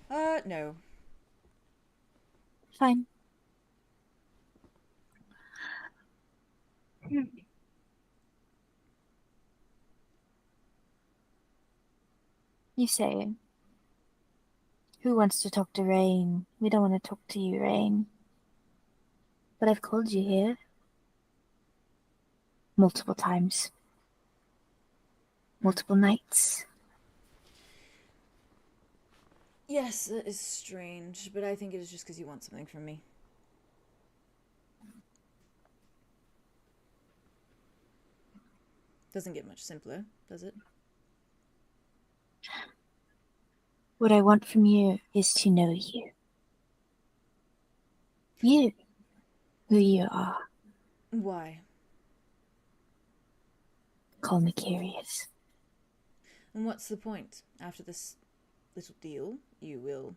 No. Fine. You say, who wants to talk to Rain? We don't want to talk to you, Rain. But I've called you here. Multiple times. Multiple nights. Yes, that is strange, but I think it is just because you want something from me. Doesn't get much simpler, does it? What I want from you is to know you. You. Who you are. Why? Call me curious. And what's the point? After this little deal, you will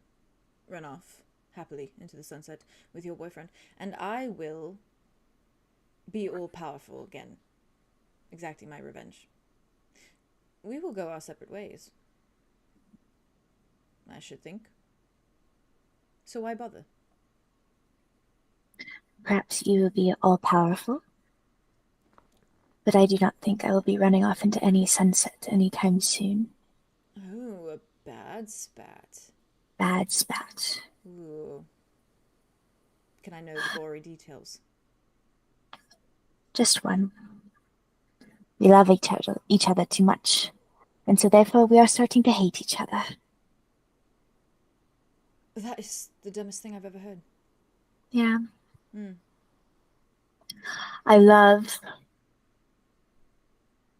run off happily into the sunset with your boyfriend, and I will be all-powerful again, exacting my revenge. We will go our separate ways, I should think. So why bother? Perhaps you will be all-powerful, but I do not think I will be running off into any sunset anytime soon. Oh, a bad spat. Bad spat. Ooh. Can I know the gory details? Just one. We love each other too much, and so therefore we are starting to hate each other. That is the dumbest thing I've ever heard. Yeah. Hmm. I love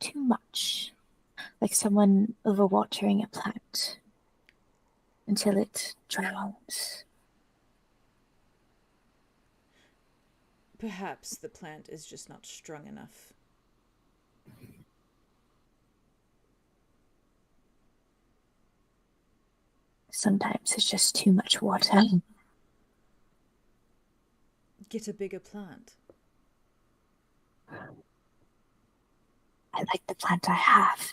too much, like someone overwatering a plant until it drowns. Perhaps the plant is just not strong enough. Sometimes it's just too much water. Get a bigger plant. I like the plant I have.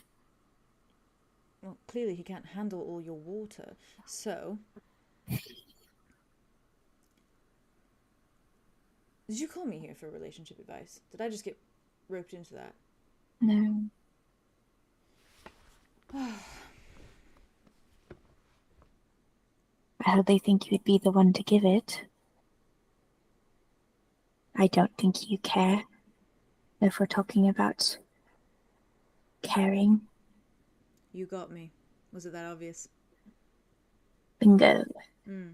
Well, clearly he can't handle all your water, so... Did you call me here for relationship advice? Did I just get roped into that? No. I hardly think you would be the one to give it. I don't think you care. If we're talking about caring. You got me. Was it that obvious? Bingo. Hmm.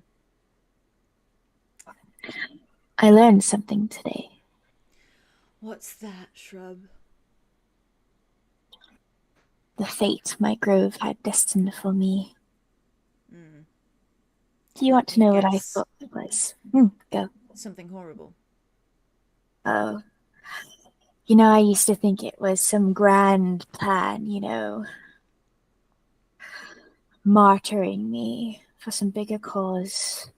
I learned something today. What's that, Shrub? The fate my grove had destined for me. Hmm. Do you want to know what I Yes. thought it was? Go. Something horrible. Oh. You know, I used to think it was some grand plan, you know, martyring me for some bigger cause,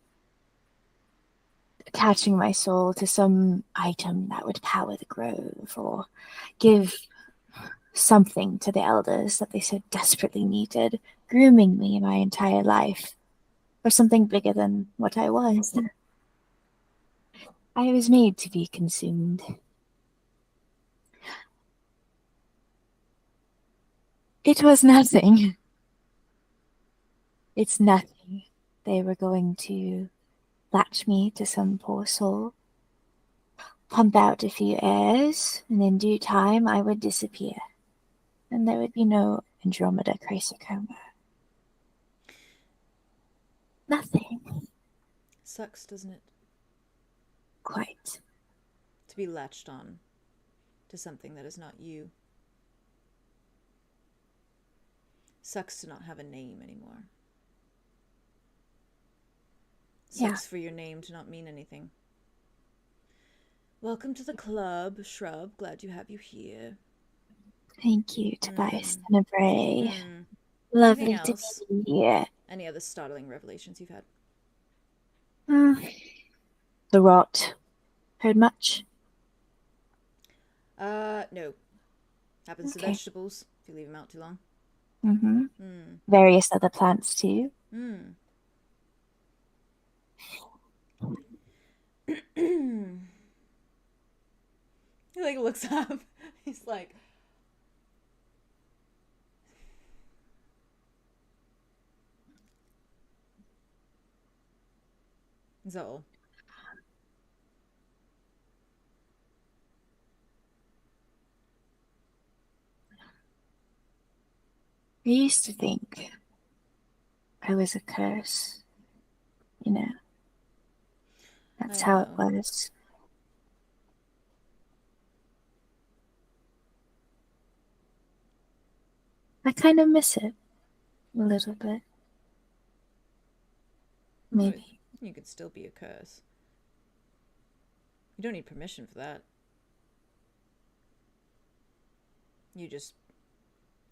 attaching my soul to some item that would power the grove or give something to the elders that they so desperately needed, grooming me my entire life for something bigger than what I was. I was made to be consumed. It was nothing. It's nothing. They were going to latch me to some poor soul, pump out a few airs, and in due time I would disappear. And there would be no Andromeda 𝙍𝙖𝙫𝙬𝙤𝙬𝙁. Nothing. Sucks, doesn't it? Quite. To be latched on to something that is not you. Sucks to not have a name anymore. Sucks for your name to not mean anything. Welcome to the club, Shrub. Glad to have you here. Thank you, 𝙍𝙖𝙬𝙬𝙬𝙬. Lovely Anything to else? be here. Any other startling revelations you've had? The rot. Heard much? No. Happens to Okay. vegetables if you leave them out too long. Mm-hmm. Mm. Various other plants too. Mm. He like looks up. He's like, so I used to think I was a curse. You know, that's how it was. I kind of miss it a little bit. Maybe. you could still be a curse. You don't need permission for that. You just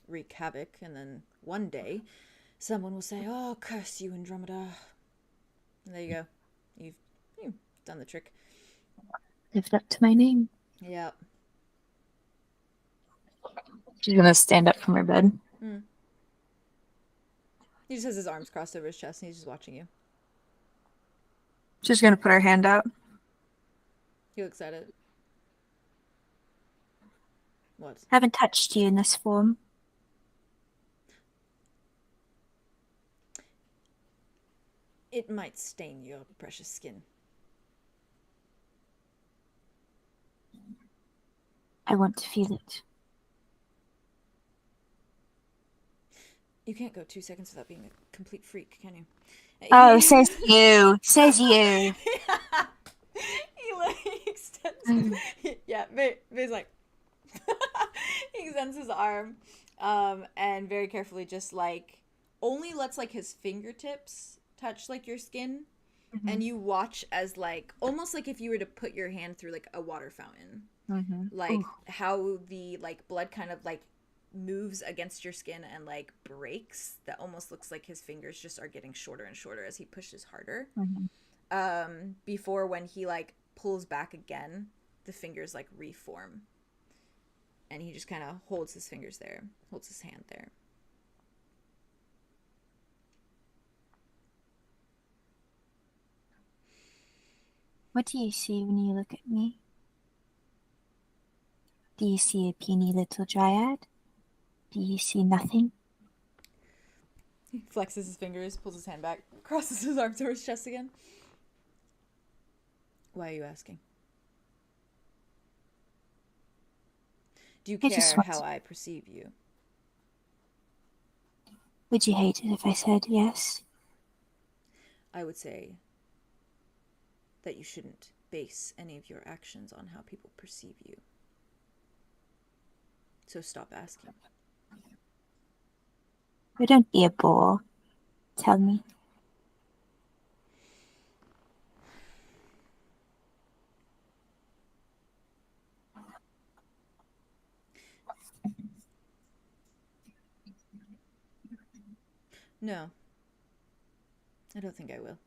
wreak havoc, and then one day someone will say, "Oh, curse you, Andromeda." And there you go. You've done the trick. Lived up to my name. Yeah. She's gonna stand up from her bed. Mm. He just has his arms crossed over his chest, and he's just watching you. She's gonna put her hand out. He looks at it. What? Haven't touched you in this form. It might stain your precious skin. I want to feel it. You can't go 2 seconds without being a complete freak, can you? Oh, says you. Says you. He like extends. Yeah, May's like. He extends his arm, and very carefully just like only lets like his fingertips touch like your skin, and you watch as like almost like if you were to put your hand through like a water fountain, like how the like blood kind of like moves against your skin and like breaks. That almost looks like his fingers just are getting shorter and shorter as he pushes harder. Before when he like pulls back again, the fingers like reform. And he just kind of holds his fingers there, holds his hand there. What do you see when you look at me? Do you see a puny little dryad? Do you see nothing? He flexes his fingers, pulls his hand back, crosses his arms over his chest again. Why are you asking? Do you care how I perceive you? Would you hate it if I said yes? I would say that you shouldn't base any of your actions on how people perceive you. So stop asking. Oh, don't be a bore. Tell me. No. I don't think I will.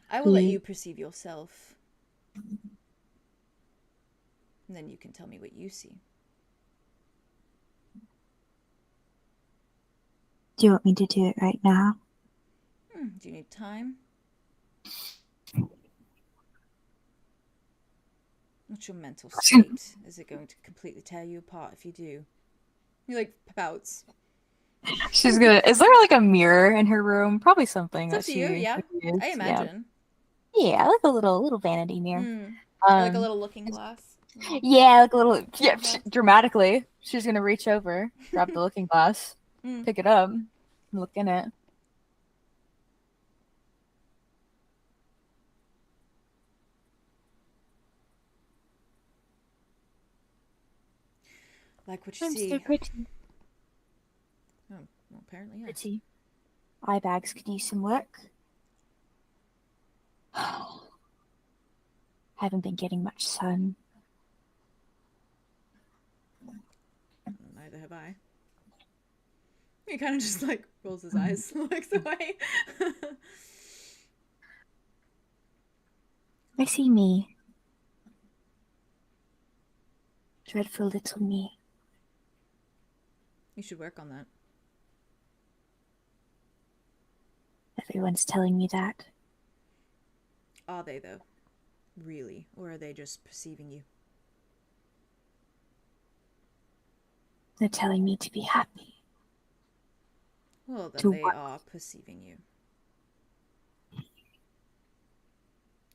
I will let you perceive yourself. And then you can tell me what you see. Do you want me to do it right now? Do you need time? What's your mental state? Is it going to completely tear you apart if you do? He like pouts. She's gonna. Is there like a mirror in her room? Probably something. It's up that to you, she yeah. used. I imagine. Yeah, like a little vanity mirror. Or like a little looking glass. Yeah, like a little. Yeah, dramatically, she's gonna reach over, grab the looking glass, pick it up, and look in it. Like what you I'm see. so pretty. Oh, well, apparently, yes. Pretty. Eye bags could use some work. Haven't been getting much sun. Neither have I. He kind of just like rolls his eyes, looks away. I see me. Dreadful little me. You should work on that. Everyone's telling me that. Are they, though? Really? Or are they just perceiving you? They're telling me to be happy. Well, then To they what? are perceiving you.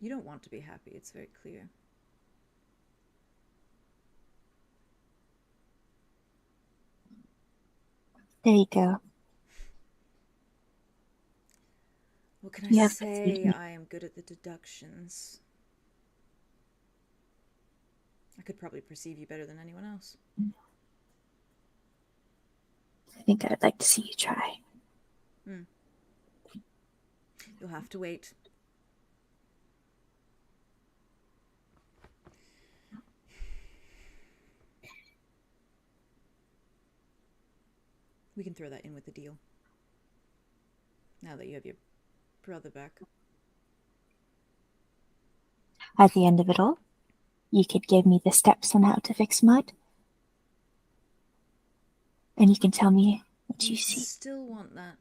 You don't want to be happy, it's very clear. There you go. What can You I have say? perceived me. I am good at the deductions. I could probably perceive you better than anyone else. I think I'd like to see you try. You'll have to wait. We can throw that in with the deal. Now that you have your brother back. At the end of it all, you could give me the steps on how to fix mud. And you can tell me what you see. Still want that?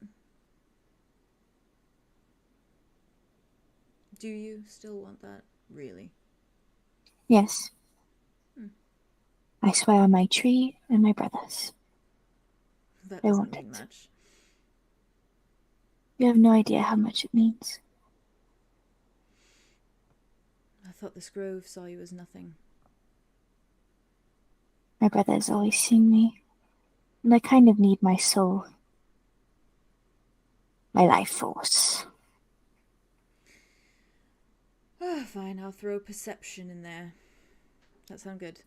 Do you still want that? Really? Yes. Hmm. I swear on my tree and my brothers. That I doesn't want mean it. much. You have no idea how much it means. I thought this grove saw you as nothing. My brother's always seen me. And I kind of need my soul. My life force. Ah, fine, I'll throw perception in there. That sound good?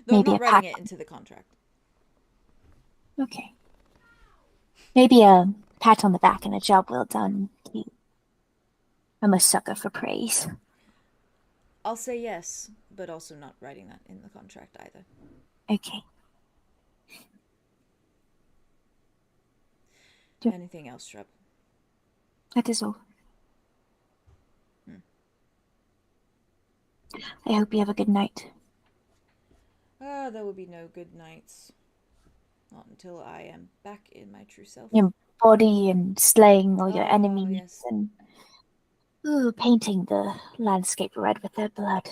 Though Maybe I'm a not writing pact. it into the contract. Okay. Maybe a pat on the back and a job well done. Cute. I'm a sucker for praise. I'll say yes, but also not writing that in the contract either. Okay. Anything else, Shrub? That is all. Hmm. I hope you have a good night. Ah, there will be no good nights. Not until I am back in my true self. Your body and slaying all your Oh, enemies yes. and painting the landscape red with their blood.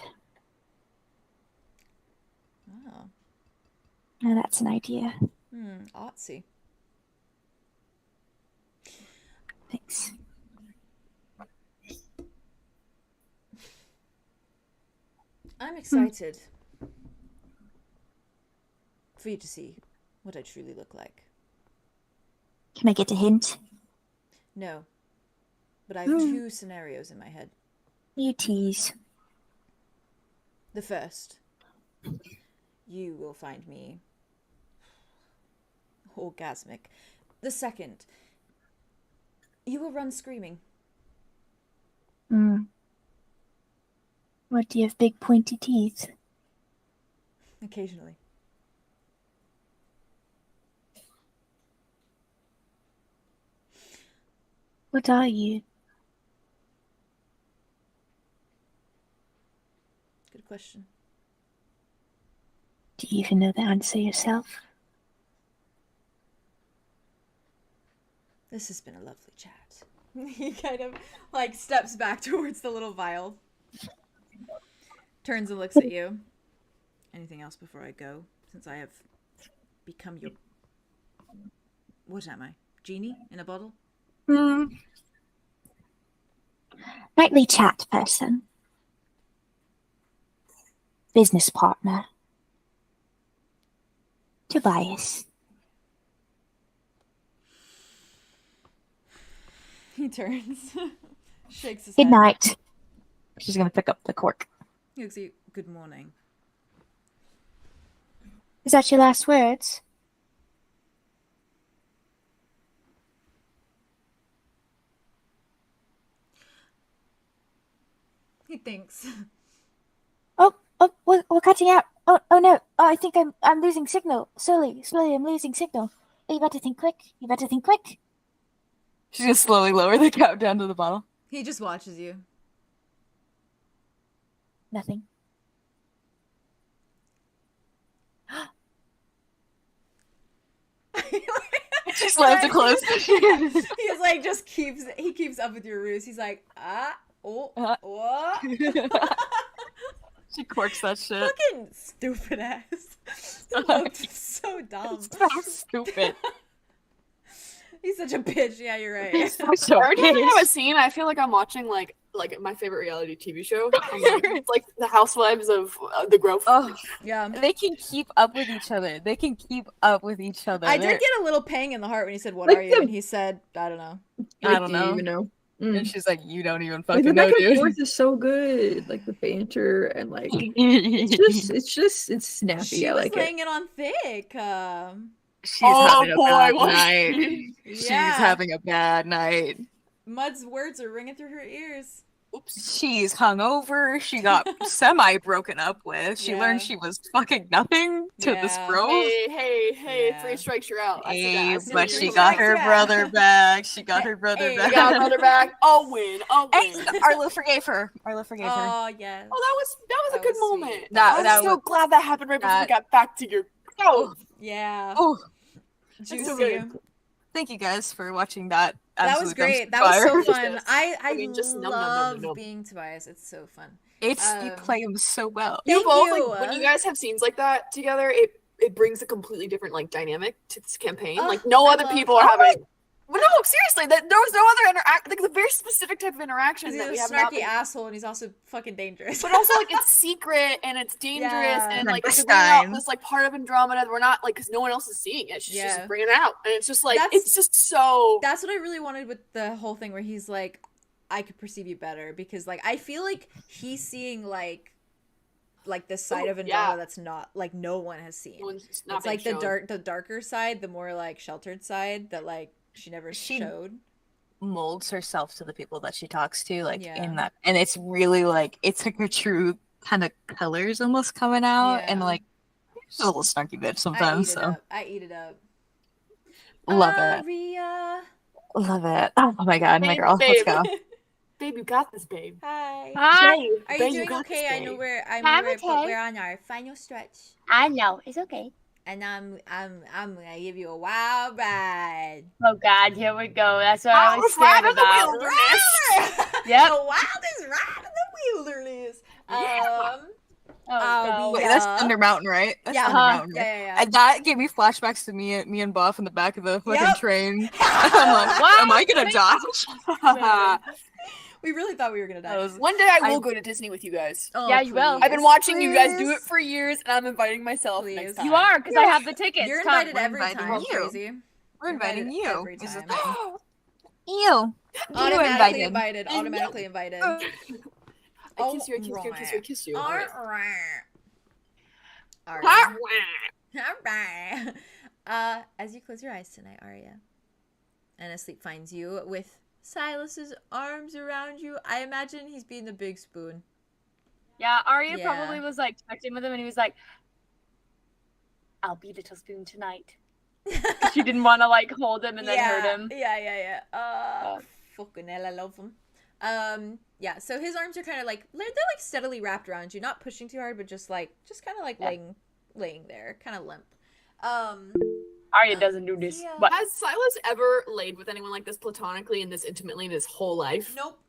Oh. Now that's an idea. Artsy. Thanks. I'm excited for you to see what I truly look like. Can I get a hint? No. But I have two scenarios in my head. You tease. The first, you will find me orgasmic. The second, you will run screaming. What, do you have big pointy teeth? Occasionally. What are you? Good question. Do you even know the answer yourself? This has been a lovely chat. He kind of like steps back towards the little vial. Turns and looks at you. Anything else before I go? Since I have become your... What am I? Genie in a bottle? Nightly chat person. Business partner. Tobias. He turns. Shakes his Good head. night. She's gonna pick up the cork. He looks at you. Good morning. Is that your last words? He thinks. Oh, we're cutting out. Oh no. Oh, I think I'm losing signal. Slowly, I'm losing signal. Oh, you better think quick. She's gonna slowly lower the cup down to the bottle. He just watches you. Nothing. She slams it close. He's like, he keeps up with your ruse. He's like, what? She corks that shit. Fucking stupid ass. So dumb. So stupid. He's such a bitch. Yeah, you're right. So Every time I have a scene, I feel like I'm watching like my favorite reality TV show. It's like the Housewives of the Grove. Oh, Yeah. they can keep up with each other. I They're- did get a little pang in the heart when he said, "What Like are you?" the- And he said, "I don't know." I don't Do you know. even know. And she's like, you don't even Like, fucking the know, back and dude. forth is so good. Like the banter and like it's snappy. She I was like it. laying it on thick. She's Oh, having a boy, bad was night. she? She's Yeah. having a bad night. Mud's words are ringing through her ears. Oops. She's hungover. She got semi broken up with. She Yeah. learned she was fucking nothing to this Yeah. bro. Hey, Yeah. 3 strikes, you're out. I see that. I Hey, see but what she you're got doing. her Yeah. brother back. She got her brother Hey, back. We got brother back. I'll win. Hey, Arlo forgave her. Arlo forgave her. Oh yes. Oh, that was a That good was moment. sweet. I'm That so was- glad that happened right before we that- got back to your. Oh, Yeah. Oh, Juicy. so good. thank you guys for watching that. That was Absolute great. dumpster That was so fire. fun. Yes. I I mean, just nom, nom, nom, love nom, nom. being Tobias. It's so fun. It's you Um, play him so well. you Thank both you. like when you guys have scenes like that together. It brings a completely different like dynamic to this campaign. Oh, like no I other love- people are having. Well, no, seriously, there was no other interact. Like the very specific type of interaction Because that he's we a have not snarky been. asshole and he's also fucking dangerous. But also like it's secret and it's dangerous Yeah. and like Number it's bringing out nine. this like part of Andromeda that we're not like because no one else is seeing it. She's Yeah. just bringing it out and it's just like That's- it's just so. That's what I really wanted with the whole thing where he's like, I could perceive you better because like I feel like he's seeing like this side Ooh, of Andromeda yeah. that's not like no one has seen. No one's not It's being like the shown. the darker side, the more like sheltered side that like she never She- showed. Molds herself to the people that she talks to, like Yeah. in that, and it's really like it's like her true kind of colors almost coming out, and Yeah. like she's a little snarky bitch sometimes. So I eat it up. love it, Aria. love it. Oh my god, my Babe, girl, let's babe. go. Babe, you got this, babe. Hi. Hi. Babe, Are babe, you doing got okay? this, I know babe. I'm but okay. we're on our final stretch. I know. It's okay. And I'm gonna give you a wild ride. Oh God, here we go. That's what I was Let's ride scared in the about. wilderness. Yep. The wildest ride in the wilderness. Yeah. Oh, God. Wait, Yeah. that's Thunder Mountain, right? That's Yeah, Thunder uh-huh. Mountain. Yeah, Right? yeah, yeah. And that gave me flashbacks to me and Buff in the back of the fucking Yep. train. I'm like, What? am I gonna die? We really thought we were gonna die. That was- One day I will I- go to Disney with you guys. Oh, Yeah, you will. please. I've been watching you guys do Please. it for years, and I'm inviting myself Please. next time. You are, because I have the tickets. You're Come. invited We're every inviting time, you. crazy. We're inviting invited you. every Is the time. thing. Ew. Automatically invited. invited. Automatically invited. I kiss you, I kiss you, I Alright. kiss you, I kiss you. Alright. Alright. Alright. As you close your eyes tonight, Aria, and as sleep finds you with Silas's arms around you, I imagine he's being the big spoon. Yeah, Aria Yeah. probably was like texting with him, and he was like, "I'll be little spoon tonight." She didn't want to like hold him and then hurt him. Yeah. Fucking hell, I love him. Yeah. So his arms are kind of like they're like steadily wrapped around you, not pushing too hard, but just kind of like laying there, kind of limp. Aria doesn't do this. Yeah. But Has Silas ever laid with anyone like this platonically and this intimately in his whole life? Nope.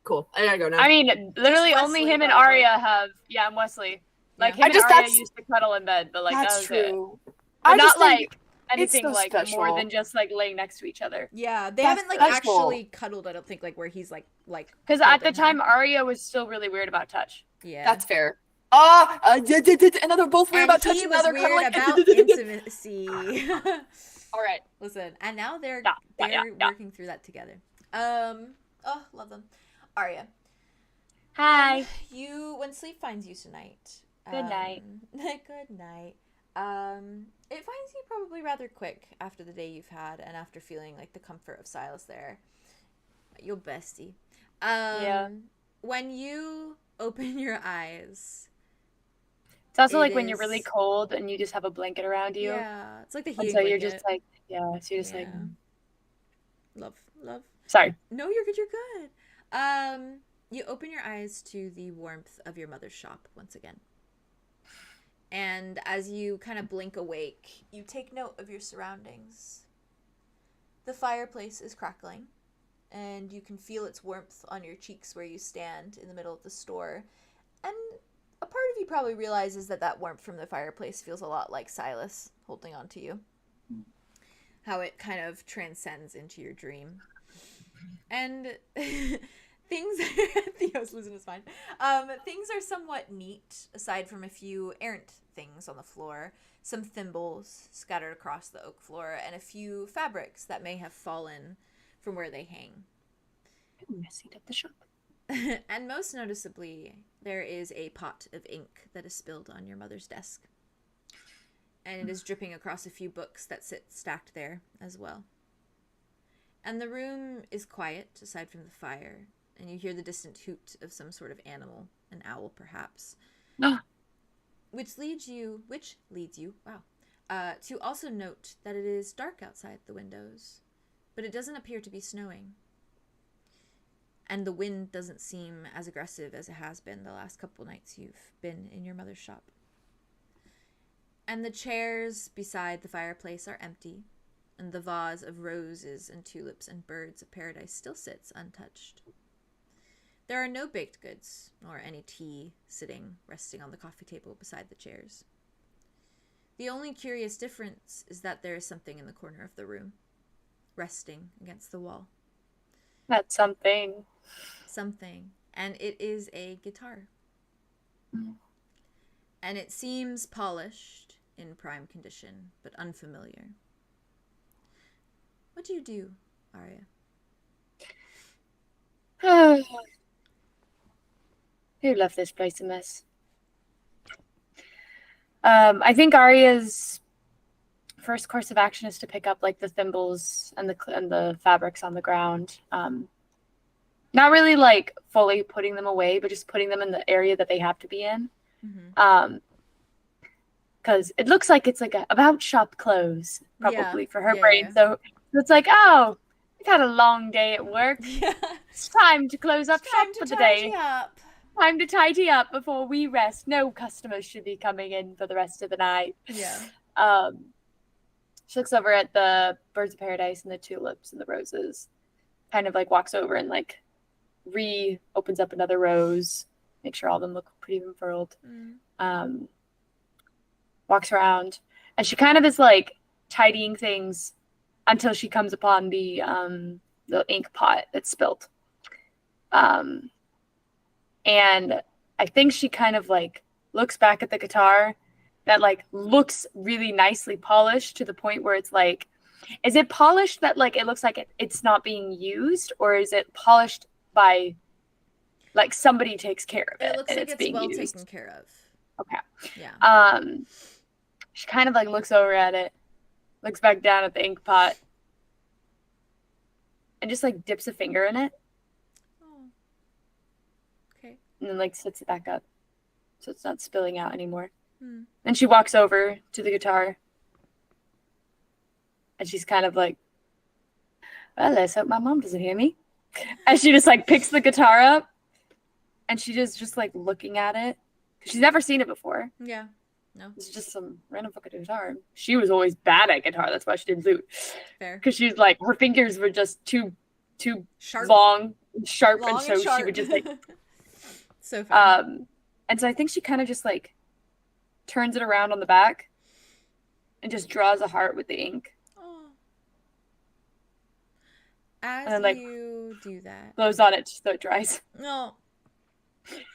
Cool. I gotta go now. I mean, literally Just only Wesley, him and probably. Aria have. Yeah, and Wesley. Like Yeah. him and Aria that's- used to cuddle in bed, but like that that's was it. true. But I not just think like anything so like special. more than just like laying next to each other. Yeah, they That's haven't like special. actually cuddled. I don't think like where he's like. Because at the holding time, her. Aria was still really weird about touch. Yeah. that's fair. And they're both weird And about he touching. Now was they're weird cuddling. about intimacy. All right. Listen, and now they're Yeah. working through that together. Oh, love them. Aria, Hi. when sleep finds you tonight. Good night. Good night. It finds you probably rather quick after the day you've had and after feeling like the comfort of Silas there. Your bestie. Yeah. When you open your eyes. It's also It like when you're really is- cold and you just have a blanket around you. Yeah, it's like the And heating so you're blanket. just like, yeah. So you're just like, love. sorry. No, you're good. You open your eyes to the warmth of your mother's shop once again. And as you kind of blink awake, you take note of your surroundings. The fireplace is crackling, and you can feel its warmth on your cheeks where you stand in the middle of the store. And a part of you probably realizes that warmth from the fireplace feels a lot like Silas holding on to you. How it kind of transcends into your dream. And things Theo's losing his mind. Things are somewhat neat, aside from a few errant things on the floor, some thimbles scattered across the oak floor, and a few fabrics that may have fallen from where they hang. Messing up the shop. And most noticeably, there is a pot of ink that is spilled on your mother's desk. And it is dripping across a few books that sit stacked there as well. And the room is quiet, aside from the fire, and you hear the distant hoot of some sort of animal, an owl perhaps. Which leads you, to also note that it is dark outside the windows, but it doesn't appear to be snowing. And the wind doesn't seem as aggressive as it has been the last couple nights you've been in your mother's shop. And the chairs beside the fireplace are empty, and the vase of roses and tulips and birds of paradise still sits untouched. There are no baked goods, nor any tea resting on the coffee table beside the chairs. The only curious difference is that there is something in the corner of the room, resting against the wall. That's something. Something. And it is a guitar. And it seems polished, in prime condition, but unfamiliar. What do you do, Aria? Who left this place a mess? I think Aria's first course of action is to pick up like the thimbles and the fabrics on the ground. Not really like fully putting them away, but just putting them in the area that they have to be in. Because it looks like it's like about shop clothes, probably for her brain. Yeah. So it's like, oh, we've had a long day at work. It's time to close up shop for the day. Time to tidy up before we rest. No customers should be coming in for the rest of the night. She looks over at the birds of paradise and the tulips and the roses. Kind of like walks over and like opens up another rose. Make sure all of them look pretty unfurled. Walks around, and she kind of is like tidying things until she comes upon the ink pot that's spilled. And I think she kind of like looks back at the guitar that like looks really nicely polished to the point where it's like, is it polished that like it looks like it's not being used, or is it polished by like somebody takes care of it? It looks like it's well taken care of. Okay. Yeah. She kind of like looks over at it, looks back down at the ink pot, and just like dips a finger in it. Oh. Okay. And then like sets it back up so it's not spilling out anymore. Then she walks over to the guitar, and she's kind of like, well, let's hope my mom doesn't hear me. And she just like picks the guitar up, and she just like looking at it. She's never seen it before. Yeah. No. It's just some random fucking guitar. She was always bad at guitar. That's why she didn't lute. Fair. Because she's like, her fingers were just too sharp. long, sharp, and so she would just like. So fair. And so I think she kind of just like turns it around on the back and just draws a heart with the ink. Oh. As and then, like, you do that. Blows on it just so it dries. No.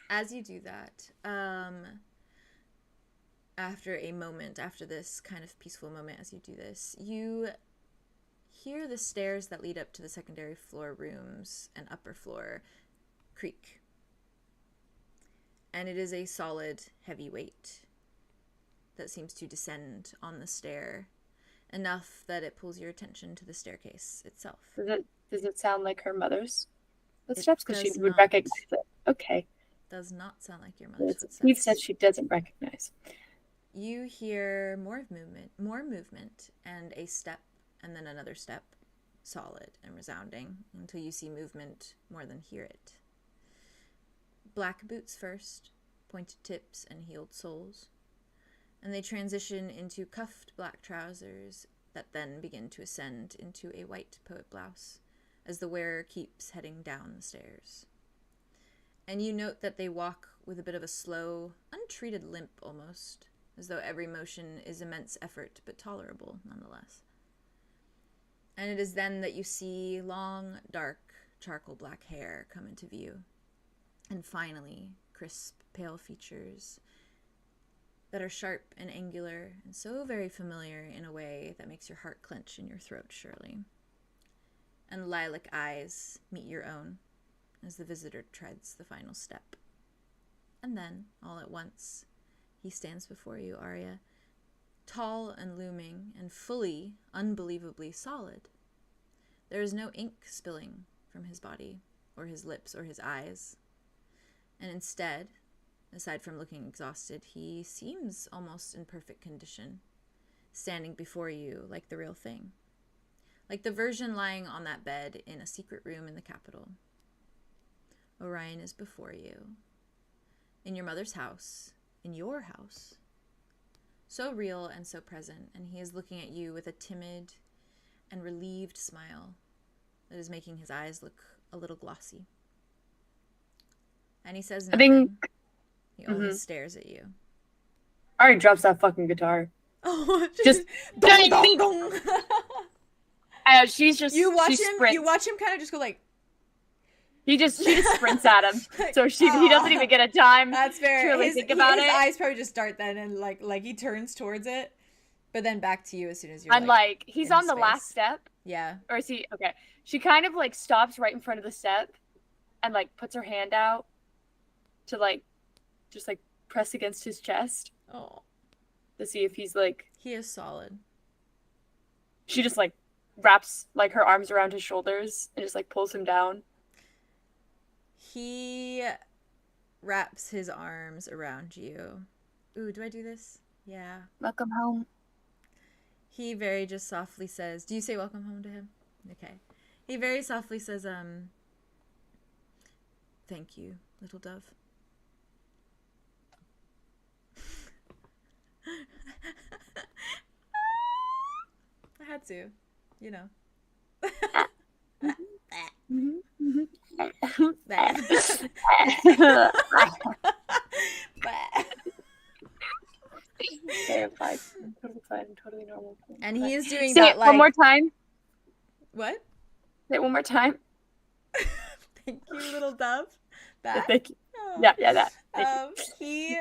As you do that, after this kind of peaceful moment as you do this, you hear the stairs that lead up to the secondary floor rooms and upper floor creak. And it is a solid, heavy weight that seems to descend on the stair, enough that it pulls your attention to the staircase itself. Does it sound like her mother's footsteps? Because she would recognize it. Okay. Does not sound like your mother's footsteps. Steve said she doesn't recognize. You hear more movement, and a step, and then another step, solid and resounding, until you see movement more than hear it. Black boots first, pointed tips and heeled soles. and they transition into cuffed black trousers that then begin to ascend into a white poet blouse as the wearer keeps heading down the stairs. And you note that they walk with a bit of a slow, untreated limp almost, as though every motion is immense effort, but tolerable nonetheless. And it is then that you see long, dark, charcoal black hair come into view. And finally, crisp, pale features that are sharp and angular, and so very familiar in a way that makes your heart clench in your throat, surely. And lilac eyes meet your own as the visitor treads the final step. And then, all at once, he stands before you, Aria, tall and looming and fully, unbelievably solid. There is no ink spilling from his body, or his lips, or his eyes. And instead, aside from looking exhausted, he seems almost in perfect condition, standing before you like the real thing. Like the version lying on that bed in a secret room in the capital. Orion is before you, in your mother's house, in your house. So real and so present, and he is looking at you with a timid and relieved smile that is making his eyes look a little glossy. And he says nothing. He only stares at you. Ari drops that fucking guitar. Oh, just dong, dong, dong. She's just you watch sprints. him kind of just go like, she just sprints at him, so he doesn't even get a time. That's fair. To really think about it. His eyes probably just start then, and like he turns towards it, but then back to you as soon as you're. I'm like he's on the last step. Yeah. Or is he okay? She kind of like stops right in front of the step, and like puts her hand out to like just like press against his chest. Oh. To see if he's like. He is solid. She just like wraps like her arms around his shoulders and just like pulls him down. He wraps his arms around you. Ooh, do I do this? Yeah. Welcome home. He very just softly says, do you say welcome home to him? Okay. He very softly says, thank you, little dove. I had to, you know. Terrified. Totally fine. Totally normal. And he is doing Say that it like. one more time. What? Say it one more time. Thank you, little dove. That. Thank you. Oh. Yeah, that.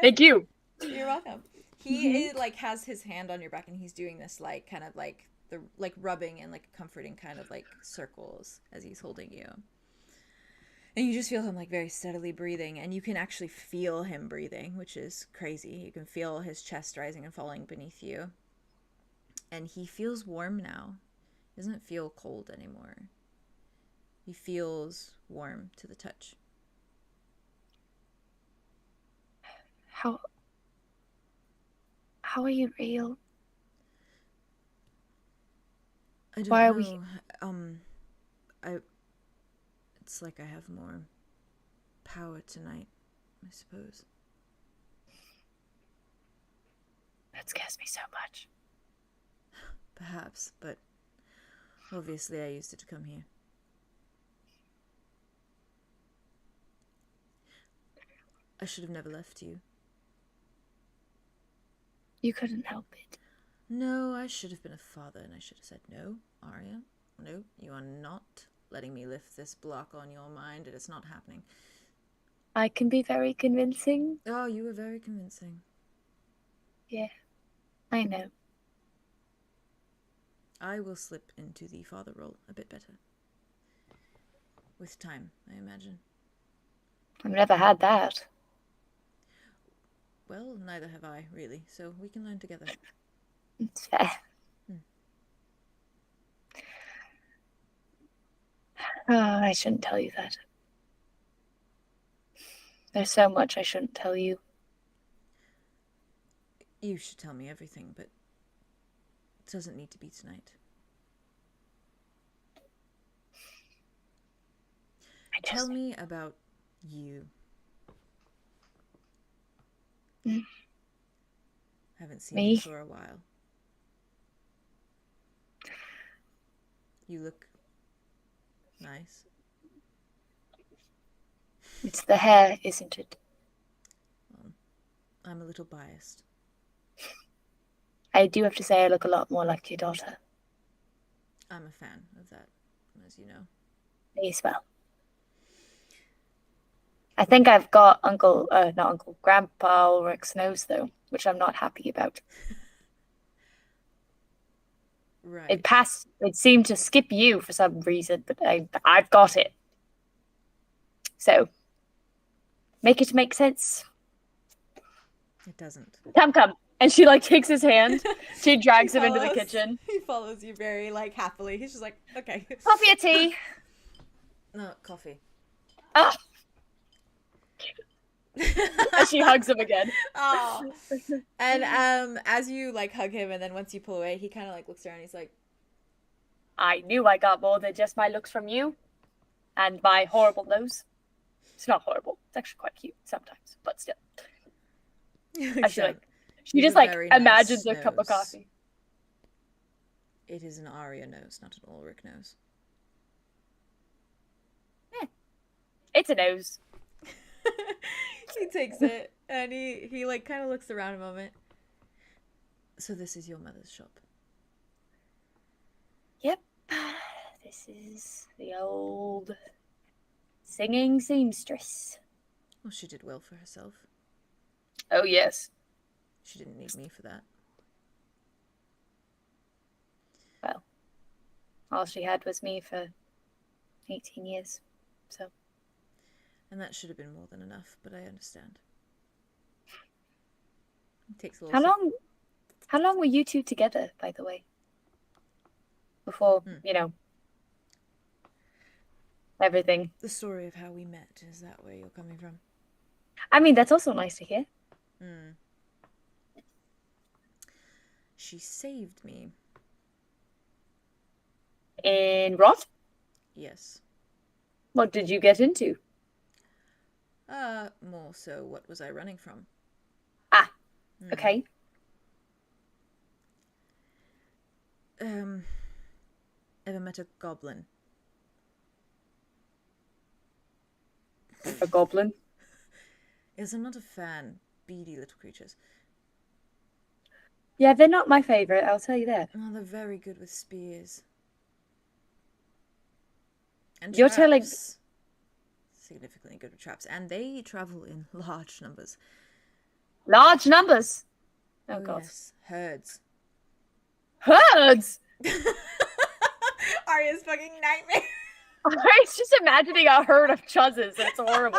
Thank you. You're welcome. He like has his hand on your back, and he's doing this like kind of like the like rubbing and like comforting kind of like circles as he's holding you. And you just feel him like very steadily breathing, and you can actually feel him breathing, which is crazy. You can feel his chest rising and falling beneath you. And he feels warm now. He doesn't feel cold anymore. He feels warm to the touch. How are you real? I don't Why know. are we? It's like I have more power tonight, I suppose. That scares me so much. Perhaps, but obviously I used it to come here. I should have never left you. You couldn't help it. No, I should have been a father, and I should have said, no, Aria, no, you are not letting me lift this block on your mind. It is not happening. I can be very convincing. Oh, you were very convincing. Yeah, I know. I will slip into the father role a bit better. With time, I imagine. I've never had that. Well, neither have I, really, so we can learn together. It's fair. Oh, I shouldn't tell you that. There's so much I shouldn't tell you. You should tell me everything, but it doesn't need to be tonight. Tell me about you. Have haven't seen Me? you for a while. You look nice. It's the hair, isn't it? I'm a little biased. I do have to say I look a lot more like your daughter. I'm a fan of that, as you know. Me as well. I think I've got Grandpa Ulrich's nose, though, which I'm not happy about. Right. It seemed to skip you for some reason, but I've got it. So, make it make sense. It doesn't. Come. And she, takes his hand. She drags him into the kitchen. He follows you very, happily. He's just like, okay. Coffee or tea? No, coffee. Ah! And she hugs him again. Oh. And as you hug him, and then once you pull away, he kind of looks around. He's like, I knew I got more than just my looks from you, and my horrible nose. It's not horrible. It's actually quite cute sometimes, but still. She just imagines a cup of coffee. It is an Aria nose, not an Ulrich nose. It's a nose. He takes it and he kind of looks around a moment. So this is your mother's shop. Yep. This is the old singing seamstress. Well, she did well for herself. Oh, yes. She didn't need me for that. Well, all she had was me for 18 years, so. And that should have been more than enough, but I understand. It takes a little... How long were you two together, by the way? Before, everything. The story of how we met, is that where you're coming from? I mean, that's also nice to hear. She saved me. In Roth? Yes. What did you get into? More so, what was I running from? Ah, okay. Ever met a goblin? A goblin? Yes, I'm not a fan. Beady little creatures. Yeah, they're not my favourite, I'll tell you that. Oh, they're very good with spears. And You're traps. telling... Significantly good with traps. And they travel in large numbers. Large numbers? Oh, God. Yes. Herds. Herds? Arya's fucking nightmare. I'm just imagining a herd of chuzzes. It's horrible.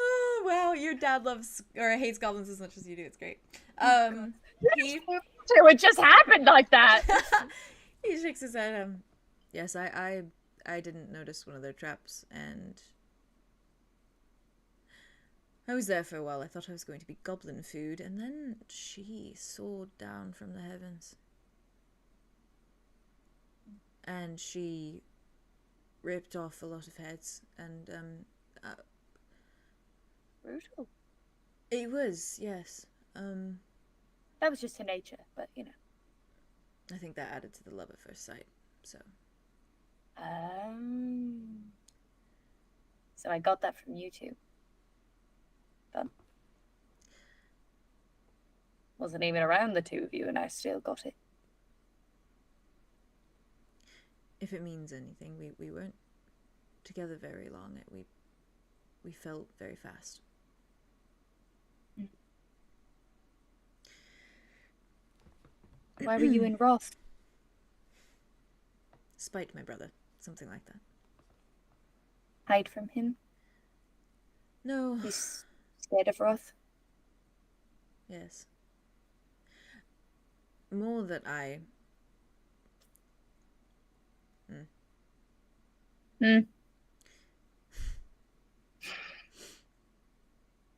Oh, wow. Your dad loves or hates goblins as much as you do. It's great. It just happened like that. He shakes his head. Yes, I didn't notice one of their traps, and I was there for a while. I thought I was going to be goblin food, and then she soared down from the heavens. And she ripped off a lot of heads, and Brutal. it was, yes. That was just her nature, but I think that added to the love at first sight, so. So I got that from you two. But wasn't even around the two of you, and I still got it. If it means anything, we weren't together very long. We fell very fast. Why were you in Roth? Spite my brother, something like that. Hide from him? No. He's scared of Roth? Yes. More that I...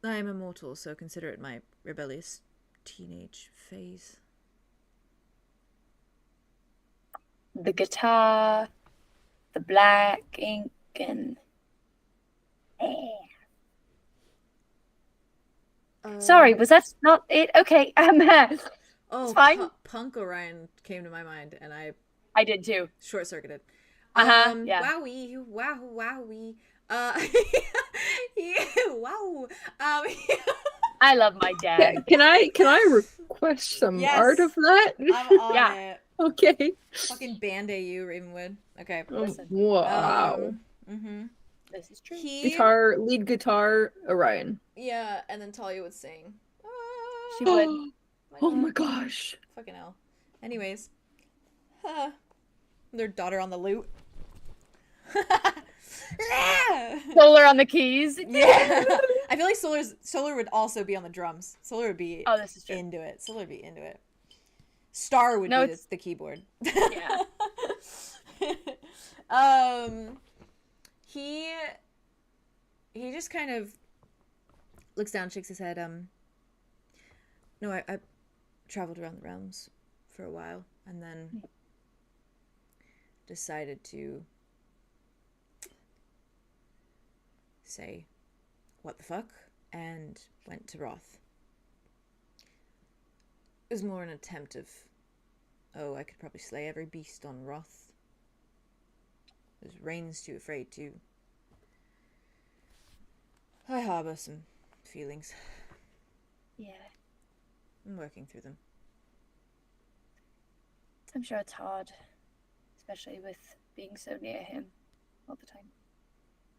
I am immortal, so consider it my rebellious teenage phase. The guitar, the black ink, and... Sorry, was that not it? Okay. Oh, fine. Punk Orion came to my mind, and I did too. short-circuited. Yeah. Wowie, wowie. Wow. I love my dad. Can I request some art of that? I'm on it. Okay. Fucking Band-Aid, Ravenwood. Okay. Listen. Wow. This is true. Lead guitar, Orion. Yeah, and then Talia would sing. She would. Oh my gosh. Fucking hell. Anyways. Their daughter on the lute. Solar on the keys. Yeah. I feel like Solar would also be on the drums. Solar would be this is true. into it. Solar would be into it. Star would be the keyboard. Yeah. He just kind of looks down, shakes his head. No, I traveled around the realms for a while, and then decided to say, what the fuck, and went to Roth. It was more an attempt of, I could probably slay every beast on Roth. There's Rain's too afraid to. I harbor some feelings. Yeah. I'm working through them. I'm sure it's hard, especially with being so near him all the time.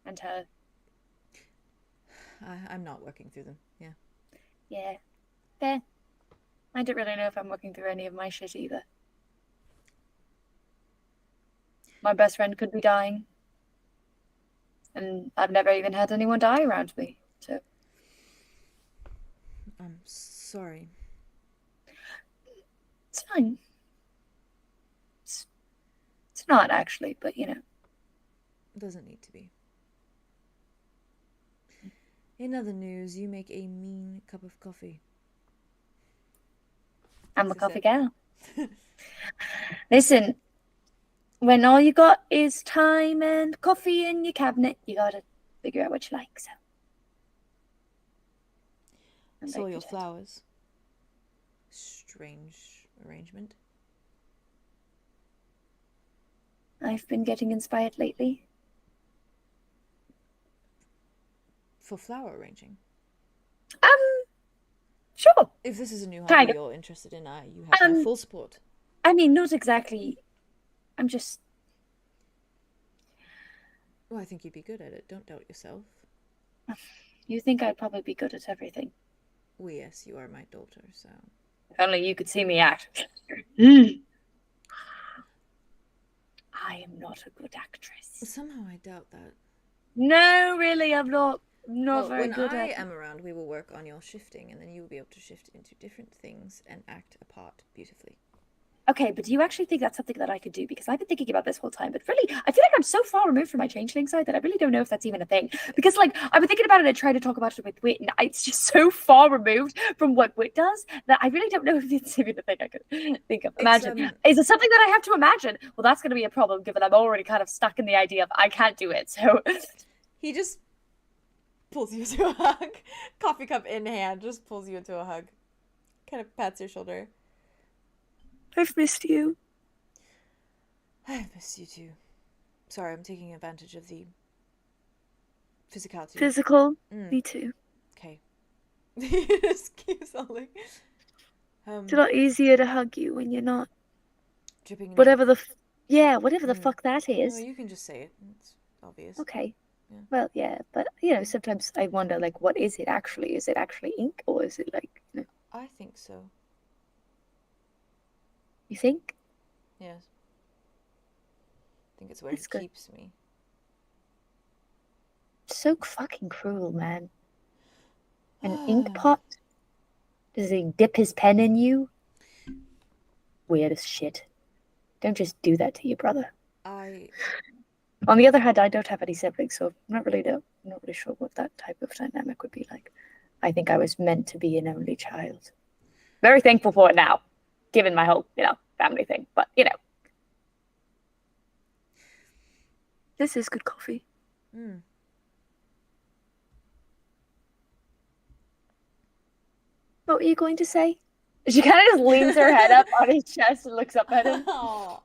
And her. I'm not working through them, yeah. Yeah. Fair. I don't really know if I'm working through any of my shit either. My best friend could be dying. And I've never even had anyone die around me, so. I'm sorry. It's fine. It's not actually, but you know. It doesn't need to be. In other news, you make a mean cup of coffee. I'm a coffee gal. Listen, when all you got is time and coffee in your cabinet, you gotta figure out what you like, so. I saw your flowers. Strange arrangement. I've been getting inspired lately. For flower arranging? Sure. If this is a new Kind hobby of. you're interested in, you have my full support. I mean, not exactly. I'm just. Well, I think you'd be good at it. Don't doubt yourself. You think I'd probably be good at everything. Well, yes, you are my daughter, so. If only you could see me act. I am not a good actress. Somehow I doubt that. No, really, I'm not. Not very when good I at. am around, we will work on your shifting, and then you will be able to shift into different things and act a part beautifully. Okay, but do you actually think that's something that I could do? Because I've been thinking about this whole time, but really, I feel like I'm so far removed from my changeling side that I really don't know if that's even a thing. Because, like, I've been thinking about it and tried to talk about it with Wit, and it's just so far removed from what Wit does that I really don't know if it's even a thing I could think of. Imagine. Is it something that I have to imagine? Well, that's going to be a problem, given I'm already kind of stuck in the idea of I can't do it, so. He just pulls you into a hug. Coffee cup in hand, just pulls you into a hug. Kind of pats your shoulder. I've missed you. I've missed you too. Sorry, I'm taking advantage of the physicality. Physical? Me too. Okay. He just keeps holding. It's a lot easier to hug you when you're not. Dripping. Whatever the fuck that is. Well, you can just say it. It's obvious. Okay. Yeah. Well, yeah, but you know, sometimes I wonder, like, what is it actually? Is it actually ink, or is it like? You know? I think so. You think? Yes. I think it's where That's it good. keeps me. So fucking cruel, man. An ink pot? Does he dip his pen in you? Weird as shit. Don't just do that to your brother. On the other hand, I don't have any siblings, so I'm not really sure what that type of dynamic would be like. I think I was meant to be an only child. Very thankful for it now, given my whole, family thing. But, this is good coffee. were you going to say? She kind of just leans her head up on his chest and looks up at him. Oh.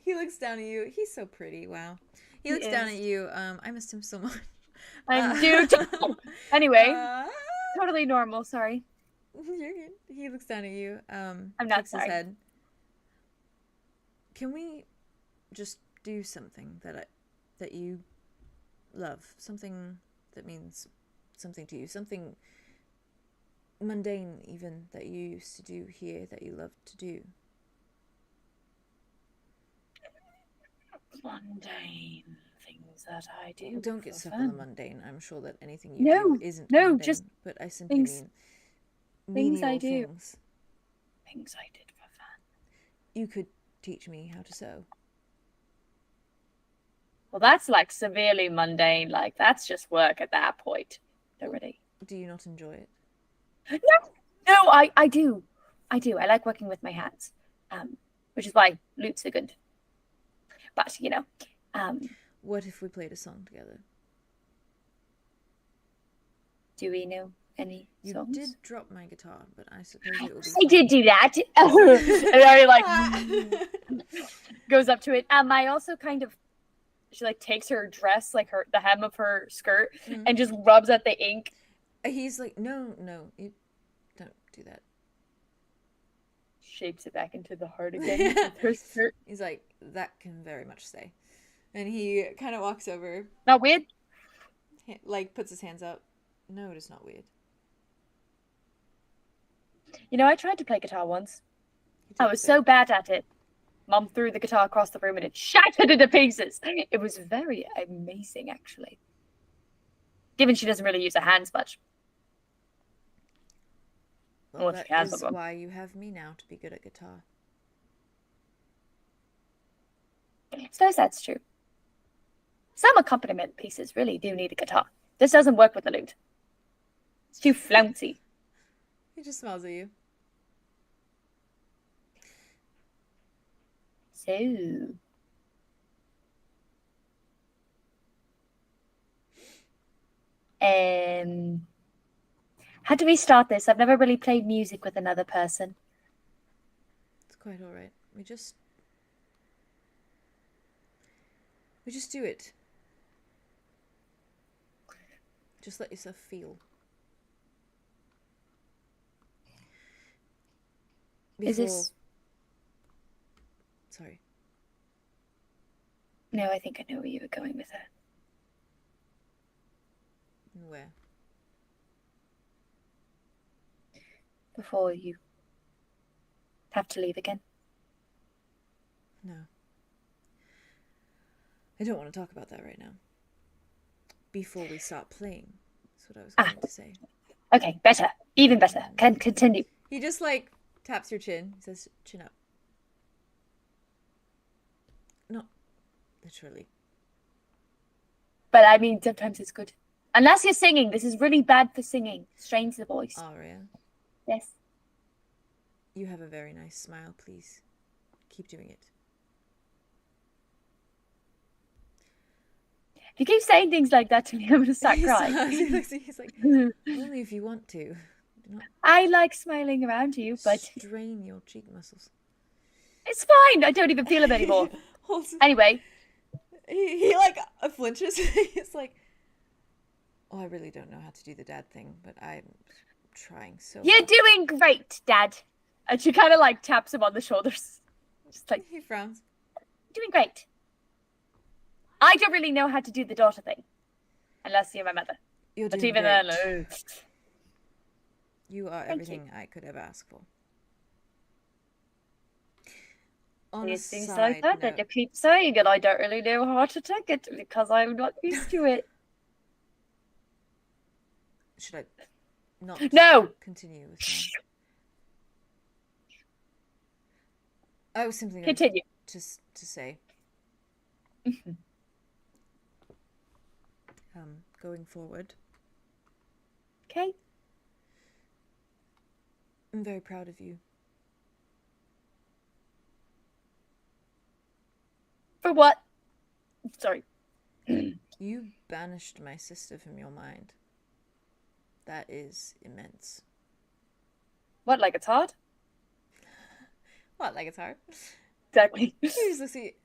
He looks down at you. He's so pretty. Wow. He looks down at you. I missed him so much. I do. Anyway, totally normal. Sorry. You're good. He looks down at you. I'm not shakes his sorry. head. Can we just do something that you love? Something that means something to you. Something mundane, even, that you used to do here that you love to do. Mundane things that I do. Don't get stuck fun. on the mundane. I'm sure that anything you do isn't mundane, just but I simply things mean I menial do. things. Things I did for fun. You could teach me how to sew. Well, that's like severely mundane. Like that's just work at that point already. Do you not enjoy it? No, I do. I like working with my hands, which is why lutes are good. But you know, What if we played a song together? do we know any You songs? did drop my guitar, but I suppose it will be. I did do that. And I like goes up to it. I also kind of, she like takes her dress, like the hem of her skirt, and just rubs at the ink. He's like, no, you don't do that. Shapes it back into the heart again with her skirt. He's like, that can very much stay. And he kind of walks over, Not weird. like puts his hands up. No, it is not weird. You know, I tried to play guitar once. He I takes was it. so bad at it. Mom threw the guitar across the room and it shattered into pieces. It was very amazing, actually. Given she doesn't really use her hands much. Well, Or that she has is them. why you have me now to be good at guitar. I suppose that's true. Some accompaniment pieces really do need a guitar. This doesn't work with the lute. It's too flouncy. He just smiles at you. So, how do we start this? I've never really played music with another person. It's quite all right. We just do it. Just let yourself feel. Is this? Sorry. No, I think I know where you were going with that. Where? Before you have to leave again. No. I don't want to talk about that right now. Before we start playing. That's what I was going to say. Okay, better. Even better. Can continue. He just like taps your chin. He says, chin up. Not literally. But I mean, sometimes it's good. Unless you're singing. This is really bad for singing. Strains the voice. Aria, Yes. you have a very nice smile, please. Keep doing it. If you keep saying things like that to me, I'm going to start crying. He's like, only if you want to. Do not I like smiling around you, but strain your cheek muscles. it's fine. I don't even feel them anymore. Anyway, He like flinches. He's like, oh, I really don't know how to do the dad thing, but I'm trying so you're hard. doing great, Dad. And she kind of like taps him on the shoulders. Just like, He frowns. doing great. I don't really know how to do the daughter thing. Unless you're my mother. You're But doing even great. then, You are Thank everything I could ever ask for. On a these things side like that note, you keep saying, and I don't really know how to take it because I'm not used to it. should I not No! continue with my... I was simply going Continue. to say, going forward, Okay. I'm very proud of you. For what? Sorry. You banished my sister from your mind. That is immense. What, like it's hard? What, like it's hard? Exactly. Please, let's see.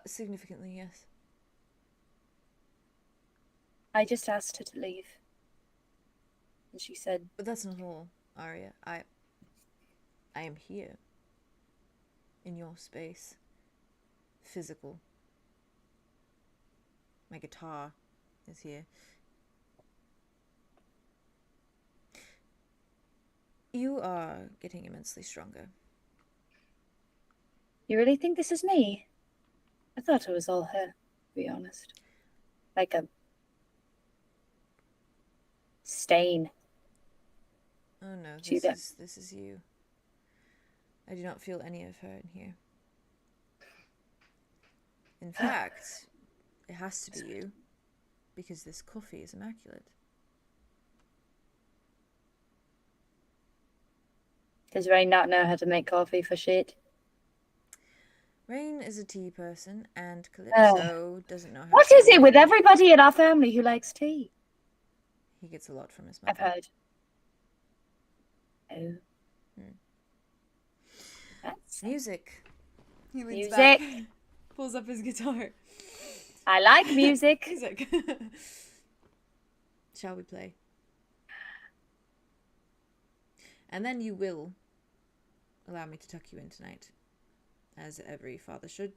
Significantly, yes. I just asked her to leave. And she said, But that's not all, Aria. I am here. In your space. Physical. My guitar is here. You are getting immensely stronger. you really think this is me? I thought it was all her, to be honest. Like a stain. Oh no, See that? this is you. I do not feel any of her in here. In fact, it has to be you, because this coffee is immaculate. Does Ray not know how to make coffee for shit? Rain is a tea person, and Calypso doesn't know how What to is it with cook. everybody in our family who likes tea? He gets a lot from his mother. I've heard. Oh. That's... Music. He leans Music. back, pulls up his guitar. I like music. Music. Shall we play? And then you will allow me to tuck you in tonight, as every father should.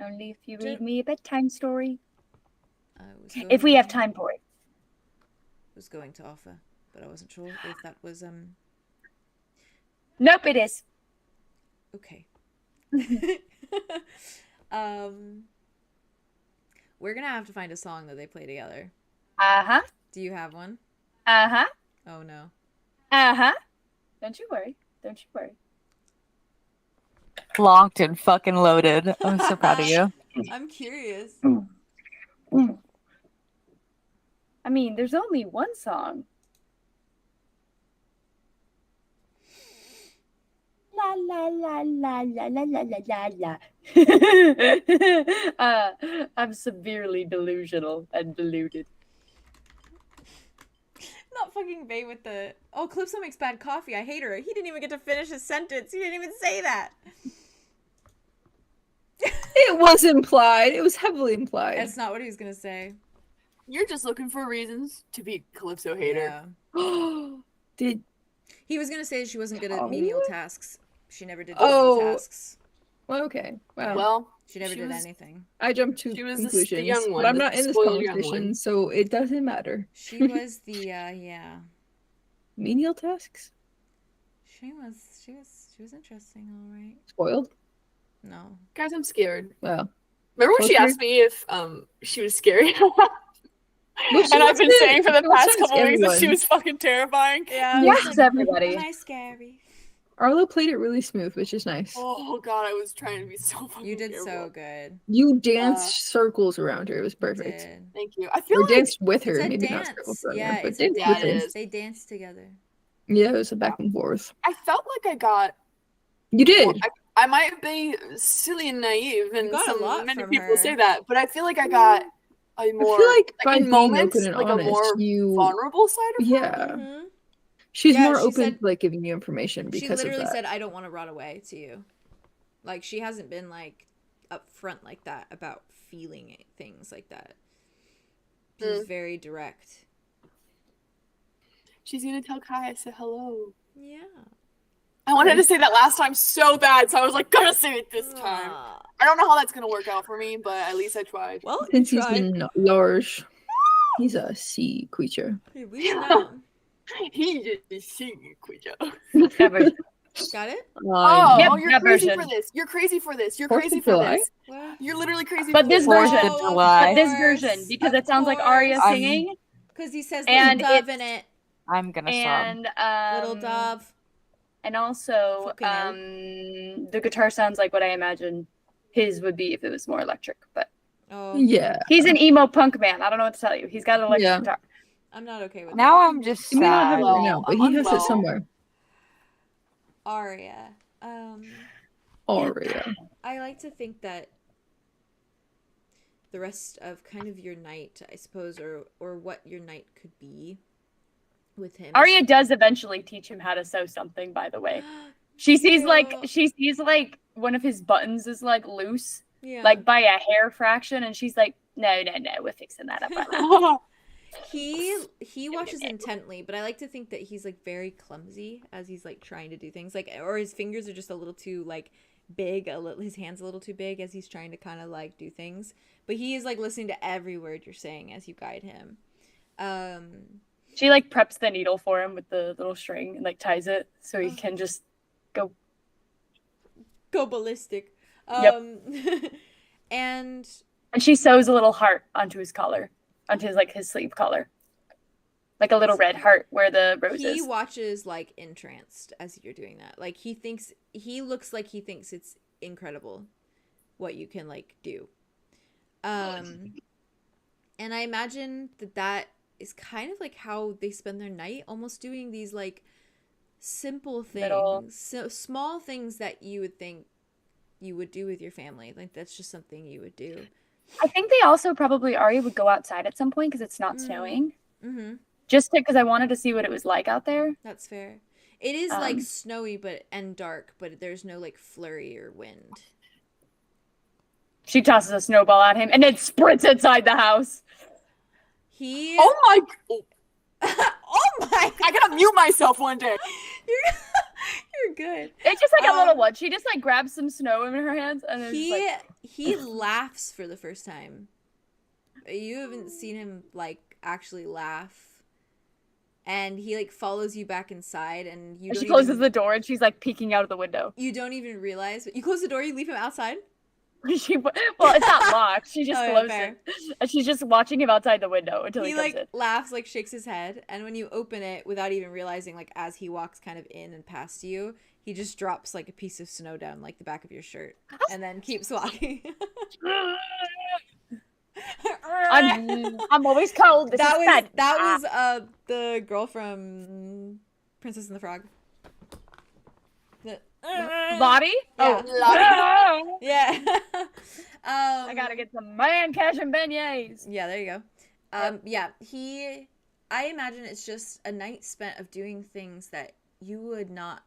Only if you read me a bedtime story. I was If we have going- time for it. was going to offer, but I wasn't sure if that was Nope, it is. okay. We're gonna have to find a song that they play together. Uh-huh. Do you have one? Uh-huh. Oh no. Uh-huh. Don't you worry. Don't you worry. Locked and fucking loaded. I'm so proud of you. I'm curious. I mean, there's only one song. La la la la la la la la la la. I'm severely delusional and deluded. Not fucking Bay with the oh, Calypso makes bad coffee. I hate her. He didn't even get to finish his sentence. He didn't even say that. It was implied. It was heavily implied. That's not what he was gonna say. You're just looking for reasons to be Calypso hater. Yeah. Did He was gonna say she wasn't good at menial tasks. She never did Oh. menial tasks. well, okay. Wow. Well, She never She did was- anything. I jumped to she was the conclusions, young one, but I'm the not in this spoiled young conversation, one. so it doesn't matter. She was the yeah. Menial tasks? She was interesting, all right. Spoiled? No. guys, I'm scared. Well. Remember when she Okay. asked me if she was scary? Well, she And I've been wasn't- saying for the she was past just couple weeks that she everyone. was fucking terrifying. Yeah. Yes, everybody. Am I scary? Arlo played it really smooth, which is nice. Oh god, I was trying to be so fucking You did careful. so good. You danced circles around her. It was perfect. Did. Thank you. I feel Or like danced with her, It's a maybe not dance. circles around Yeah, her, but it's a danced dance. with Yeah, it her. is. They danced together. Yeah, it was a back and forth. I felt like I got. You did. I might be silly and naive, and got a lot many from people her. say that, but I feel like I got a more I feel like by in being moments open and like honest, a more you vulnerable side of her. yeah, Mhm. she's Yeah, more she open said- to like giving you information She because of literally that. said, "I don't want to run away to you." Like she hasn't been like upfront like that about feeling things like that. She's very direct. She's gonna tell Kai I said hello. Yeah. I wanted to say that last time so bad, so I was like, gonna say it this time. Aw. I don't know how that's gonna work out for me, but at least I tried. Well, Since he's tried. been large, he's a sea creature. Hey, we know. He just singing creature. Never. Got it? Oh, Yep, you're that crazy version. for this. You're crazy for this. You're Fourth crazy of for July? this. What? You're literally crazy But for this this. version- Fourth of July. But this version, because it sounds like Aria I'm- singing, Because he says And little dove it's- in it. I'm gonna sob. and Little dove. and also Fucking hell. the guitar sounds like what I imagine his would be if it was more electric. But Oh, Yeah. he's an emo punk man. I don't know what to tell you. He's got an electric Yeah. guitar. I'm not okay with Now that. I'm just He may not have it sad. right now, but he has it Well, somewhere. Aria. Aria. I like to think that the rest of kind of your night, I suppose, or what your night could be, with him. Aria does eventually teach him how to sew something, by the way. She sees like one of his buttons is like loose, like by a hair fraction, and she's like, no, we're fixing that up right now. He watches intently, but I like to think that he's like very clumsy as he's like trying to do things, like, or his fingers are just a little too like big, his hands a little too big as he's trying to kind of like do things. But he is like listening to every word you're saying as you guide him. She like preps the needle for him with the little string and like ties it so he can just go ballistic. And she sews a little heart onto his collar, onto his sleeve collar, like a little red heart where the rose is. He watches like entranced as you're doing that. Like he looks like he thinks it's incredible what you can like do. And I imagine that is kind of like how they spend their night, almost doing these like simple things, so small things that you would think you would do with your family. Like that's just something you would do. I think they also probably Aria would go outside at some point because it's not snowing. Mm-hmm. Just because I wanted to see what it was like out there. That's fair. It is like snowy and dark, but there's no like flurry or wind. She tosses a snowball at him and then sprints inside the house. Oh my! I gotta mute myself one day. You're good. It's just like a little one. She just like grabs some snow in her hands and he laughs for the first time. You haven't seen him like actually laugh, and he like follows you back inside, and she closes the door and she's like peeking out of the window. You don't even realize. You close the door. You leave him outside. Well, it's not locked. She just closes it. And she's just watching him outside the window until he comes in. Laughs, like shakes his head, and when you open it, without even realizing, like as he walks kind of in and past you, he just drops like a piece of snow down like the back of your shirt, and then keeps walking. I'm always cold. That was the girl from Princess and the Frog. Lottie? Yeah. Lottie. Yeah. I gotta get some man cash and beignets. Yeah, there you go. Yeah, I imagine it's just a night spent of doing things that you would not,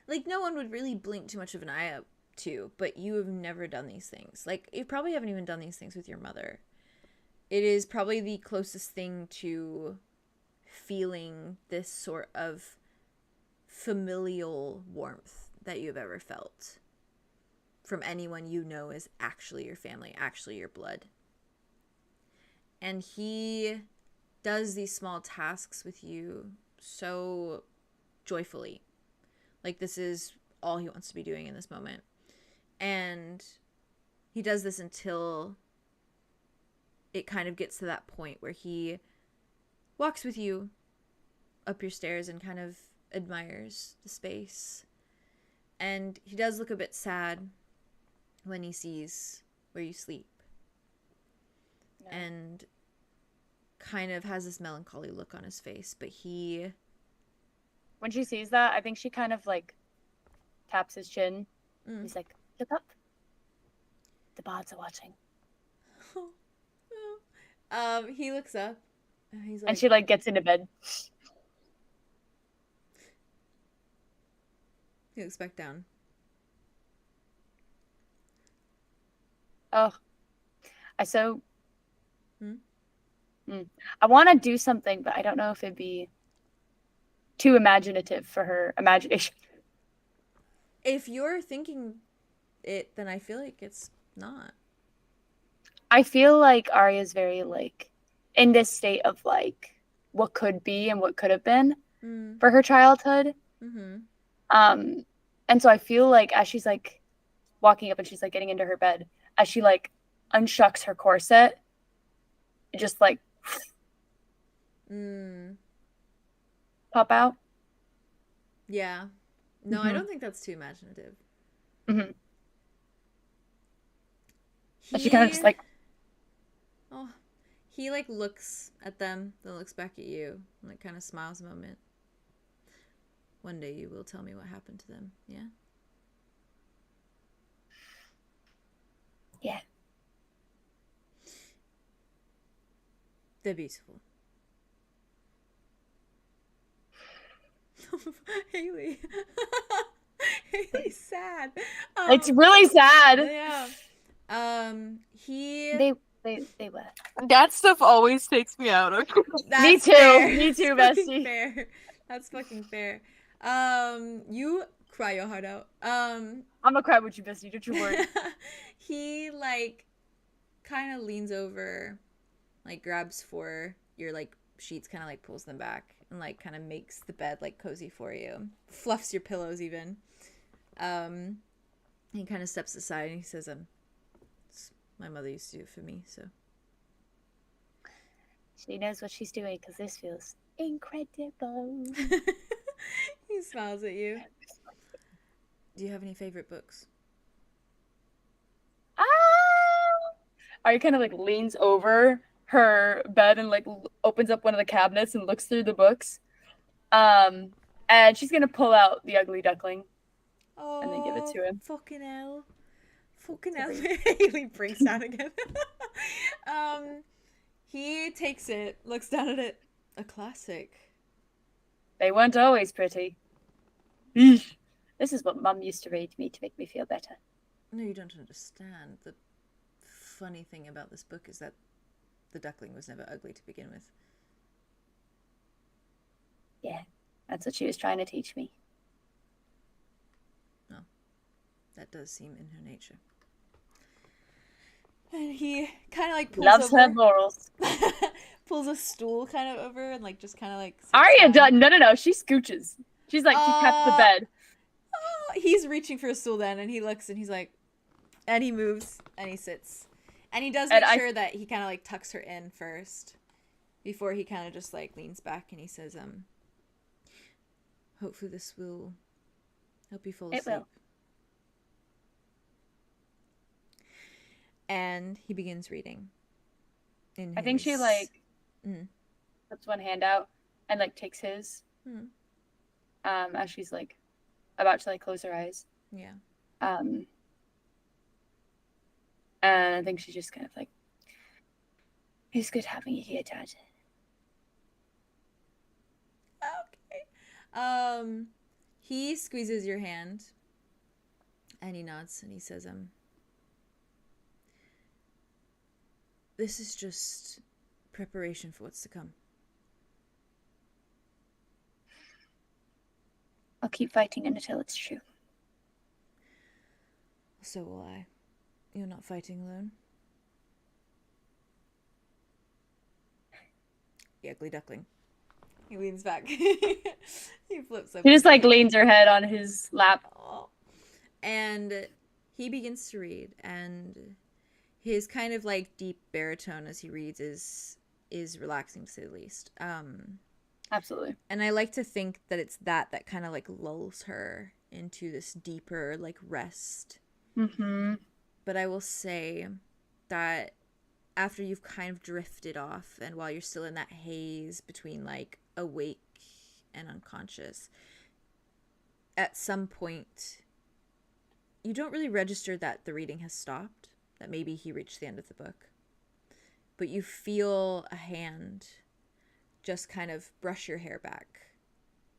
like, no one would really blink too much of an eye up to, but you have never done these things. Like, you probably haven't even done these things with your mother. It is probably the closest thing to feeling this sort of familial warmth that you've ever felt from anyone you know is actually your family, actually your blood. And he does these small tasks with you so joyfully. Like this is all he wants to be doing in this moment. And he does this until it kind of gets to that point where he walks with you up your stairs and kind of admires the space. And he does look a bit sad when he sees where you sleep. Yeah. And kind of has this melancholy look on his face, but when she sees that, I think she kind of like taps his chin. He's like, look up. The bards are watching. He looks up. He's like, and she like gets into bed. He looks back down. Oh, I want to do something, but I don't know if it'd be too imaginative for her imagination. If you're thinking it, then I feel like it's not. I feel like Aria's very like in this state of like what could be and what could have been for her childhood. Mm-hmm. And so I feel like as she's like walking up and she's like getting into her bed, as she like unshucks her corset, it just like pop out. Yeah. No, I don't think that's too imaginative. Mm-hmm. She kind of just like... Oh, he like looks at them, then looks back at you, and like kind of smiles a moment. One day you will tell me what happened to them, yeah? Yeah. They're beautiful. Haley. Haley's sad. It's really sad. Yeah. He. They were. That stuff always takes me out. Okay. Me too. Fair. Me too, That's bestie. fucking fair. That's fucking fair. You cry your heart out. I'm gonna cry with you, bestie. Don't you worry. He like kind of leans over, like grabs for your like sheets, kind of like pulls them back, and like kind of makes the bed like cozy for you. Fluffs your pillows even. He kind of steps aside and he says, my mother used to do it for me, so. She knows what she's doing because this feels incredible. He smiles at you. Do you have any favorite books? Arya kind of like leans over her bed and like opens up one of the cabinets and looks through the books. And she's gonna pull out the Ugly Duckling. Oh, and then give it to him. Fucking hell. Fucking hell. Haley breaks down again. He takes it, looks down at it. A classic. They weren't always pretty. This is what Mum used to read to me to make me feel better. No, you don't understand. The funny thing about this book is that the duckling was never ugly to begin with. Yeah, that's what she was trying to teach me. No, that does seem in her nature. And he kind of like pulls Loves over, her morals. pulls a stool kind of over and like just kind of like. Arya does. No. She scooches. She's like, she pats the bed. He's reaching for a stool then, and he looks and he's like, and he moves and he sits. And he does make sure that he kind of like tucks her in first before he kind of just like leans back and he says, hopefully this will help you fall asleep. It will. And he begins reading. I think she like puts one hand out and like takes his as she's like about to like close her eyes. Yeah. And I think she's just kind of like, it's good having you here, Dad. Okay. He squeezes your hand and he nods and he says, this is just preparation for what's to come. I'll keep fighting until it's true. So will I. You're not fighting alone. The Ugly Duckling. He leans back. He flips over. He just like leans her head on his lap. Aww. And he begins to read, and his kind of like deep baritone as he reads is relaxing, to say the least. Absolutely. And I like to think that it's that kind of like lulls her into this deeper like rest. Mm-hmm. But I will say that after you've kind of drifted off and while you're still in that haze between like awake and unconscious, at some point you don't really register that the reading has stopped, that maybe he reached the end of the book. But you feel a hand just kind of brush your hair back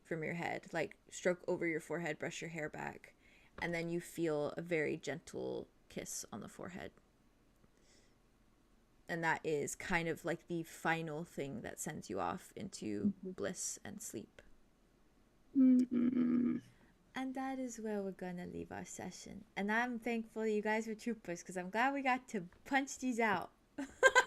from your head, like stroke over your forehead, brush your hair back, and then you feel a very gentle kiss on the forehead. And that is kind of like the final thing that sends you off into bliss and sleep. Mm-hmm. And that is where we're gonna leave our session. And I'm thankful you guys were troopers, because I'm glad we got to punch these out.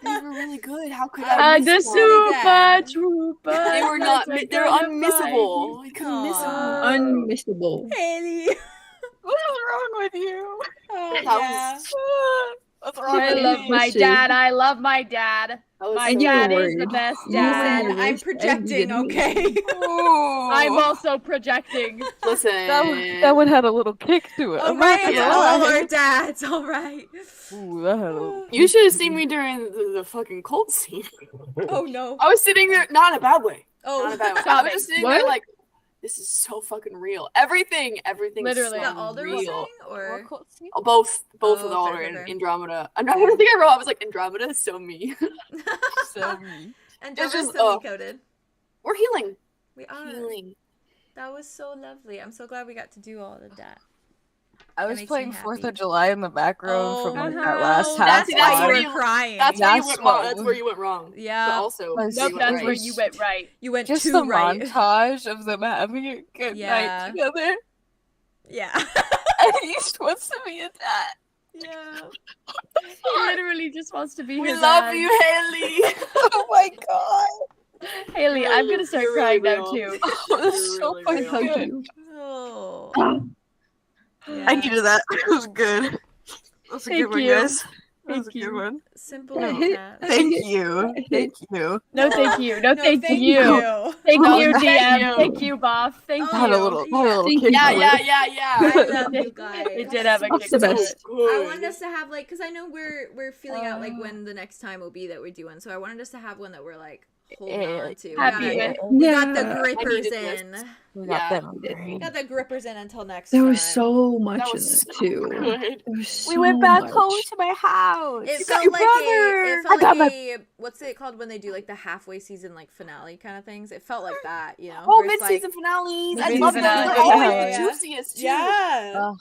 They were really good. How could I The miss one? super troopers. They were not. They're unmissable. I couldn't miss them. Unmissable. Haley! What's wrong with you? Oh, That What's wrong I with love me? my dad. I love my dad. My so dad is worried. the best You dad. were Listen, I'm worst projecting, enemy. okay? I'm also projecting. Listen. That one had a little kick to it. All I'm not right, gonna all lie. our dads, all right. Ooh, that had a little... You should have seen me during the fucking cult scene. Oh, no. I was sitting there, not in a bad way. Not in a bad way. I Stop was it. just sitting What? there like, this is so fucking real. Everything Literally. is That so Alder was real. saying, or? Both Oh, with Alder fair, and fair. Andromeda. Andromeda, I think I wrote, I was like, Andromeda is so me. So me. And It's just just, so coded. We're healing. We are. Healing. That was so lovely. I'm so glad we got to do all of that. I That was makes playing me 4th happy. of July in the background from like that Oh, last That's half. why where you you- were crying. That's where you That's went what- wrong. That's where you went wrong. Yeah. But also, Was- Nope, you that's went where right. you went right. You went Just too the right. montage of them having a good Yeah. night together. Yeah. And he just wants to be a dad. Yeah. He literally just wants to be We his love dad. you, Haley. Oh my god. Haley, I'm gonna start You're crying really now real. too. That was so really fucking real. Hug good. you. Oh. I needed that. It was good. That's a Thank good one, you. guys. That was a Thank good you. one. Simple Yeah, like hit- that. Thank you. Thank you. No, thank you. No, thank you. you. Thank No, you, thank DM. you. Thank you, Boff. Thank Oh, Had you. a little Thank kick you. Yeah, to yeah, it. yeah, yeah. I love you guys. It did have a That's kick the to best. it. I wanted us to have like, because I know we're feeling out like when the next time will be that we do one. So I wanted us to have one that we're like holding on to. Happy with. We got the Yeah. grippers I needed in. this. We got Yeah. them. We got the grippers in until next There time. was so much That in was that so too. good. There was We so went back much. home to my house. It You got felt your like brother. it I felt got like my a what's it called when they do like the halfway season like finale kind of things. It felt like that, you know. Oh, where it's mid-season finales. I Mid-season love them. finale. They're always Yeah. the juiciest, too. yeah. Oh,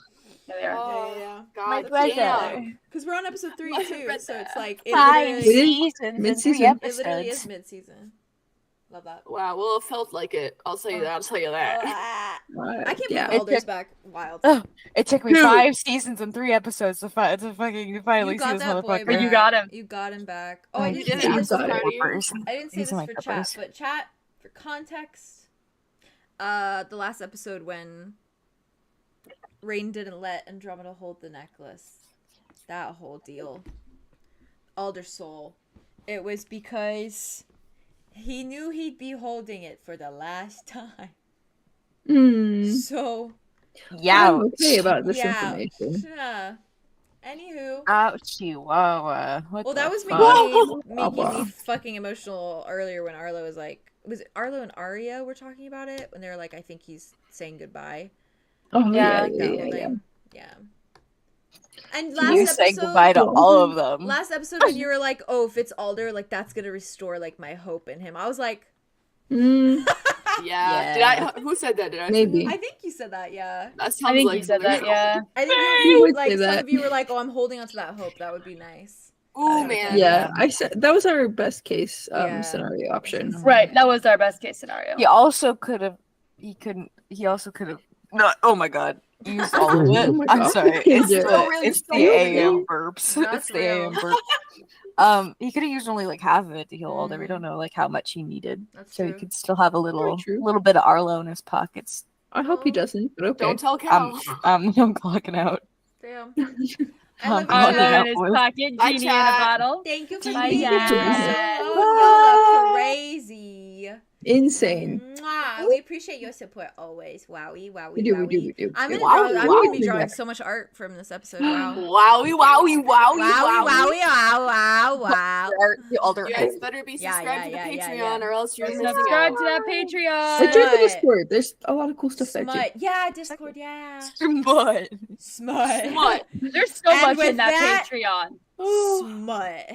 There they are. Oh, Yeah. my God brother. damn. Because we're on episode 3 My too, brother. so it's like it 5 literally, Mid- seasons and mid-season. 3 it literally is episodes. mid-season. Love that. Wow, well, it felt like it. I'll tell you that. I'll tell you that. I can't Yeah. believe It Alder's took- back. Wild. Oh, it took me Dude. 5 seasons and 3 episodes to fucking finally You see got this that boy motherfucker. But you back. got him. You got him back. Oh, Oh, I you didn't did say it. I'm this. so got it. proud of you. Clippers. I didn't say These are this my for clippers. chat, but chat for context. The last episode when Rain didn't let Andromeda hold the necklace. That whole deal. Alder soul. It was because he knew he'd be holding it for the last time. So Yeah. I'm okay about this yeah. information. Yeah. Anywho. Ouch, Chihuahua. What Well, the that was fuck? making me fucking emotional earlier when Arlo was like, was it Arlo and Aria were talking about it when they were like, I think he's saying goodbye. Oh Yeah, yeah, Like that yeah, whole yeah. thing. Yeah. And You last say episode, goodbye to all of them. last episode when you were like, oh, if it's Alder, like that's gonna restore like my hope in him. I was like, Mm, Yeah. Yeah. Who said that? Did I? maybe. I think you said that, yeah. That sounds I think like you said something that, yeah. I think You you would like say some that. of you were like, oh, I'm holding on to that hope. That would be nice. Ooh, man. Yeah, I said that was our best case Yeah. scenario option. Right, that was our best case scenario. He also could have. He couldn't. He also could have. No. Oh my god. Used all of it. Oh my I'm God. sorry. It's Yeah. the, it's the AM burps. That's It's the real. AM burps. He could have used only like half of it to heal Alder. We Mm. don't know like how much he needed, That's so true. he could still have a Very true. little bit of Arlo in his pockets. I hope he doesn't, but okay. Don't tell Cal. I'm clocking out. Damn. I'm I love calling you. out Arlo in his boys. pocket, Bye, genie in a chat. bottle. Thank you for Bye, being Dad. here. Y'all are crazy. Insane. Mwah. We appreciate your support always. Wowie, wowie, We do, wowie. we do, we do. I'm gonna, Wow, I'm wow. gonna be drawing so much art from this episode. Wow. Wowie, wowie, wowie, Wowie, wowie. wowie, wow, wow, wow. The Alder. You guys better be Yeah, subscribed yeah, to the yeah, Patreon, yeah. or else you're missing Subscribe out. to that I Patreon. joined the Smut. Discord. There's a lot of cool stuff there too. Smut. Yeah, Discord, yeah. But Smut. Smut. There's so And much with in that that- Patreon. Smut.